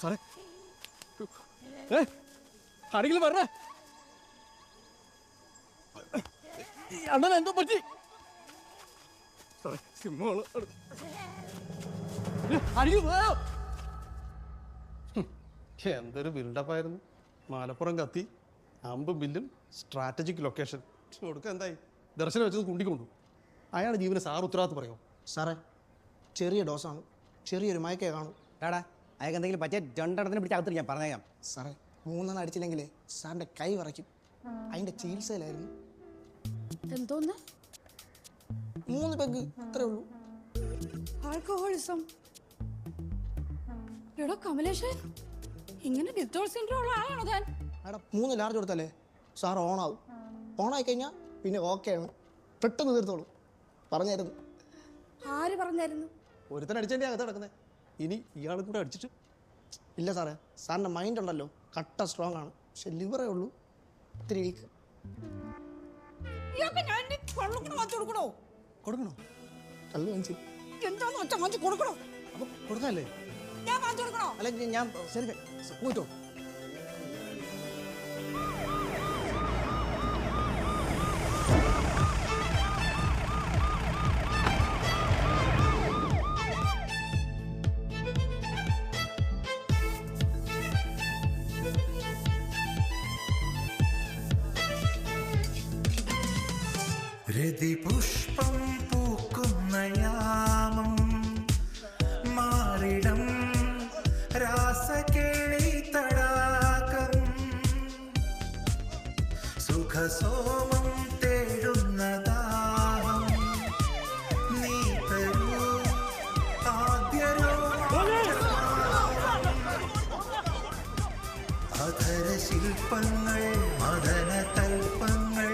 [SPEAKER 2] സാറേ ആരെങ്കിലും പറഞ്ഞ അണ്ണൻ എന്തോ പറ്റി സാറേ സിംഹമാണ് എന്തൊരു ബിൽഡപ്പായിരുന്നു. മലപ്പുറം കത്തി, അമ്പും ബില്ലും, സ്ട്രാറ്റജിക് ലൊക്കേഷൻ. കൊടുക്ക എന്തായി ദർശനം വെച്ചത് കുണ്ടിക്കൊണ്ടു. അയാളുടെ ജീവന് സാർ ഉത്തരവാദിത്വം പറയോ?
[SPEAKER 13] സാറേ ചെറിയ ഡോസാണ്, ചെറിയൊരു മയക്കേ കാണും. ഡാടാ അയാൾക്ക് എന്തെങ്കിലും പറ്റിയ രണ്ടെണ്ണത്തിന് പിടിച്ച് അകത്ത് ഞാൻ പറഞ്ഞേക്കാം. സാറേ 3 അടിച്ചില്ലെങ്കിൽ സാറിൻ്റെ കൈ വിറയ്ക്കും. അതിൻ്റെ ചികിത്സയിലായിരുന്നു.
[SPEAKER 6] എന്തോന്ന്
[SPEAKER 13] 3 പെഗ് അത്രേ ഉള്ളൂ.
[SPEAKER 6] ആൽക്കഹോളിസം. എടോ കമലേഷ്, ഇങ്ങനെ വിത്ഡ്രോൾ സിൻഡ്രോം ഉള്ള ആളാണോ താൻ?
[SPEAKER 13] എടാ 3 ലാർജ് കൊടുത്തല്ലേ സാർ ഓണാവും. ഓണായി കഴിഞ്ഞാൽ പിന്നെ ഓക്കെയാണ്, പെട്ടെന്ന് തീർത്തോളൂ. പറഞ്ഞായിരുന്നു.
[SPEAKER 6] ആര് പറഞ്ഞായിരുന്നു?
[SPEAKER 2] ഒരുത്തൻ അടിച്ചതിൻ്റെ അകത്ത് കിടക്കുന്നത്. ഇനി ഇയാളും കൂടെ അടിച്ചിട്ട്
[SPEAKER 13] ഇല്ല സാറേ, സാറിൻ്റെ മൈൻഡ് ഉണ്ടല്ലോ കട്ട സ്ട്രോങ് ആണ്, പക്ഷെ ലിവറേ ഉള്ളൂ ഇത്തിരി വീക്ക്.
[SPEAKER 2] കൊടുക്കണോ?
[SPEAKER 13] കല്ല് വാങ്ങിച്ചു
[SPEAKER 6] എന്താന്ന് ഒറ്റ വാങ്ങിച്ച് കൊടുക്കണോ?
[SPEAKER 2] അപ്പൊ കൊടുക്കാല്ലേ?
[SPEAKER 6] ഞാൻ വാങ്ങിച്ചു കൊടുക്കണോ?
[SPEAKER 13] അല്ലെങ്കിൽ ഞാൻ ശരി പോയിട്ടോ.
[SPEAKER 4] രതിപുഷ്പം പൂക്കുന്ന യാമം മാറിടം രാസകേളി തടാകം സുഖസോമം തേടുന്ന ദാഹം നീ തരൂ അധര ശില്പങ്ങൾ മദന തൽപ്പങ്ങൾ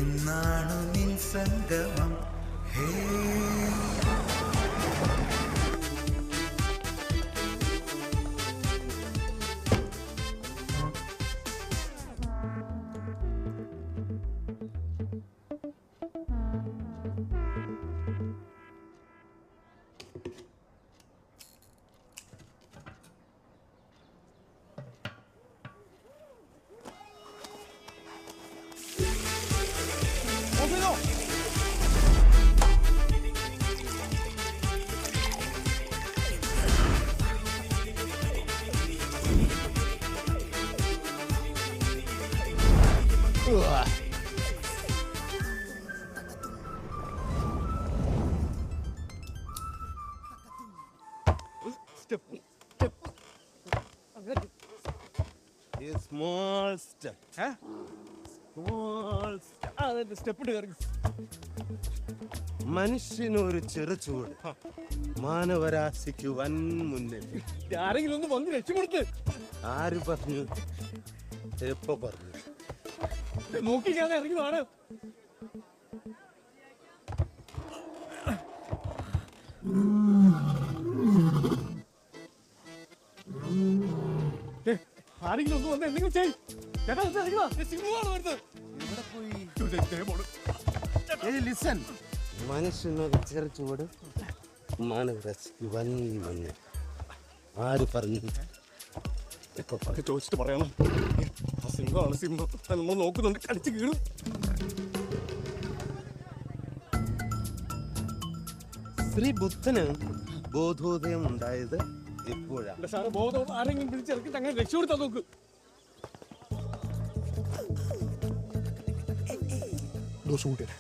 [SPEAKER 4] എന്നാണു നിൻ സംഗമം ഹേ
[SPEAKER 11] സ്മോൾ സ്റ്റെപ്പ്. മനുഷ്യനൊരു ചെറുചൂട്, മാനവരാശിക്ക് വൻ മുന്നിൽ.
[SPEAKER 2] ആരെങ്കിലും ഒന്ന് വന്ന് രക്ഷപ്പെടുത്ത്.
[SPEAKER 11] ആര് പറഞ്ഞു? എപ്പോ പറഞ്ഞു?
[SPEAKER 2] നോക്കി ഞാൻ ഇറങ്ങിയതാണ്. ആരെങ്കിലും ഒന്ന് വന്ന് എന്തെങ്കിലും ചെയ്യും.
[SPEAKER 11] മനുഷ്യനൊരു ചെറുചൂട്, മാനവരാശിക്ക് വൻ മുന്നിൽ. ആര് പറഞ്ഞു?
[SPEAKER 2] ചോദിച്ചിട്ട് പറയണം. സിംഹമാണ് സിംഹം. നമ്മൾ നോക്കുന്നുണ്ട്, കടിച്ചു കീഴും.
[SPEAKER 11] ശ്രീ ബുദ്ധന് ബോധോദയം ഉണ്ടായത് എപ്പോഴാണ്?
[SPEAKER 2] സാറ് ബോധം ആരെങ്കിലും പിടിച്ചിറക്കിട്ട് അങ്ങനെ രക്ഷപ്പെടുത്താൻ നോക്ക്.
[SPEAKER 9] ഡോസ് കൂട്ടിയത്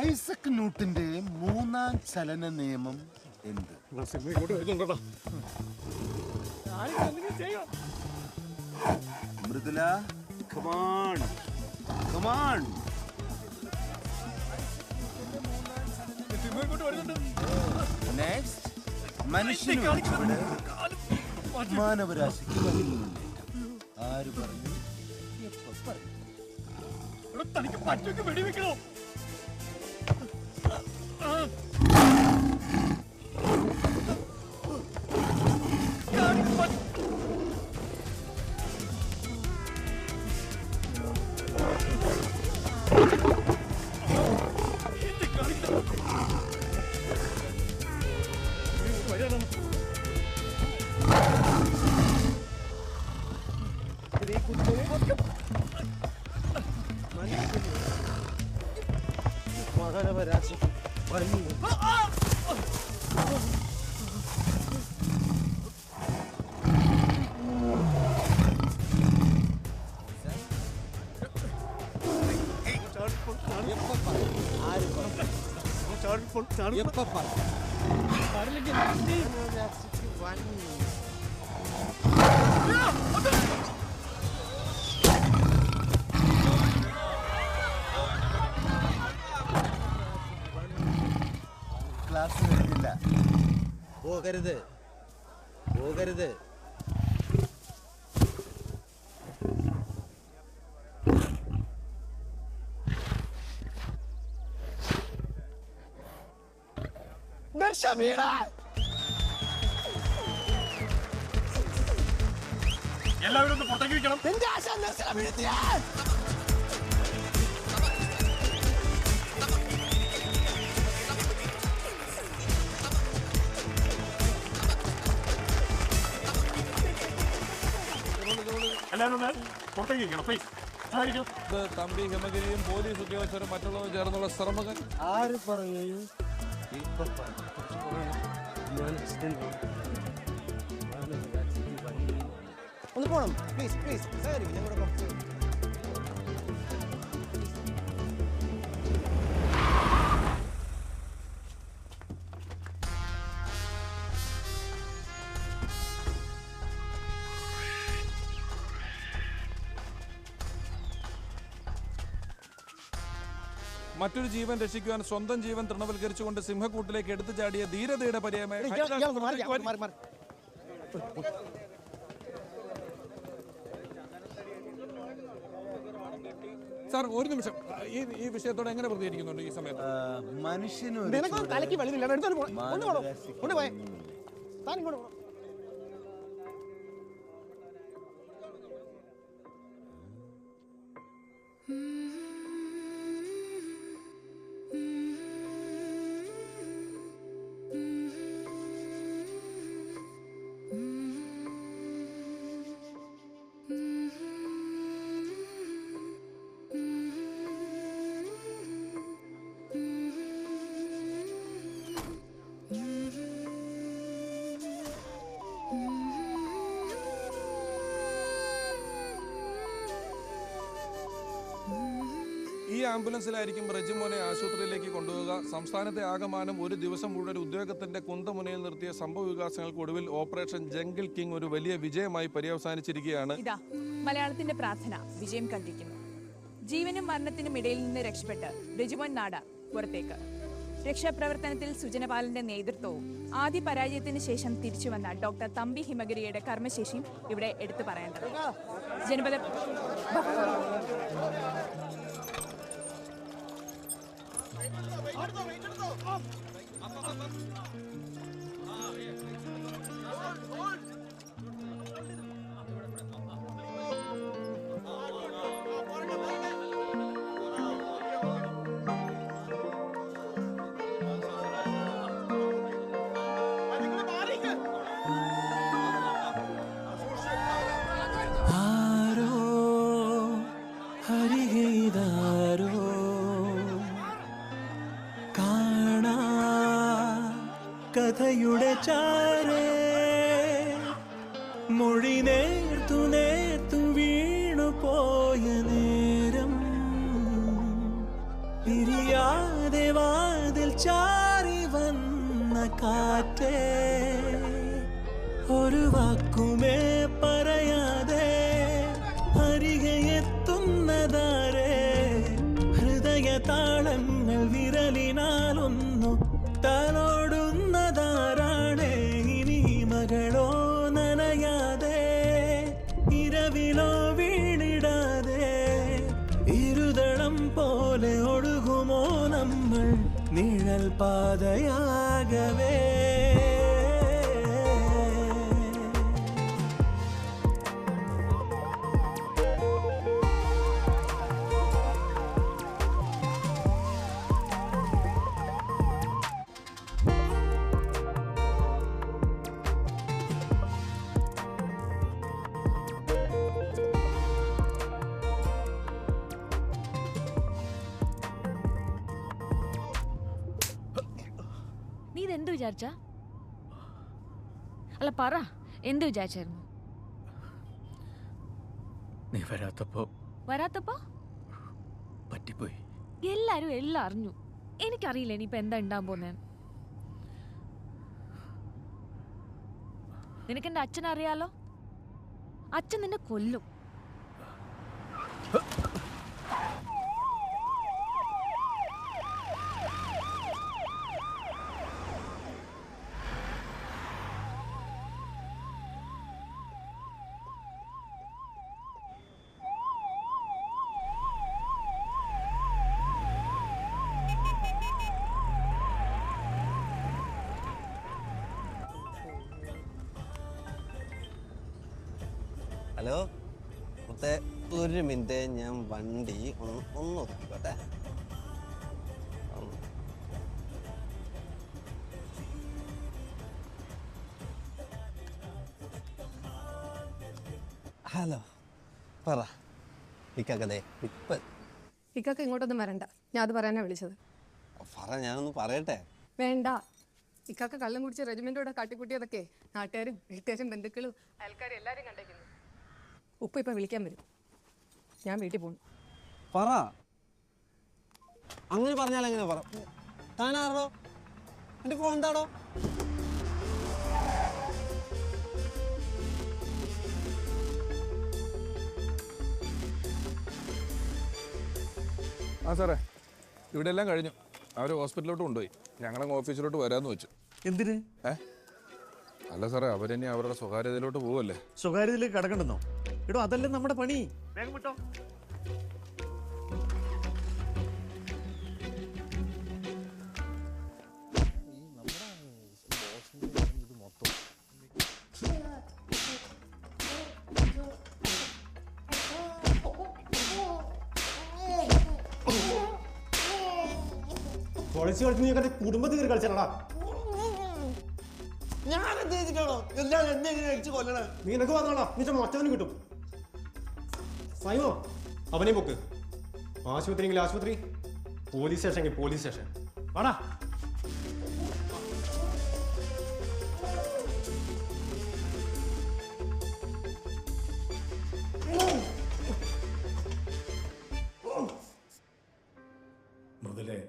[SPEAKER 1] ഐസക് ന്യൂട്ടന്റെ മൂന്നാം ചലന നിയമം എന്ത്? Mridula, come on. Come on. Next, മനുഷ്യന് ഉൾപ്പെടെ മാനവരാശിക്ക് വലിയ മുന്നേറ്റം. ആര് പറഞ്ഞു? എപ്പോ പറഞ്ഞു?
[SPEAKER 2] വെടിവെക്കണോ?
[SPEAKER 1] ക്ലാസ് വരുന്നില്ല.
[SPEAKER 8] പോകരുത്, പോകരുത്.
[SPEAKER 2] എല്ലാവരും ഒന്ന് പുറത്തേക്ക് വെക്കണം.
[SPEAKER 12] ഇത് തമ്പി ഹിമഗിരിയും പോലീസ് ഉദ്യോഗസ്ഥരും മറ്റുള്ളവരും ചേർന്നുള്ള ശ്രമകൻ.
[SPEAKER 8] ആര് പറഞ്ഞു?
[SPEAKER 13] ഒന്ന് പോണം പ്ലീസ് പ്ലീസ്.
[SPEAKER 12] മറ്റൊരു ജീവൻ രക്ഷിക്കുവാൻ സ്വന്തം ജീവൻ തൃണവൽക്കരിച്ചുകൊണ്ട് സിംഹക്കൂട്ടിലേക്ക് എടുത്തു ചാടിയ ധീരതയുടെ പര്യായമായി സാർ ഒരു നിമിഷം ഈ വിഷയത്തോടെ എങ്ങനെ പ്രതികരിക്കുന്നുണ്ട് ഈ സമയത്ത്?
[SPEAKER 1] മനുഷ്യന്
[SPEAKER 13] തലയ്ക്ക് വെളിയില്ല. കൊണ്ടുപോയേ താൻ ഇങ്ങോട്ട് പോകണം.
[SPEAKER 12] ഈ ആംബുലൻസിലായിരിക്കും റെജിമോനെ ആശുപത്രിയിലേക്ക് കൊണ്ടുപോവുക. സംസ്ഥാനത്തെ ആകമാനം ഒരു ദിവസം മുഴുവൻ ഉദ്യോഗത്തിന്റെ കുന്തമുനയിൽ നിർത്തിയ സംഭവ വികാസങ്ങൾക്ക് ഒടുവിൽ ഓപ്പറേഷൻ ജംഗിൾ കിങ് ഒരു വലിയ വിജയമായി പര്യവസാനിച്ചിരിക്കുകയാണ്.
[SPEAKER 10] ഇതാ മലയാളത്തിന്റെ പ്രാർത്ഥന വിജയം കണ്ടിരിക്കുന്നു. ജീവനും മരണത്തിനും ഇടയിൽ നിന്ന് രക്ഷപ്പെട്ട് റെജിമോൻ നാടാർ പുറത്തേക്ക്. രക്ഷാപ്രവർത്തനത്തിൽ സുജനപാലന്റെ നേതൃത്വവും ആദ്യ പരാജയത്തിന് ശേഷം തിരിച്ചുവന്ന ഡോക്ടർ തമ്പി ഹിമഗിരിയുടെ കർമ്മശേഷിയും ഇവിടെ എടുത്തു പറയേണ്ടത്. ജനപദ
[SPEAKER 4] കഥയുടെ ചാരേ മൊഴി നേർത്തു നേർത്തു വീണു പോയ നേരം പിരിയാതെ വാതിൽ ചാരി വന്ന കാറ്റേ, ഒരു വാക്കുമേ പറയാതെ അരികെ എത്തുന്നതാരേ, ഹൃദയ താളങ്ങൾ വിരലിനാലൊന്നു തലോടുന്നതാരാണേ, ഇനി മകളോ നനയാതെ ഇരവിലോ വീണിടാതെ ഇരുതളം പോലെ ഒഴുകുമോ നമ്മൾ നിഴൽ പാതയാകവേ.
[SPEAKER 20] നീ ഇതെന്ത് വിചാരിച്ച? അല്ല പറ, എന്ത് വിചാരിച്ചായിരുന്നു?
[SPEAKER 11] നീ വരാത്തപ്പോ പറ്റിപ്പോയി.
[SPEAKER 20] എല്ലാരും എല്ലാം അറിഞ്ഞു. എനിക്കറിയില്ല ഇനിയിപ്പോ എന്താ ഉണ്ടാകാൻ പോന്നെ. നിനക്ക് എന്റെ അച്ഛനെ അറിയാലോ. അച്ഛൻ നിന്നെ കൊല്ലും.
[SPEAKER 8] ഹലോ മുത്തേ, ഒരു മിനിറ്റ് ഞാൻ വണ്ടി ഒന്ന് ഒതുക്കിക്കോട്ടെ. ഹലോ പറ ഇക്കതെ ഇപ്പം
[SPEAKER 24] ഇക്കൊക്കെ ഇങ്ങോട്ടൊന്നും വരണ്ട, ഞാൻ അത് പറയാനാണ് വിളിച്ചത്.
[SPEAKER 8] പറ, ഞാനൊന്ന് പറയട്ടെ.
[SPEAKER 24] വേണ്ട, ഇക്കൊക്കെ കള്ളം കുടിച്ച് റെജിമെന്റോടെ കാട്ടിക്കൂട്ടിയതൊക്കെ നാട്ടുകാരും വീട്ടുകാരും ബന്ധുക്കളും അയൽക്കാരും എല്ലാവരും കണ്ടേക്കുന്നു. ഉപ്പ ഇപ്പം വിളിക്കാൻ വരും, ഞാൻ വീട്ടിൽ പോകുന്നു.
[SPEAKER 8] പറ, അങ്ങനെ പറഞ്ഞാൽ എങ്ങനെ പറ? താനാറോ എൻ്റെ ഫോൺ എന്താടോ?
[SPEAKER 12] ആ സാറേ, ഇവിടെ എല്ലാം കഴിഞ്ഞു. അവർ ഹോസ്പിറ്റലിലോട്ട് കൊണ്ടുപോയി. ഞങ്ങളങ്ങ് ഓഫീസിലോട്ട് വരാമെന്ന് വെച്ചു.
[SPEAKER 11] എന്തിന്?
[SPEAKER 12] അല്ല സാറേ, അവരെന്നെ അവരുടെ സ്വകാര്യതയിലോട്ട് പോവല്ലേ.
[SPEAKER 11] സ്വകാര്യതയിലേക്ക് കടക്കണ്ടെന്നോ? എടോ, അതല്ലേ നമ്മുടെ പണി. വേഗം വിട്ടോ.
[SPEAKER 2] പൊളിച്ച് കളിച്ച് നീ കുടുംബത്തിൽ കയറി കളിച്ചാടാ.
[SPEAKER 8] ഞാൻ എന്ത് ചെയ്തിട്ടാണോ എല്ലാം എന്നെ അടിച്ച് കൊല്ലണേ?
[SPEAKER 2] നീ നിനക്ക് പറഞ്ഞോടാ, നീ മൊത്തവനും കിട്ടും. സൈമോ, അവനെ പൊക്ക്. ആശുപത്രിയെങ്കിൽ ആശുപത്രി, പോലീസ് സ്റ്റേഷനെങ്കിൽ പോലീസ് സ്റ്റേഷൻ. വാടാ.
[SPEAKER 1] മൃദുലേ,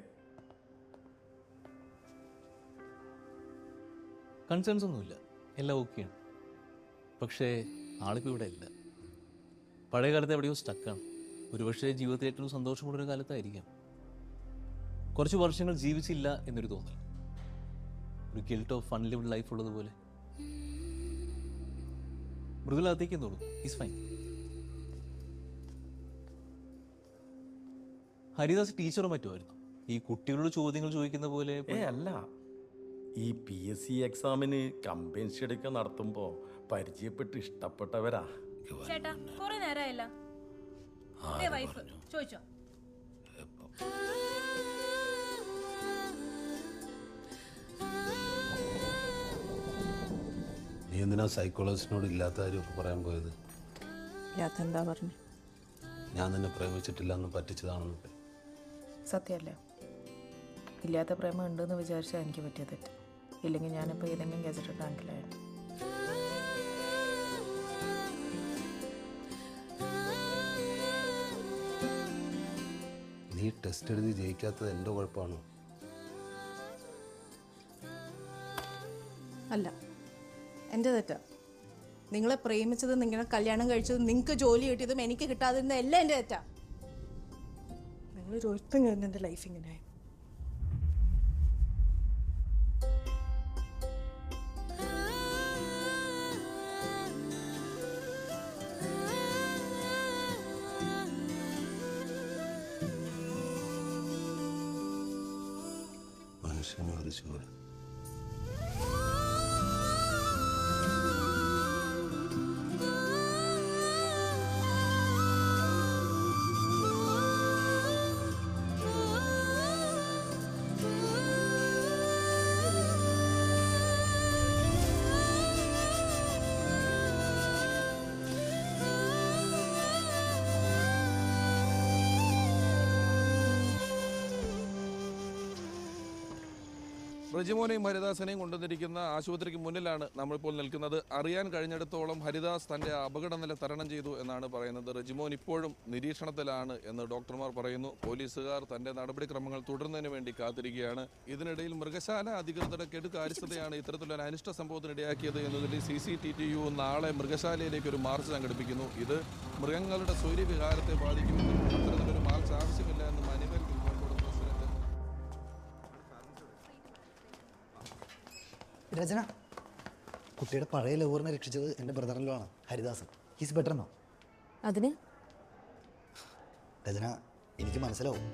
[SPEAKER 11] കൺസേൺസ് ഒന്നുമില്ല, എല്ലാം ഓക്കെയാണ്. പക്ഷേ ആളിപ്പോൾ ഇവിടെ ഇല്ല. പഴയ കാലത്ത് എവിടെയോ സ്റ്റക്കാണ്. ഒരുപക്ഷെ ജീവിതത്തിൽ ഏറ്റവും സന്തോഷമുള്ളൊരു കാലത്തായിരിക്കാം. കുറച്ച് വർഷങ്ങൾ ജീവിച്ചില്ല എന്നൊരു തോന്നൽ, ഒരു ഗിൽട്ട് ഓഫ് അൺലിവ്ഡ് ലൈഫ് ഉള്ളതുപോലെ. മൃദുലകത്തേക്ക് തോന്നും. Is fine. ഹരിദാസ് ടീച്ചറോ മറ്റുമായിരുന്നു. ഈ കുട്ടികളോട് ചോദ്യങ്ങൾ ചോദിക്കുന്ന പോലെ
[SPEAKER 1] അല്ല. ഈ PSC എക്സാമിന് കമ്പൈൻസ് സ്റ്റഡിയൊക്കെ നടത്തുമ്പോൾ പരിചയപ്പെട്ട് ഇഷ്ടപ്പെട്ടവരാ.
[SPEAKER 16] ചേട്ടാ, കുറെ നേരമായല്ല. വൈഫ് ചോദിച്ചോ?
[SPEAKER 14] നീ എന്തിനാ സൈക്കോളജിസ്റ്റിനോട് ഇല്ലാത്ത കാര്യമൊക്കെ പറയാൻ പോയത്?
[SPEAKER 16] എന്താ പറഞ്ഞു?
[SPEAKER 14] ഞാൻ നിന്നെ പ്രേമിച്ചിട്ടില്ല എന്ന് പറ്റിച്ചതാണെന്നൊക്കെ.
[SPEAKER 16] സത്യമല്ലേ? ഇല്ലാത്ത പ്രേമം ഉണ്ടെന്ന് വിചാരിച്ചാൽ എനിക്ക് പറ്റിയ തെറ്റ്. ഇല്ലെങ്കിൽ ഞാനിപ്പോൾ ഏതെങ്കിലും ഗസറ്റ് ടാങ്കിലായിരുന്നു.
[SPEAKER 14] നീ നീ ടെസ്റ്റ് എഴുതി ജയിക്കാത്തത് എൻ്റെ കുഴപ്പമാണോ?
[SPEAKER 6] അല്ല, എൻ്റെ തെറ്റാ. നിങ്ങളെ പ്രേമിച്ചതും നിങ്ങളെ കല്യാണം കഴിച്ചതും നിങ്ങൾക്ക് ജോലി കിട്ടിയതും എനിക്ക് കിട്ടാതിരുന്ന എല്ലാം എൻ്റെ തെറ്റാ. നിങ്ങളൊരു ഒരുത്തം കഴിഞ്ഞ എൻ്റെ ലൈഫ് ഇങ്ങനെ.
[SPEAKER 14] മനുഷ്യനെ ഒതുച്ചു
[SPEAKER 12] റെജിമോനെയും ഹരിദാസിനെയും കൊണ്ടുവന്നിരിക്കുന്ന ആശുപത്രിക്ക് മുന്നിലാണ് നമ്മളിപ്പോൾ നിൽക്കുന്നത്. അറിയാൻ കഴിഞ്ഞിടത്തോളം ഹരിദാസ് തൻ്റെ അപകടനില തരണം ചെയ്തു എന്നാണ് പറയുന്നത്. റെജിമോൻ ഇപ്പോഴും നിരീക്ഷണത്തിലാണ് എന്ന് ഡോക്ടർമാർ പറയുന്നു. പോലീസുകാർ തൻ്റെ നടപടിക്രമങ്ങൾ തുടരുന്നതിന് വേണ്ടി കാത്തിരിക്കുകയാണ്. ഇതിനിടയിൽ മൃഗശാല അധികൃതരുടെ കെടുകാര്യസ്ഥതയാണ് ഇത്തരത്തിലൊരു അനിഷ്ട സംഭവത്തിനിടയാക്കിയത് എന്നതിൽ CCTTU നാളെ മൃഗശാലയിലേക്ക് ഒരു മാർച്ച് സംഘടിപ്പിക്കുന്നു. ഇത് മൃഗങ്ങളുടെ സ്വൈര്യവിഹാരത്തെ ബാധിക്കുമെന്നും അത്തരത്തിലൊരു മാർച്ച് ആവശ്യമില്ല എന്ന് മനിമൽ
[SPEAKER 13] രചന, കുട്ടിയുടെ പഴയ ലവറിനെ രക്ഷിച്ചത് എൻ്റെ ബ്രദറിലോ ആണ്, ഹരിദാസൻ. He's better no.
[SPEAKER 20] അതിന്
[SPEAKER 13] രചന, എനിക്ക് മനസ്സിലാവും.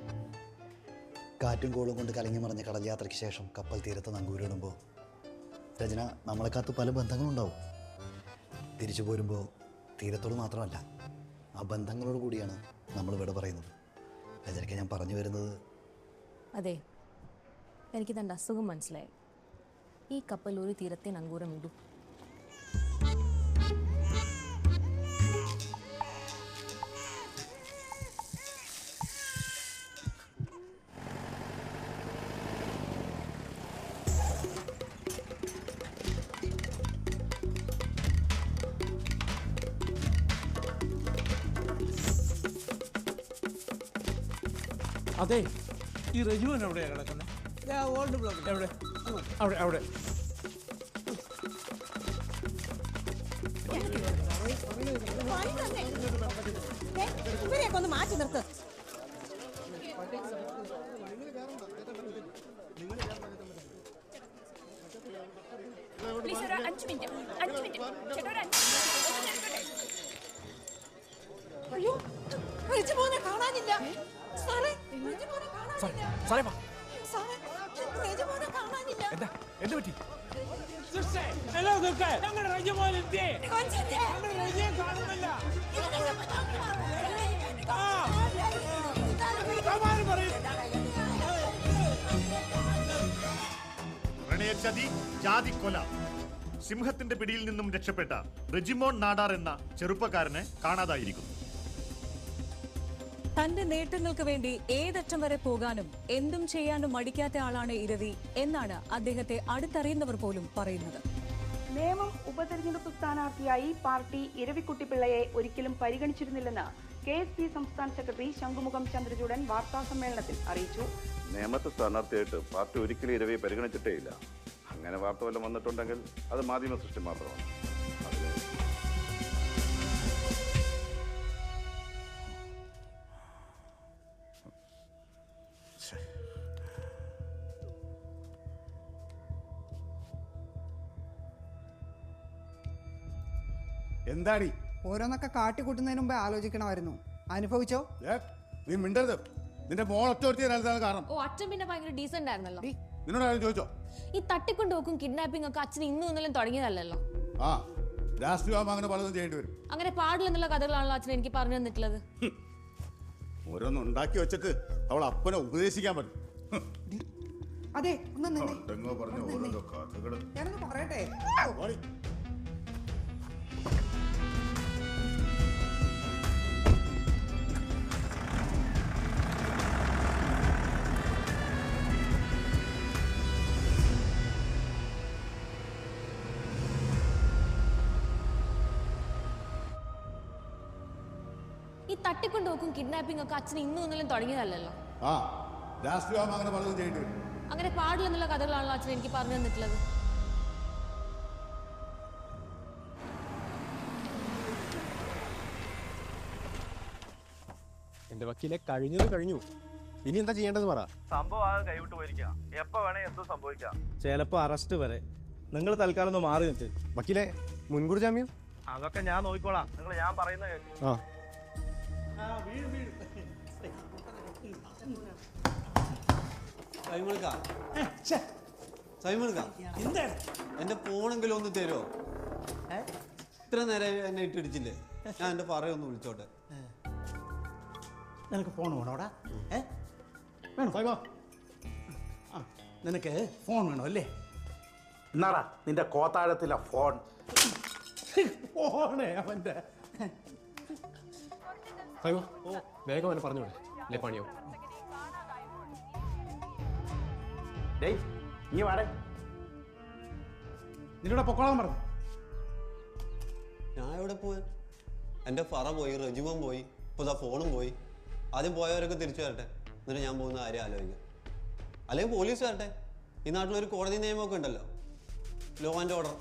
[SPEAKER 13] കാറ്റും കോളും കൊണ്ട് കലങ്ങി മറിഞ്ഞ കടൽ യാത്രയ്ക്ക് ശേഷം കപ്പൽ തീരത്ത് നങ്കൂരിടുമ്പോൾ രചന, നമ്മളെ കാത്ത് പല ബന്ധങ്ങളുണ്ടാവും. തിരിച്ചു പോരുമ്പോൾ തീരത്തോട് മാത്രമല്ല, ആ ബന്ധങ്ങളോട് കൂടിയാണ് നമ്മൾ ഇവിടെ പറയുന്നത്. രചനയ്ക്ക് ഞാൻ പറഞ്ഞു വരുന്നത്,
[SPEAKER 20] അതെ, എനിക്ക് തൻ്റെ അസുഖം മനസ്സിലായി. ഈ കപ്പൽ ഒരു തീരത്തെ നങ്കൂരം ഇടും.
[SPEAKER 1] അതെ, ഈ റെജുവൻ എവിടെയാണ് കിടക്കുന്നത്? ഓൾഡ് ബ്ലോക്ക് എവിടെ? അവിടെ അവിടെ.
[SPEAKER 6] ഇവരെയൊക്കെ ഒന്ന് മാറ്റി നിർത്ത്. അയ്യോ, റെജിമോനെ കാണാനില്ല. സാറേ, റെജിമോനെ കാണാനില്ല.
[SPEAKER 1] സാറേ വാ.
[SPEAKER 6] സാറേ, റെജിമോനെ കാണാനില്ല.
[SPEAKER 1] എന്താ എന്ത് പറ്റി? ഹലോ ദുഃഖേ, ഞങ്ങളുടെ റെജിമോൻ എത്തി. ഞങ്ങളുടെ റെജിയെ കാണുന്നില്ല.
[SPEAKER 19] പ്രണയച്ചതി, ജാതിക്കൊല. സിംഹത്തിന്റെ പിടിയിൽ നിന്നും രക്ഷപ്പെട്ട റെജിമോൻ നാടാർ എന്ന ചെറുപ്പക്കാരനെ കാണാതായിരിക്കുന്നു.
[SPEAKER 21] തന്റെ നേട്ടങ്ങൾക്ക് വേണ്ടി ഏതറ്റം വരെ പോകാനും എന്തും ചെയ്യാനും മടിക്കാത്ത ആളാണ് ഇരവി എന്നാണ് അദ്ദേഹത്തെ അടുത്തറിയുന്നവർ പോലും പറയുന്നത്.
[SPEAKER 10] നേമം ഉപതെരഞ്ഞെടുപ്പ് സ്ഥാനാർത്ഥിയായി പാർട്ടി ഇരവിക്കുട്ടിപ്പിള്ളയെ ഒരിക്കലും പരിഗണിച്ചിരുന്നില്ലെന്ന് KSP സംസ്ഥാന സെക്രട്ടറി ശംഖുമുഖം ചന്ദ്രചൂഡൻ വാർത്താസമ്മേളനത്തിൽ അറിയിച്ചു.
[SPEAKER 22] നേമത്തെ സ്ഥാനാർത്ഥിയായിട്ട് പാർട്ടി ഒരിക്കലും ഇരവിയെ പരിഗണിച്ചിട്ടേ ഇല്ല. അങ്ങനെ വാർത്ത വല്ലതും വന്നിട്ടുണ്ടെങ്കിൽ അത് മാധ്യമ സൃഷ്ടി മാത്രമാണ്.
[SPEAKER 9] എന്താടി
[SPEAKER 23] ഓരോന്നൊക്കെ കാട്ടിക്കൂട്ടുന്നതിന് മുമ്പേ ആലോചിക്കണമായിരുന്നു. അനുഭവിച്ചോ?
[SPEAKER 5] നീ മിണ്ടരുത്. നിന്റെ മോളൊറ്റ കാരണം.
[SPEAKER 20] ഓ, അച്ഛൻ പിന്നെ ഭയങ്കര ഡീസന്റ് ആയിരുന്നല്ലോ.
[SPEAKER 5] നിന്നോട് ആരും ചോദിച്ചോ?
[SPEAKER 20] ഈ തട്ടിക്കൊണ്ടുപോക്കും കിഡ്നാപ്പിംഗ് ഒക്കെ അച്ഛൻ ഇന്നും ഇന്നലും തുടങ്ങിയതല്ലോ.
[SPEAKER 5] ആ, രാഷ്ട്രീയമാകുമ്പോൾ അങ്ങനെ പലതും ചെയ്യേണ്ടി വരും.
[SPEAKER 20] അങ്ങനെ പാടില്ലെന്നുള്ള കഥകളാണല്ലോ അച്ഛൻ എനിക്ക് പറഞ്ഞു തന്നിട്ടുള്ളത്.
[SPEAKER 5] ഓരോന്നും ഉണ്ടാക്കി വെച്ചിട്ട് അവൾ അപ്പനെ ഉപദേശിക്കാൻ പറ്റും.
[SPEAKER 23] അതെ, ഒന്ന്
[SPEAKER 5] പറഞ്ഞ ഓരോരോ കഥകള്
[SPEAKER 23] ഞാനൊന്ന് പറയട്ടെ.
[SPEAKER 20] ഈ തട്ടിക്കൊണ്ടുപോക്കും കിഡ്നാപ്പിംഗ് ഒക്കെ അച്ഛൻ ഇന്നും ഇന്നലും തുടങ്ങിയതല്ലോ.
[SPEAKER 5] ആ രാഷ്ട്രീയമാകുമ്പോൾ അങ്ങനെ പലതും ചെയ്യേണ്ടി വരും.
[SPEAKER 20] അങ്ങനെ പാടില്ലെന്നുള്ള കഥകളാണല്ലോ അച്ഛൻ എനിക്ക് പറഞ്ഞു തന്നിട്ടുള്ളത്.
[SPEAKER 3] എന്റെ വക്കീലെ കഴിഞ്ഞത് കഴിഞ്ഞു. ഇനി എന്താ ചെയ്യേണ്ടതെന്ന് പറ.
[SPEAKER 11] സംഭവം ആകെ കൈവിട്ട് പോയിരിക്കാം. എപ്പോ വേണേ എന്തോ സംഭവിക്കാം.
[SPEAKER 3] ചിലപ്പോ അറസ്റ്റ് വരെ. നിങ്ങൾ തൽക്കാലം ഒന്ന് മാറി നിൽക്ക്. വക്കീലെ മുൻകൂർ ജാമ്യം
[SPEAKER 11] അതൊക്കെ ഞാൻ നോക്കിക്കോളാം. നിങ്ങൾ ഞാൻ പറയുന്ന കേൾക്കും.
[SPEAKER 8] എന്റെ ഫോണെങ്കിലും ഒന്ന് തരുമോ? ഇത്ര നേരം എന്നെ ഇട്ടിടിച്ചില്ലേ? ഞാൻ എന്റെ പറയൊന്ന് വിളിച്ചോട്ടെ.
[SPEAKER 7] നിനക്ക് ഫോൺ വേണോടാ? വേണോ? നിനക്ക് ഫോൺ വേണോ അല്ലേ? എന്നാടാ നിന്റെ കോത്താഴത്തിലെ ഫോൺ. ഫോണേ അവന്റെ.
[SPEAKER 3] വേഗം അവനെ പറഞ്ഞോളെ, അല്ലേ പണിയോ?
[SPEAKER 7] നീ വാടേ, നിന്നോട് പൊക്കോളാൻ പറഞ്ഞു.
[SPEAKER 8] ഞാൻ എവിടെ പോയി? എന്റെ ഫറ പോയി, റെജിമോൻ പോയി, ഇപ്പൊ ഇതാ ഫോണും പോയി. ആദ്യം പോയവരൊക്കെ തിരിച്ചു വരട്ടെ, എന്നിട്ട് ഞാൻ പോകുന്ന കാര്യം ആലോചിക്കാം. അല്ലെങ്കിൽ പോലീസ് വരട്ടെ. ഈ നാട്ടിലൊരു കോടതി നിയമമൊക്കെ ഉണ്ടല്ലോ, ലോ ആൻഡ് ഓർഡർ.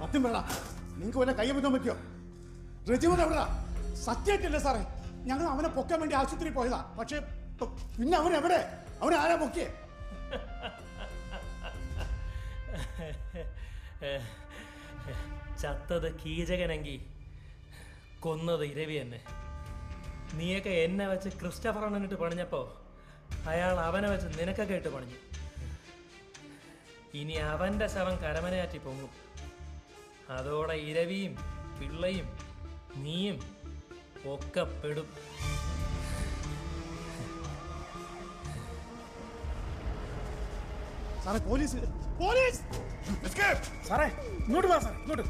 [SPEAKER 7] സത്യം വേണ്ട, നിങ്ങൾക്ക് വല്ല കയ്യെ വെക്കാൻ പറ്റിയോ? റെജിമോൻ എവിടാ? സത്യമായിട്ടല്ലേ സാറേ, ഞങ്ങൾ അവനെ പൊക്കാൻ വേണ്ടി ആശുപത്രിയിൽ പോയതാ. പക്ഷെ പിന്നെ അവൻ എവിടെ? അവനെ ആരാ പൊക്കിയേ?
[SPEAKER 15] ചത്തത് കീചകനെങ്കിൽ കൊന്നത് ഇരവി തന്നെ. നീയൊക്കെ എന്നെ വെച്ച് ക്രിസ്റ്റഫറണിട്ട് പണിഞ്ഞപ്പോ അയാൾ അവനെ വെച്ച് നിനക്കൊക്കെ ഇട്ട് പണിഞ്ഞു. ഇനി അവന്റെ ശവം കരമനയാറ്റി പൊങ്ങും. അതോടെ ഇരവിയും പിള്ളയും നീയും ഒക്കെ പെടും.
[SPEAKER 7] സാറേ പോലീസ്, പോലീസ്! സാറേ ഇങ്ങോട്ട് വാ, സാറേ ഇങ്ങോട്ട്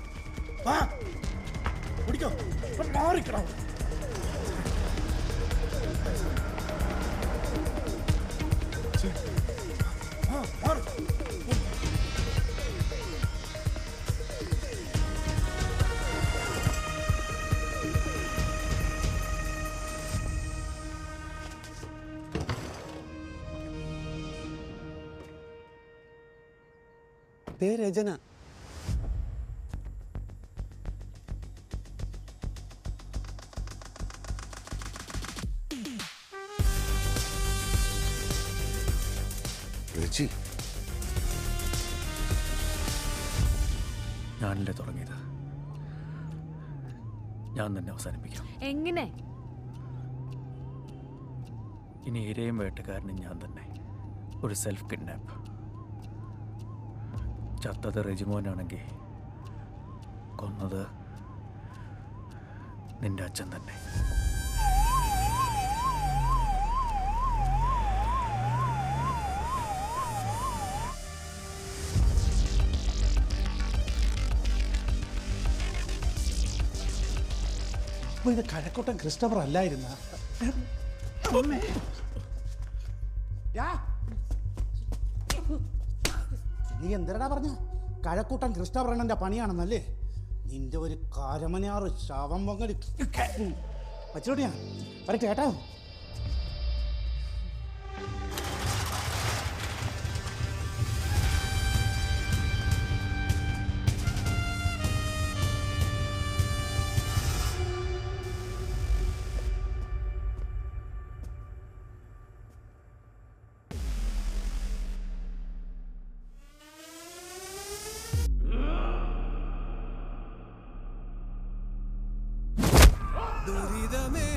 [SPEAKER 7] വാ. പിടിക്കോ, മാറിക്കണം.
[SPEAKER 8] രചന.
[SPEAKER 15] ഞാനല്ലേ തുടങ്ങിയത്, ഞാൻ തന്നെ അവസാനിപ്പിക്കാം.
[SPEAKER 20] എങ്ങനെ?
[SPEAKER 15] ഇനി ഇരയും വേട്ടക്കാരനും ഞാൻ തന്നെ. ഒരു സെൽഫ് കിഡ്നാപ്പ്. ചത്തത് റെജിമോനാണെങ്കിൽ കൊന്നത് നിന്റെ അച്ഛൻ തന്നെ.
[SPEAKER 7] അപ്പൊ ഇത് കഴക്കൂട്ടൻ ക്രിസ്റ്റഫർ അല്ലായിരുന്ന? നീ എന്തിനാ പറഞ്ഞ? കഴക്കൂട്ടൻ ക്രിസ്റ്റഫർ എണ്ണന്റെ പണിയാണെന്നല്ലേ? നിന്റെ ഒരു കരമനാറ് ശവം പൊങ്ങടി വച്ചോട്ട് ഞാൻ വരട്ടെ കേട്ടോ.
[SPEAKER 4] ദുരിതമേ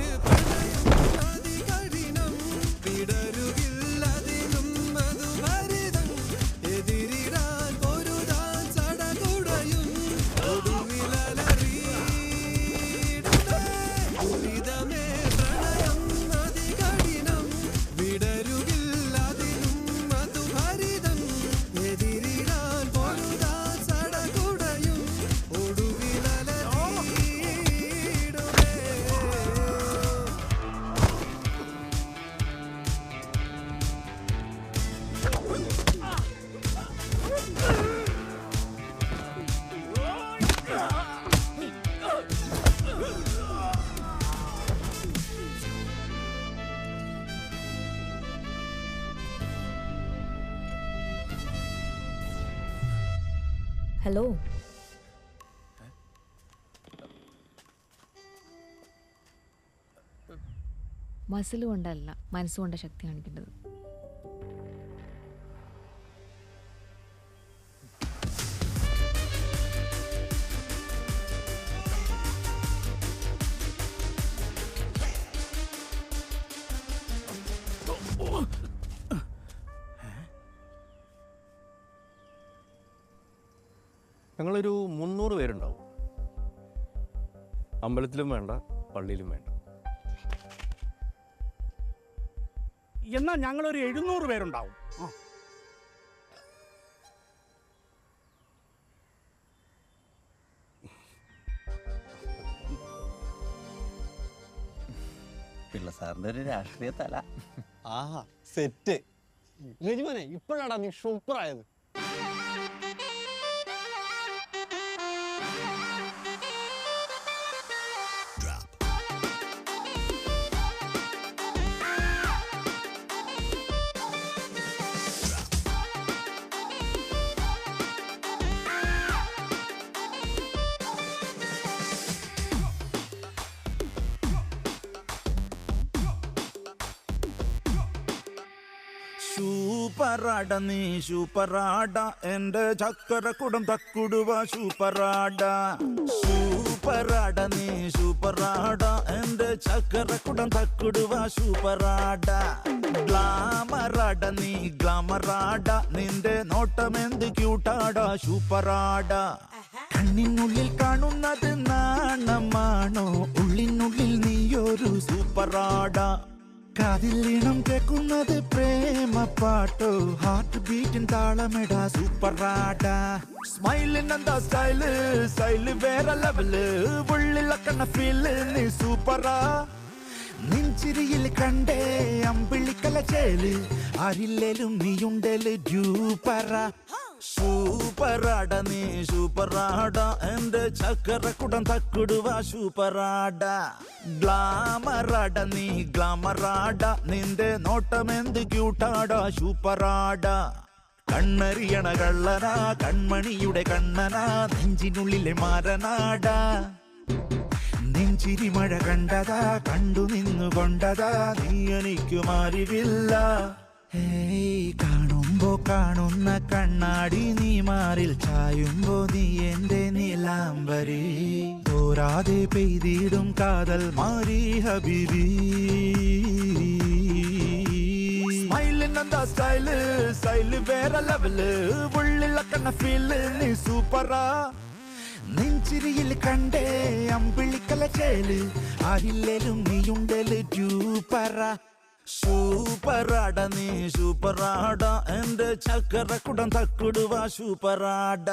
[SPEAKER 20] ഹലോ, മസിൽ കൊണ്ടല്ല മനസ്സുകൊണ്ട് ശക്തി കാണിക്കേണ്ടത്.
[SPEAKER 11] ഞങ്ങളൊരു 300 പേരുണ്ടാവും. അമ്പലത്തിലും വേണ്ട, പള്ളിയിലും വേണ്ട.
[SPEAKER 7] എന്നാൽ ഞങ്ങളൊരു 700 പേരുണ്ടാവും.
[SPEAKER 8] പിള്ള സാറിന്റെ ഒരു രാഷ്ട്രീയ തല. ആഹാ സെറ്റ്. രജിമോനെ ഇപ്പോഴാടാ നീ സൂപ്പറായത്.
[SPEAKER 2] സൂപ്പറാട നീ സൂപ്പറാട എൻ്റെ ചക്കര കുടം തക്കുടുവ സൂപ്പറാട. സൂപ്പറാട നീ സൂപ്പറാട എൻ്റെ ചക്കര കുടം തക്കുടുവ സൂപ്പറാട. ഗ്ലാമറാട നീ ഗ്ലാമറാട നിന്റെ നോട്ടമെന്ത് ക്യൂട്ടാട സൂപ്പറാട. കണ്ണിനുള്ളിൽ കാണുന്നത് നാണമാണോ, ഉള്ളിനുള്ളിൽ നീയൊരു സൂപ്പറാട. കാതിലീണം കേൾക്കുന്നത് പ്രേമ പാട്ടോ, ഹാർട്ട് ബീറ്റിൻ താളമിടാ സൂപ്പറാട. സ്മൈലിനെന്താ സ്റ്റൈല്, സ്റ്റൈല് വേറെ ലെവല്, ഉള്ളിലക്കണ ഫീല് നീ സൂപ്പറാ. നെഞ്ചിരിയിൽ കണ്ടേ അമ്പിളിക്കല ചേല്, ആരില്ലേലും നീയുണ്ടേല് ഡ്യൂപ്പറാ. സൂപ്പറാട നീ സൂപ്പറാട എൻ്റെ ചക്കര കുടം തക്കുടുവ സൂപ്പറാട. ഗ്ലാമറാട നീ ഗ്ലാമറാട നിന്റെ നോട്ടമെന്ത് ക്യൂട്ടാട സൂപ്പറാട. കണ്ണറിയണ കള്ളനാ കൺമണിയുടെ കണ്ണനാ നെഞ്ചിനുള്ളിലെ മാരനാട. നെഞ്ചിരി മഴ കണ്ടതാ കണ്ടു നിന്നുകൊണ്ടതാ നീ എനിക്ക് മാറിവില്ല. കാണുമ്പോ കാണുന്ന കണ്ണാടി നീ മാറിൽ ചായുമ്പോ നീ എന്റെ നീലാംബരി. തോരാതെ പെയ്തിടും കാതൽ മാറി ഹബീബി. സ്മൈലിനെന്താ സ്റ്റൈല്, സ്റ്റൈല് വേറെ ലെവല്, ഉള്ളിലക്കണ ഫീല് നീ സൂപ്പറാ. നെഞ്ചിരിയിൽ കണ്ടേ അമ്പിളിക്കല ചേല്, ആരില്ലേലും നീയുണ്ടേല് ഡ്യൂപ്പറാ. സൂപ്പറാട നീ സൂപ്പറാട എൻ്റെ ചക്കര കുടം തക്കുടുവ സൂപ്പറാട.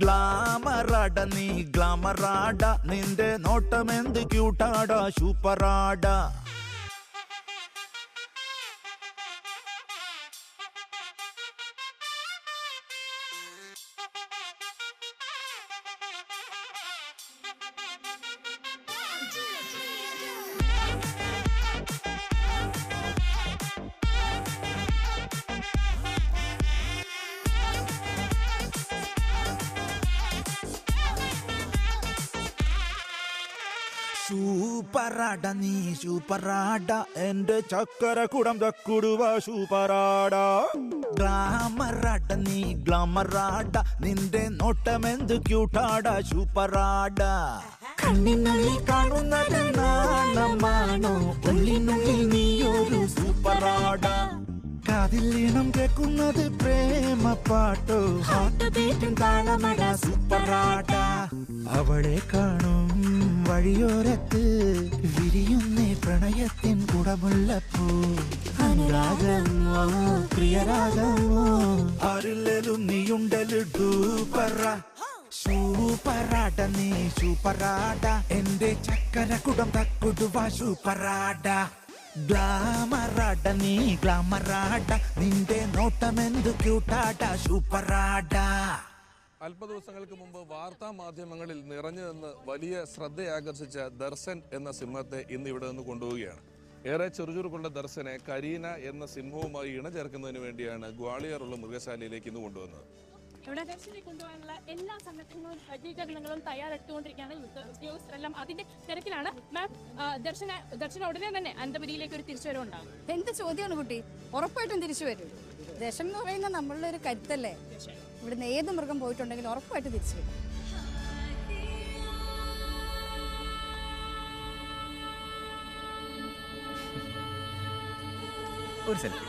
[SPEAKER 2] ഗ്ലാമറാട നീ ഗ്ലാമറാട നിന്റെ നോട്ടമെന്ത് ക്യൂട്ടാട സൂപ്പറാട. സൂപ്പറാട നീ സൂപ്പറാട എൻ്റെ ചക്കര കുടം തക്കുടുവ സൂപ്പറാട. ഗ്ലാമറാട നീ ഗ്ലാമറാട നിന്റെ നോട്ടമെന്ത് ക്യൂട്ടാട സൂപ്പറാട. കണ്ണിനുള്ളിൽ കാണുന്നത് നാണമാണോ, ഉള്ളിനുള്ളിൽ നീയൊരു സൂപ്പറാട. കാതിലീണം കേൾക്കുന്നത് പ്രേമ പാട്ടോ, ഹാർട്ട് ബീറ്റിൻ താളമട സൂപ്പറാട. അവളെ കാണും വഴിയോരത്ത് വിരിയുന്നേ പ്രണയത്തിൻ കുടമുല്ലപ്പൂ. അനുരാഗമോ പ്രിയരാഗമോ ആരില്ലേലും നീയുണ്ടല് ഡൂപ്പറ. സൂപ്പറാട നീ സൂപ്പറാട എൻ്റെ ചക്കര കുടം തക്കുടുവ സൂപ്പറാട. ഗ്ലാമറാട നീ ഗ്ലാമറാട നിന്റെ നോട്ടമെന്ത് ക്യൂട്ടാട സൂപ്പറാട.
[SPEAKER 12] അല്പ ദിവസങ്ങൾക്ക് മുമ്പ് വാർത്താ മാധ്യമങ്ങളിൽ നിറഞ്ഞു നിന്ന് വലിയ ശ്രദ്ധയാകർഷിച്ച ദർശൻ എന്ന സിംഹത്തെ ഇന്ന് ഇവിടെ നിന്ന് കൊണ്ടുപോവുകയാണ്. ഏറെ ചെറുചുറുക്കുള്ള ദർശനെ കരീന എന്ന സിംഹവുമായി ഇണചേർക്കുന്നതിന് വേണ്ടിയാണ് ഗ്വാളിയറുള്ള മൃഗശാലയിലേക്ക് ഇന്ന് കൊണ്ടുവന്നത്.
[SPEAKER 16] ഇവിടെ ദർശനെ കൊണ്ടുപോകാനുള്ള എല്ലാ സംഘടനകളും സജ്ജീകരണങ്ങളും തയ്യാറെടുത്തുകൊണ്ടിരിക്കുകയാണ് ഉദ്യോഗസ്ഥരെല്ലാം അതിന്റെ തിരക്കിലാണ്. മാം, ദർശന ഉടനെ തന്നെ അനന്തപുരിയിലേക്ക് ഒരു തിരിച്ചുവരവുണ്ടാകും.
[SPEAKER 6] എന്ത് ചോദ്യമാണ് കുട്ടി? ഉറപ്പായിട്ടും തിരിച്ചു വരും. ദേശം എന്ന് പറയുന്നത് നമ്മളുടെ ഒരു കരുത്തല്ലേ. ഇവിടുന്ന് ഏത് മൃഗം പോയിട്ടുണ്ടെങ്കിലും ഉറപ്പായിട്ട് തിരിച്ചു വരും.
[SPEAKER 3] ഒരു സെൽഫി.